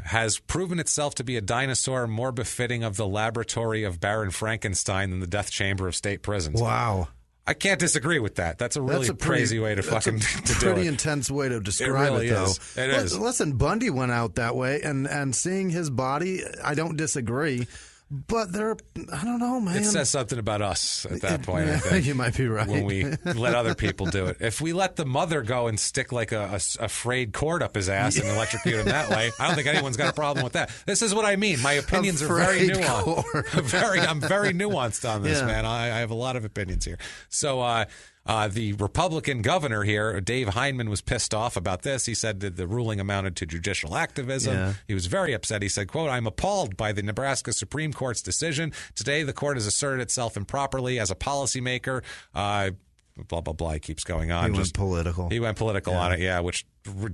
has proven itself to be a dinosaur more befitting of the laboratory of Baron Frankenstein than the death chamber of state prisons. Wow. I can't disagree with that. That's a really crazy way to fucking to do it. Pretty intense way to describe it, though. It is. Listen, Bundy went out that way, and seeing his body, I don't disagree. But I don't know, man. It says something about us at that point, I think. You might be right. When we let other people do it. If we let the mother go and stick like a frayed cord up his ass and electrocute him that way, I don't think anyone's got a problem with that. This is what I mean. My opinions are very nuanced. I'm very nuanced on this, man. I have a lot of opinions here. So, the Republican governor here, Dave Heinemann, was pissed off about this. He said that the ruling amounted to judicial activism. Yeah. He was very upset. He said, quote, "I'm appalled by the Nebraska Supreme Court's decision. Today, the court has asserted itself improperly as a policymaker." Blah, blah, blah. He keeps going on. He went political. He went political on it, which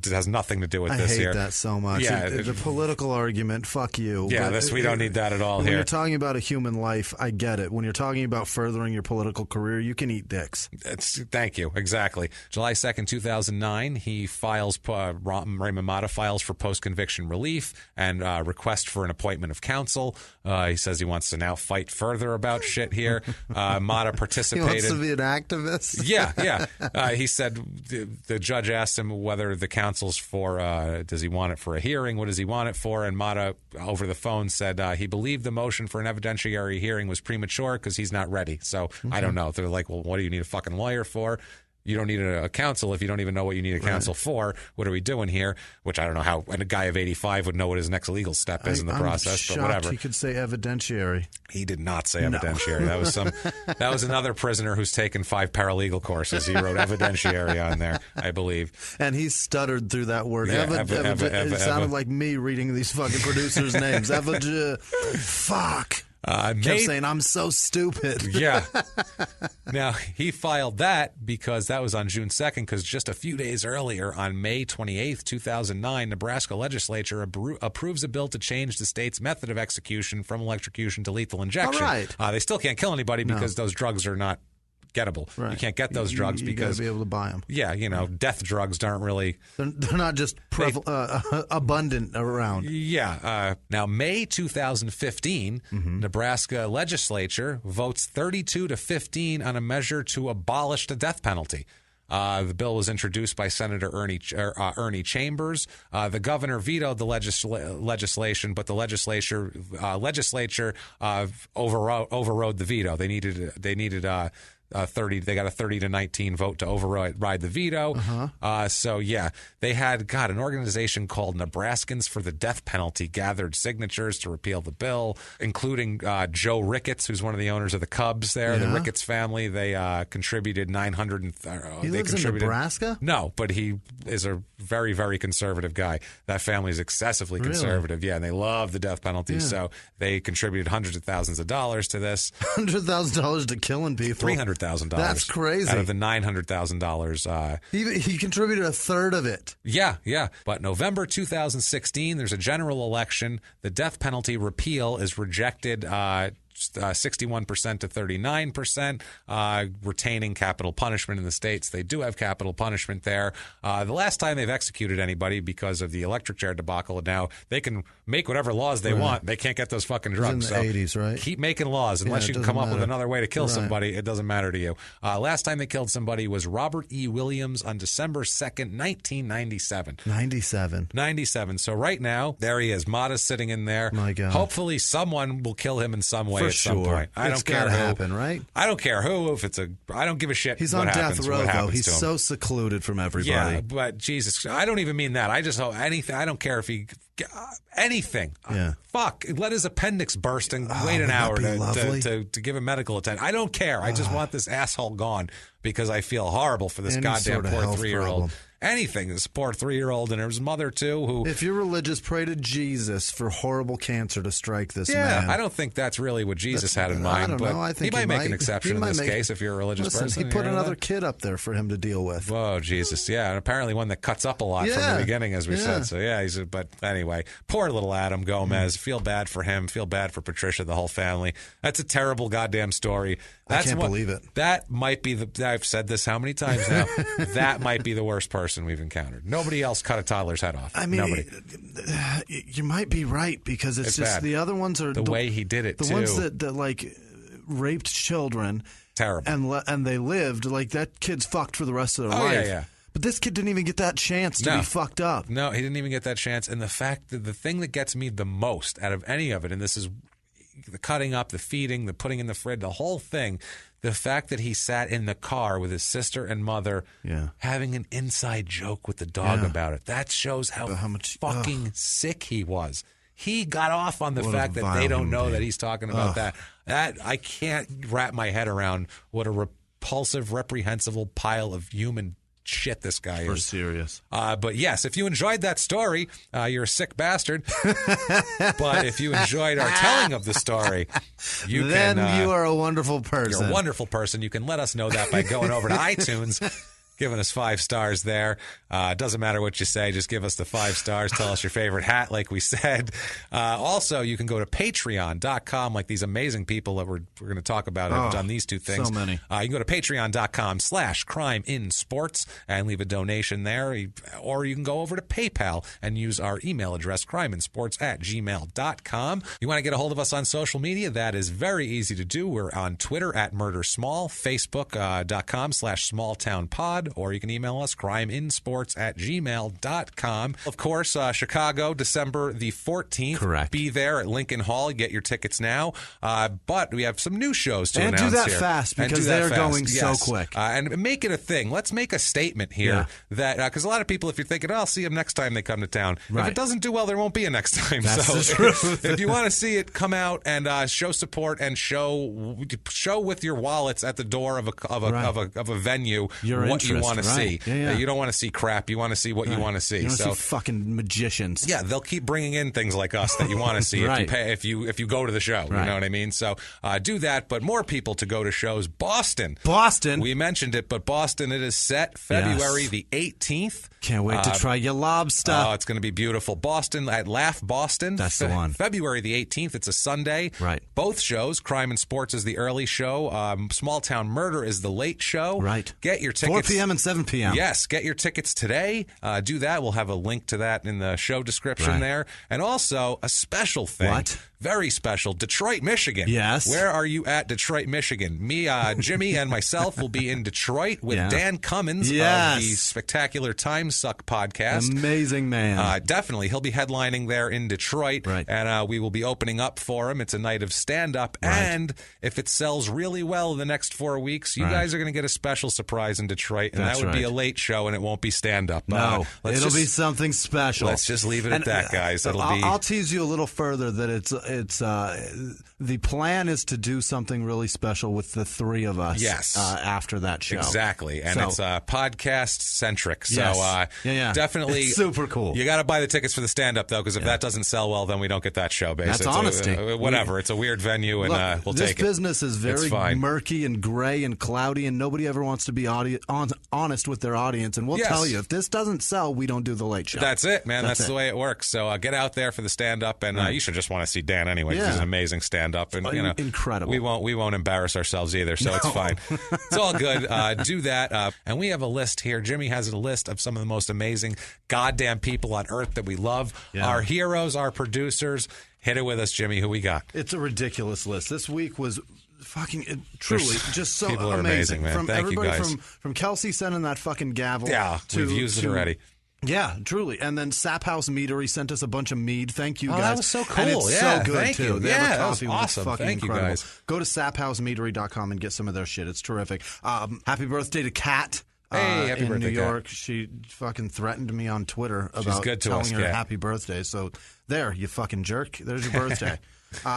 has nothing to do with this here. I hate that so much. Yeah, the political argument, fuck you. Yeah, we don't need that at all here. When you're talking about a human life, I get it. When you're talking about furthering your political career, you can eat dicks. Thank you. Exactly. July 2nd, 2009, he files, Raymond Mata files for post-conviction relief and request for an appointment of counsel. He says he wants to now fight further about shit here. Mata participated. He wants to be an activist? Yeah. He said the judge asked him whether the counsel's for, does he want it for a hearing? What does he want it for? And Mata, over the phone, said he believed the motion for an evidentiary hearing was premature because he's not ready. So I don't know. They're like, well, what do you need a fucking lawyer for? You don't need a counsel if you don't even know what you need a counsel for. What are we doing here? Which I don't know how a guy of 85 would know what his next legal step is in the process, but whatever. He could say evidentiary. He did not say evidentiary. No. That was another prisoner who's taken 5 paralegal courses. He wrote evidentiary on there, I believe. And he stuttered through that word. It sounded like me reading these fucking producers' names. Fuck. Kept saying, "I'm so stupid." Yeah. Now, he filed that because that was on June 2nd, because just a few days earlier, on May 28th, 2009, Nebraska legislature approves a bill to change the state's method of execution from electrocution to lethal injection. All right. They still can't kill anybody because those drugs are not gettable. Right. You can't get those drugs because you got to be able to buy them. Yeah, death drugs aren't really. They're not just abundant around. Yeah. Now, May 2015, Nebraska legislature votes 32-15 on a measure to abolish the death penalty. The bill was introduced by Senator Ernie Chambers. The governor vetoed the legislation, but the legislature overrode the veto. They needed 30. They got a 30-19 vote to override the veto. So yeah, they had an organization called Nebraskans for the Death Penalty gathered signatures to repeal the bill, including Joe Ricketts, who's one of the owners of the Cubs there. The Ricketts family, they contributed 900. He lives in Nebraska? No, but he is a very, very conservative guy. That family is excessively conservative. Yeah, and they love the death penalty. Yeah. So they contributed hundreds of thousands of dollars to this. $100,000 to killing people. $300,000. That's crazy. Out of the $900,000. He contributed a third of it. Yeah. But November 2016, there's a general election. The death penalty repeal is rejected 61% to 39%, retaining capital punishment in the states. They do have capital punishment there. The last time they've executed anybody because of the electric chair debacle, and now they can make whatever laws they want. They can't get those fucking drugs. It was in the 80s, right? Keep making laws. Unless you can come up with another way to kill somebody, it doesn't matter to you. Last time they killed somebody was Robert E. Williams on December 2nd, 1997. 97. So right now, there he is. Mata's sitting in there. My God. Hopefully someone will kill him in some way at some point. I don't care who. Happen, right? I don't care who. If it's I don't give a shit. He's on death row, though. He's so secluded from everybody. Yeah, but Jesus, I don't even mean that. I just hope anything. I don't care if he anything. Yeah. Fuck. Let his appendix burst and wait an hour to give him medical attention. I don't care. I just want this asshole gone because I feel horrible for this goddamn poor 3-year-old. Anything. This poor 3-year-old and his mother, too. Who, if you're religious, pray to Jesus for horrible cancer to strike this man. I don't think that's really what Jesus had in mind. I don't know. I think he might make an exception in this case if you're a religious person. He put another kid up there for him to deal with. Whoa, Jesus. Yeah, and apparently one that cuts up a lot from the beginning, as we said. So, but anyway, poor little Adam Gomez. Feel bad for him. Feel bad for Patricia, the whole family. That's a terrible goddamn story. I can't believe it. That might be I've said this how many times now? That might be the worst person we've encountered. Nobody else cut a toddler's head off. I mean, nobody. You might be right because it's just bad. The other ones are the way he did it. The ones that like raped children, terrible, and they lived like that. Kid's fucked for the rest of their life. Yeah. But this kid didn't even get that chance to be fucked up. No, he didn't even get that chance. And the fact that the thing that gets me the most out of any of it, and this is the cutting up, the feeding, the putting in the fridge, the whole thing. The fact that he sat in the car with his sister and mother having an inside joke with the dog about it. That shows how much fucking sick he was. He got off on the fact that they don't know that he's talking about that. That I can't wrap my head around what a repulsive, reprehensible pile of human shit this guy is. For serious. But yes, if you enjoyed that story, you're a sick bastard. But if you enjoyed our telling of the story, you are a wonderful person. You're a wonderful person. You can let us know that by going over to iTunes, giving us 5 stars there. Doesn't matter what you say. Just give us the 5 stars. Tell us your favorite hat, like we said. Also, you can go to patreon.com, like these amazing people that we're going to talk about have done these two things. So many. You can go to patreon.com/crimeinsports and leave a donation there. Or you can go over to PayPal and use our email address, crimeinsports@gmail.com. You want to get a hold of us on social media? That is very easy to do. We're on Twitter @MurderSmall, Facebook.com/SmallTownPod, or you can email us crimeinsports@gmail.com. Of course, Chicago, December the 14th. Correct. Be there at Lincoln Hall. Get your tickets now. But we have some new shows to announce here. And do that fast, because they're going so quick. And make it a thing. Let's make a statement here that, because a lot of people, if you're thinking, I'll see them next time they come to town. Right. If it doesn't do well, there won't be a next time. That's so the truth. if you want to see it, come out and show support and show with your wallets at the door of a venue what you want to see. Yeah. You don't want to see crap. You want to see what you want to see. You want to see fucking magicians. Yeah, they'll keep bringing in things like us that you want to see if you go to the show. You know what I mean? So do that. But more people to go to shows. Boston. We mentioned it, but Boston, it is set February the 18th. Can't wait to try your lobster. Oh, it's going to be beautiful. Boston at Laugh Boston. That's the one. February the 18th. It's a Sunday. Right. Both shows. Crime and Sports is the early show. Small Town Murder is the late show. Right. Get your tickets. 4 p.m. and 7 p.m. Yes. Get your tickets today. Do that. We'll have a link to that in the show description there. And also a special thing. What? Very special. Detroit, Michigan. Yes. Where are you at Detroit, Michigan? Me, Jimmy, and myself will be in Detroit with Dan Cummins of the Spectacular Time Suck podcast. Amazing man. Definitely. He'll be headlining there in Detroit. Right. And we will be opening up for him. It's a night of stand-up. Right. And if it sells really well in the next 4 weeks, you guys are going to get a special surprise in Detroit. And that would be a late show, and it won't be stand-up. No. It'll be something special. Let's just leave it at that, guys. I'll tease you a little further that it's the plan is to do something really special with the 3 of us. Yes. After that show. Exactly. And it's podcast centric. So definitely it's super cool. You got to buy the tickets for the stand up though, because if that doesn't sell well, then we don't get that show. Basically, that's honesty. Whatever. It's a weird venue, and we'll take it. This business is very murky and gray and cloudy, and nobody ever wants to be honest with their audience. And we'll tell you, if this doesn't sell, we don't do the late show. That's it, man. That's the way it works. So get out there for the stand up, and you should just want to see Dan anyway. He's an amazing stand up, and incredible. We won't embarrass ourselves either, so it's fine. It's all good. Do that, and we have a list here. Jimmy has a list of some of the most amazing goddamn people on earth that we love. Our heroes, our producers. Hit it with us, Jimmy. Who we got? It's a ridiculous list. This week was fucking truly just so people amazing. Man. From Thank everybody you guys. From Kelsey sending that fucking gavel. Yeah, we've used it already. Yeah, truly. And then Sap House Meadery sent us a bunch of mead. Thank you, guys. That was so cool. And it's so good, thank too. You. They have a that was coffee awesome. Fucking Thank incredible. You guys. Go to saphousemeadery.com and get some of their shit. It's terrific. Happy birthday to Kat. Hey, happy in birthday, New York. Kat. She fucking threatened me on Twitter about good to telling us, her Kat. happy birthday. So there, you fucking jerk. There's your birthday.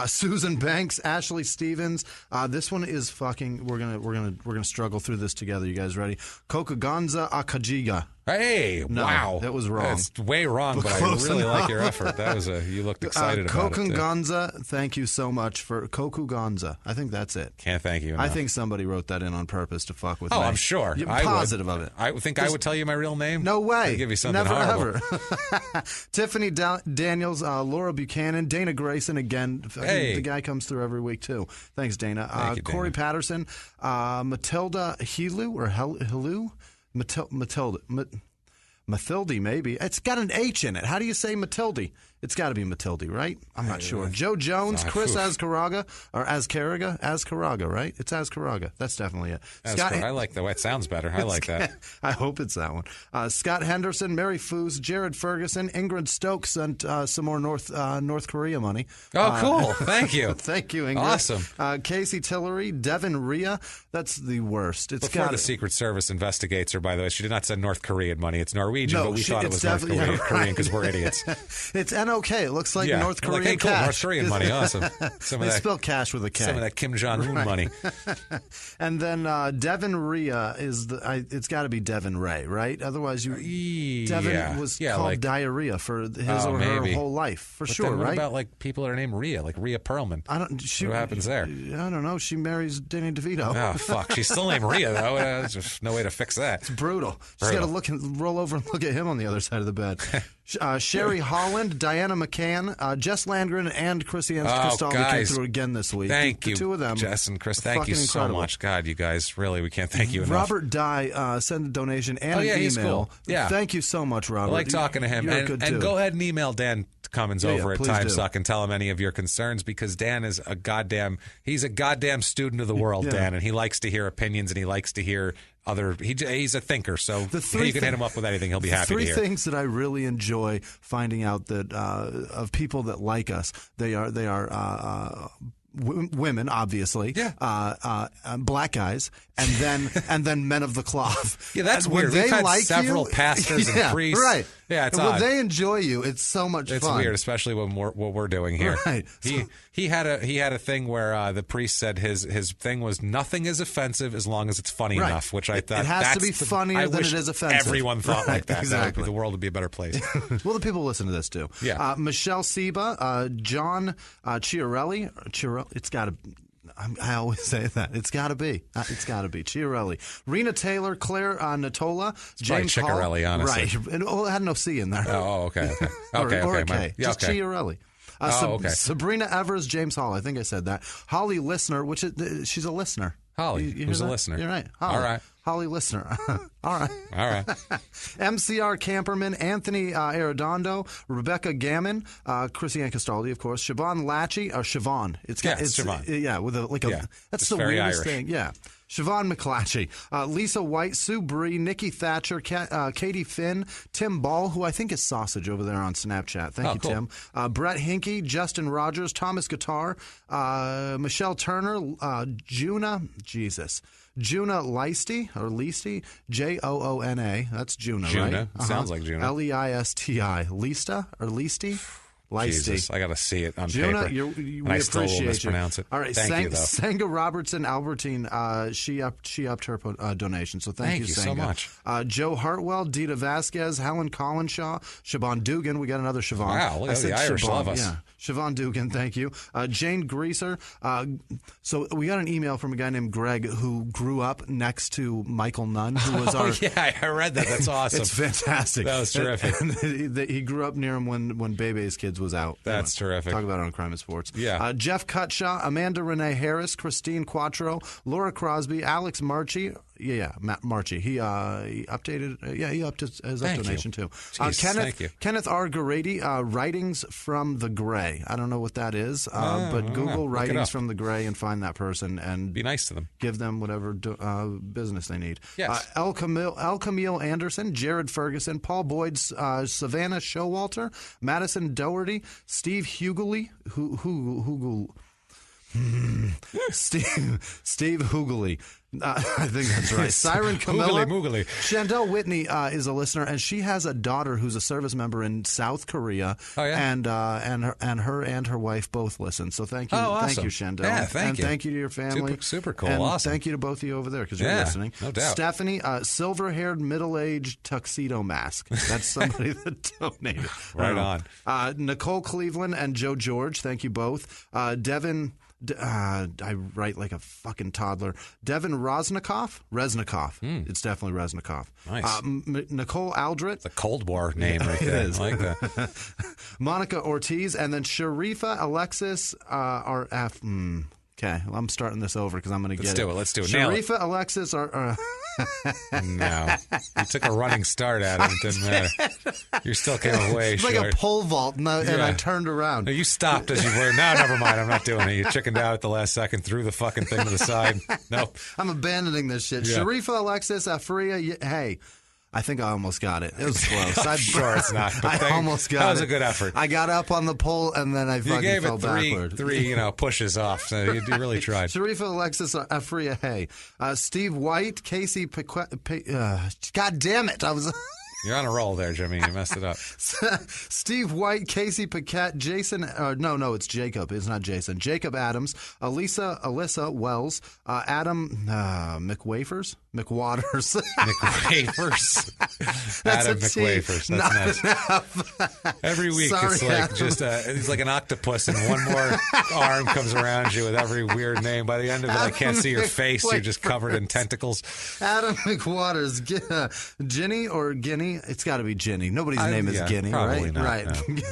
Susan Banks, Ashley Stevens. This one is fucking. We're gonna struggle through this together. You guys ready? Kokuganza Akajiga. Hey, No, wow. that was wrong. That's way wrong, but I really like your effort. That was you looked excited about it. Kokuganza, thank you so much for Kokuganza. I think that's it. Can't thank you enough. I think somebody wrote that in on purpose to fuck with me. Oh, I'm sure. You're positive of it. I think I would tell you my real name. No way. I'd give you something Never horrible. ever. Tiffany Daniels, Laura Buchanan, Dana Grayson again. Hey. The guy comes through every week too. Thanks, Dana. Thank you, Corey Dana. Patterson, Matilda Helu or Helu? Matilda, maybe. It's got an H in it. How do you say Matilda? It's got to be Matilde, right? I'm not sure. Joe Jones, Chris Azcaraga, right? It's Azcaraga. That's definitely it. I like the way it sounds better. I like that. I hope it's that one. Scott Henderson, Mary Foos, Jared Ferguson, Ingrid Stokes sent some more North Korea money. Oh, cool. Thank you. Thank you, Ingrid. Awesome. Casey Tillery, Devin Rhea. That's the worst. Before the Secret Service investigates her, by the way, she did not send North Korean money. It's Norwegian, but we thought it was North Korean because we're idiots. It's NOK. It looks like North Korean hey, cool, cash. North Korean money, awesome. They spell cash with a K. Some of that Kim Jong-un money. And then Devin Rhea it's got to be Devin Ray, right? Otherwise, Devin was called diarrhea for his or her whole life, for sure, then what right? about like people that are named Rhea, like Rhea Perlman? What happens there? I don't know. She marries Danny DeVito. Oh, fuck. She's still named Rhea, though. There's just no way to fix that. It's brutal. She's got to roll over and look at him on the other side of the bed. Sherry Holland, Diana McCann, Jess Landgren, and Chrissy Cristaldi came through again this week. Thank you. The two of them. Jess and Chris, thank you so much. God, you guys, really, we can't thank you enough. Robert Dye sent a donation and an email. He's cool. Yeah. Thank you so much, Robert. I like talking to him. And go ahead and email Dan Cummins over at TimeSuck and tell him any of your concerns, because Dan is he's a goddamn student of the world, Dan, and he likes to hear opinions and he likes to hear he's a thinker, so you can hit him up with anything. He'll be happy to hear. Three things that I really enjoy finding out that of people that like us, they are women, obviously, black guys, and then men of the cloth. Yeah, that's weird. We've had several pastors and priests. Right. Yeah, it's and odd. when they enjoy you, it's so much fun. It's weird, especially what we're doing here. Right. He had a thing where the priest said his thing was nothing is offensive as long as it's funny enough, which I thought it has to be funnier than it is offensive. Everyone thought like that. Exactly. The world would be a better place. Well, the people listen to this too. Yeah. Michelle Seba, John Chiarelli. It's got to. I always say that. It's got to be. It's got to be. Chiarelli. Rena Taylor, Claire Natola, James Chiccarelli, Hall. honestly. Right. It had no C in there. Oh, okay. Or a K. Just Chiarelli. Okay. Sabrina Evers, James Hall. I think I said that. Holly Listener, she's a listener. Holly, who's a listener. You're right. Holly. All right. Holly Listener. All right. MCR Camperman, Anthony Arredondo, Rebecca Gammon, Chrissy-Ann Castaldi, of course, Siobhan Latchy, or Siobhan. It's Siobhan. Yeah, with that's it's the very weirdest Irish thing. Yeah. Siobhan McClatchy, Lisa White, Sue Bree, Nikki Thatcher, Katie Finn, Tim Ball, who I think is Sausage over there on Snapchat. Thank you, cool. Tim. Brett Hinkey, Justin Rogers, Thomas Guitar, Michelle Turner, Juna Leisty, Joona. That's Juna, right? Juna. Sounds like Juna. Leisti. Lista or Leisty? Jesus, I got to see it on Juna, paper. we I still will appreciate you. mispronounce it. All right, thank you, though. Sanga Robertson Albertine, she upped her donation, so thank you, so much. Joe Hartwell, Dita Vasquez, Helen Collinshaw, Siobhan Dugan. We got another Siobhan. Wow, look at the Irish Siobhan, love us. Yeah, Siobhan Dugan, thank you. Jane Greaser. So we got an email from a guy named Greg who grew up next to Michael Nunn, who was yeah, I read that. That's awesome. It's fantastic. That was terrific. And he grew up near him when Bebe's Kids was out. That's terrific. Talk about it on Crime and Sports. Yeah. Jeff Cutshaw, Amanda Renee Harris, Christine Quattro, Laura Crosby, Alex Marchi. Matt Marchi. He updated. He upped his donation too. Jeez, Kenneth R. Garady, Writings from the Gray. I don't know what that is, but Google Writings from the Gray and find that person and be nice to them. Give them whatever business they need. Yes. El Camille Anderson, Jared Ferguson, Paul Boyd, Savannah Showalter, Madison Doherty, Steve Hughley, Steve Hughley. I think that's right. Siren Camilla. Moogly. Chandel Whitney is a listener, and she has a daughter who's a service member in South Korea. Oh, yeah? And her wife both listen. So thank you, awesome. Thank you, Chandel. Yeah, thank you. Thank you to your family. Super cool. And awesome. Thank you to both of you over there because you're listening. No doubt. Stephanie, silver-haired, middle-aged tuxedo mask. That's somebody that donated. Right on. Nicole Cleveland and Joe George. Thank you both. Devin. I write like a fucking toddler. Devin Resnikoff. It's definitely Resnikoff. Nice. Nicole Aldrit. It's a Cold War name right there. It is. I like that. Monica Ortiz, and then Sharifa Alexis RF. Okay, well, I'm starting this over because I'm going to get it. Let's do it. Sharifa, Alexis, or... No. You took a running start at it. It didn't matter. You still came away short. It's like a pole vault, and I turned around. No, you stopped as you were. No, never mind. I'm not doing it. You chickened out at the last second, threw the fucking thing to the side. Nope. I'm abandoning this shit. Yeah. Sharifa, Alexis, Afria, hey... I think I almost got it. It was close. I'm sure it's not. But I almost got it. That was a good effort. I got up on the pole, and then I fucking fell backward. Three pushes off. So you really tried. Sharifa, Alexis, Afria, hey. Steve White, Casey God damn it. I was... You're on a roll there, Jimmy. You messed it up. Steve White, Casey Paquette, Jason. No, it's Jacob. It's not Jason. Jacob Adams, Alyssa Wells, Adam McWafers. McWaters. McWafers. Adam McWafers. That's nice. Every week it's like Adam. It's like an octopus, and one more arm comes around you with every weird name. By the end of it, I can't see your face. You're just covered in tentacles. Adam McWaters. Ginny or Guinea? It's got to be Ginny. Nobody's name is Guinea, right? Not, right. No.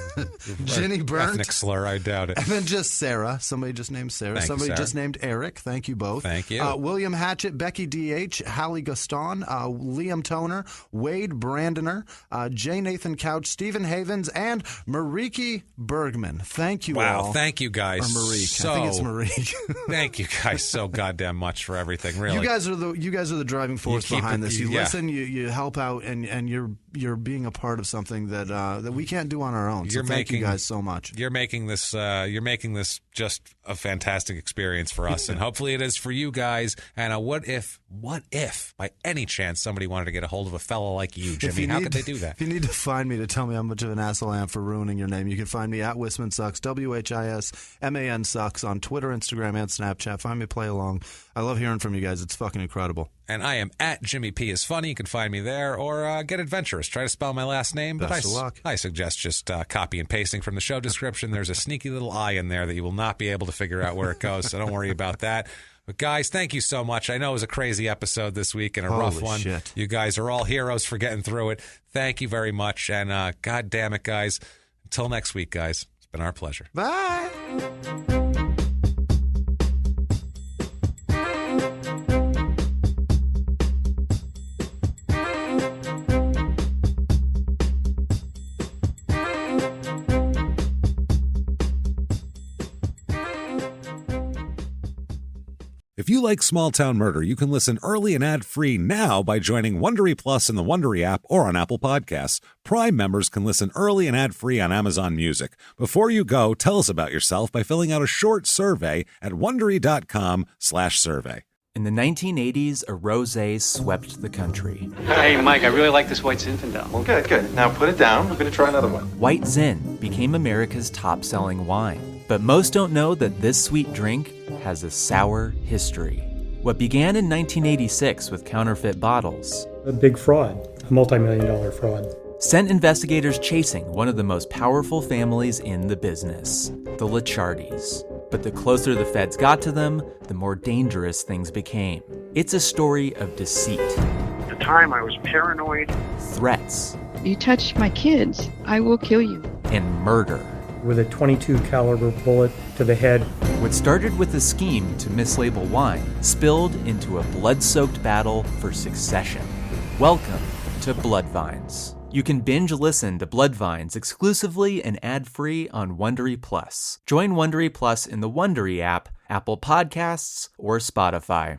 Ginny Burnt. Ethnic slur, I doubt it. And then just Sarah. Somebody just named Sarah. Somebody just named Eric. Thank you both. Thank you. William Hatchett, Becky D.H., Hallie Gaston, Liam Toner, Wade Brandoner, J. Nathan Couch, Stephen Havens, and Mariki Bergman. Thank you all. Wow, thank you guys. Or Marique. I think it's Marique. Thank you guys so goddamn much for everything. Really, you guys are the driving force behind this. You listen, you help out, and you're being a part of something that we can't do on our own. So thank you guys so much. You're making this just a fantastic experience for us, and hopefully it is for you guys. And what if by any chance somebody wanted to get a hold of a fella like you, Jimmy? How could they do that? If you need to find me to tell me how much of an asshole I am for ruining your name, you can find me at Whisman Sucks, WHISMAN Sucks on Twitter, Instagram, and Snapchat. Find me, play along. I love hearing from you guys. It's fucking incredible. And I am at Jimmy P is Funny. You can find me there, or get adventurous. Try to spell my last name. Best of luck. I suggest just copy and pasting from the show description. There's a sneaky little I in there that you will not be able to figure out where it goes, so don't worry about that. But guys, thank you so much. I know it was a crazy episode this week and a rough one. Shit. You guys are all heroes for getting through it. Thank you very much. And God damn it, guys. Until next week, guys. It's been our pleasure. Bye. If you like Small Town Murder, you can listen early and ad-free now by joining Wondery Plus in the Wondery app or on Apple Podcasts. Prime members can listen early and ad-free on Amazon Music. Before you go, tell us about yourself by filling out a short survey at Wondery.com/survey. In the 1980s, a rosé swept the country. Hey, Mike, I really like this White Zinfandel. Well, good. Now put it down. We're going to try another one. White Zin became America's top-selling wine. But most don't know that this sweet drink has a sour history. What began in 1986 with counterfeit bottles, a big fraud, a multi-million-dollar fraud, sent investigators chasing one of the most powerful families in the business, the Licciardis. But the closer the feds got to them, the more dangerous things became. It's a story of deceit. At the time, I was paranoid. Threats. You touch my kids, I will kill you. And murder. With a .22 caliber bullet to the head. What started with a scheme to mislabel wine spilled into a blood-soaked battle for succession. Welcome to Bloodvines. You can binge listen to Bloodvines exclusively and ad-free on Wondery Plus. Join Wondery Plus in the Wondery app, Apple Podcasts, or Spotify.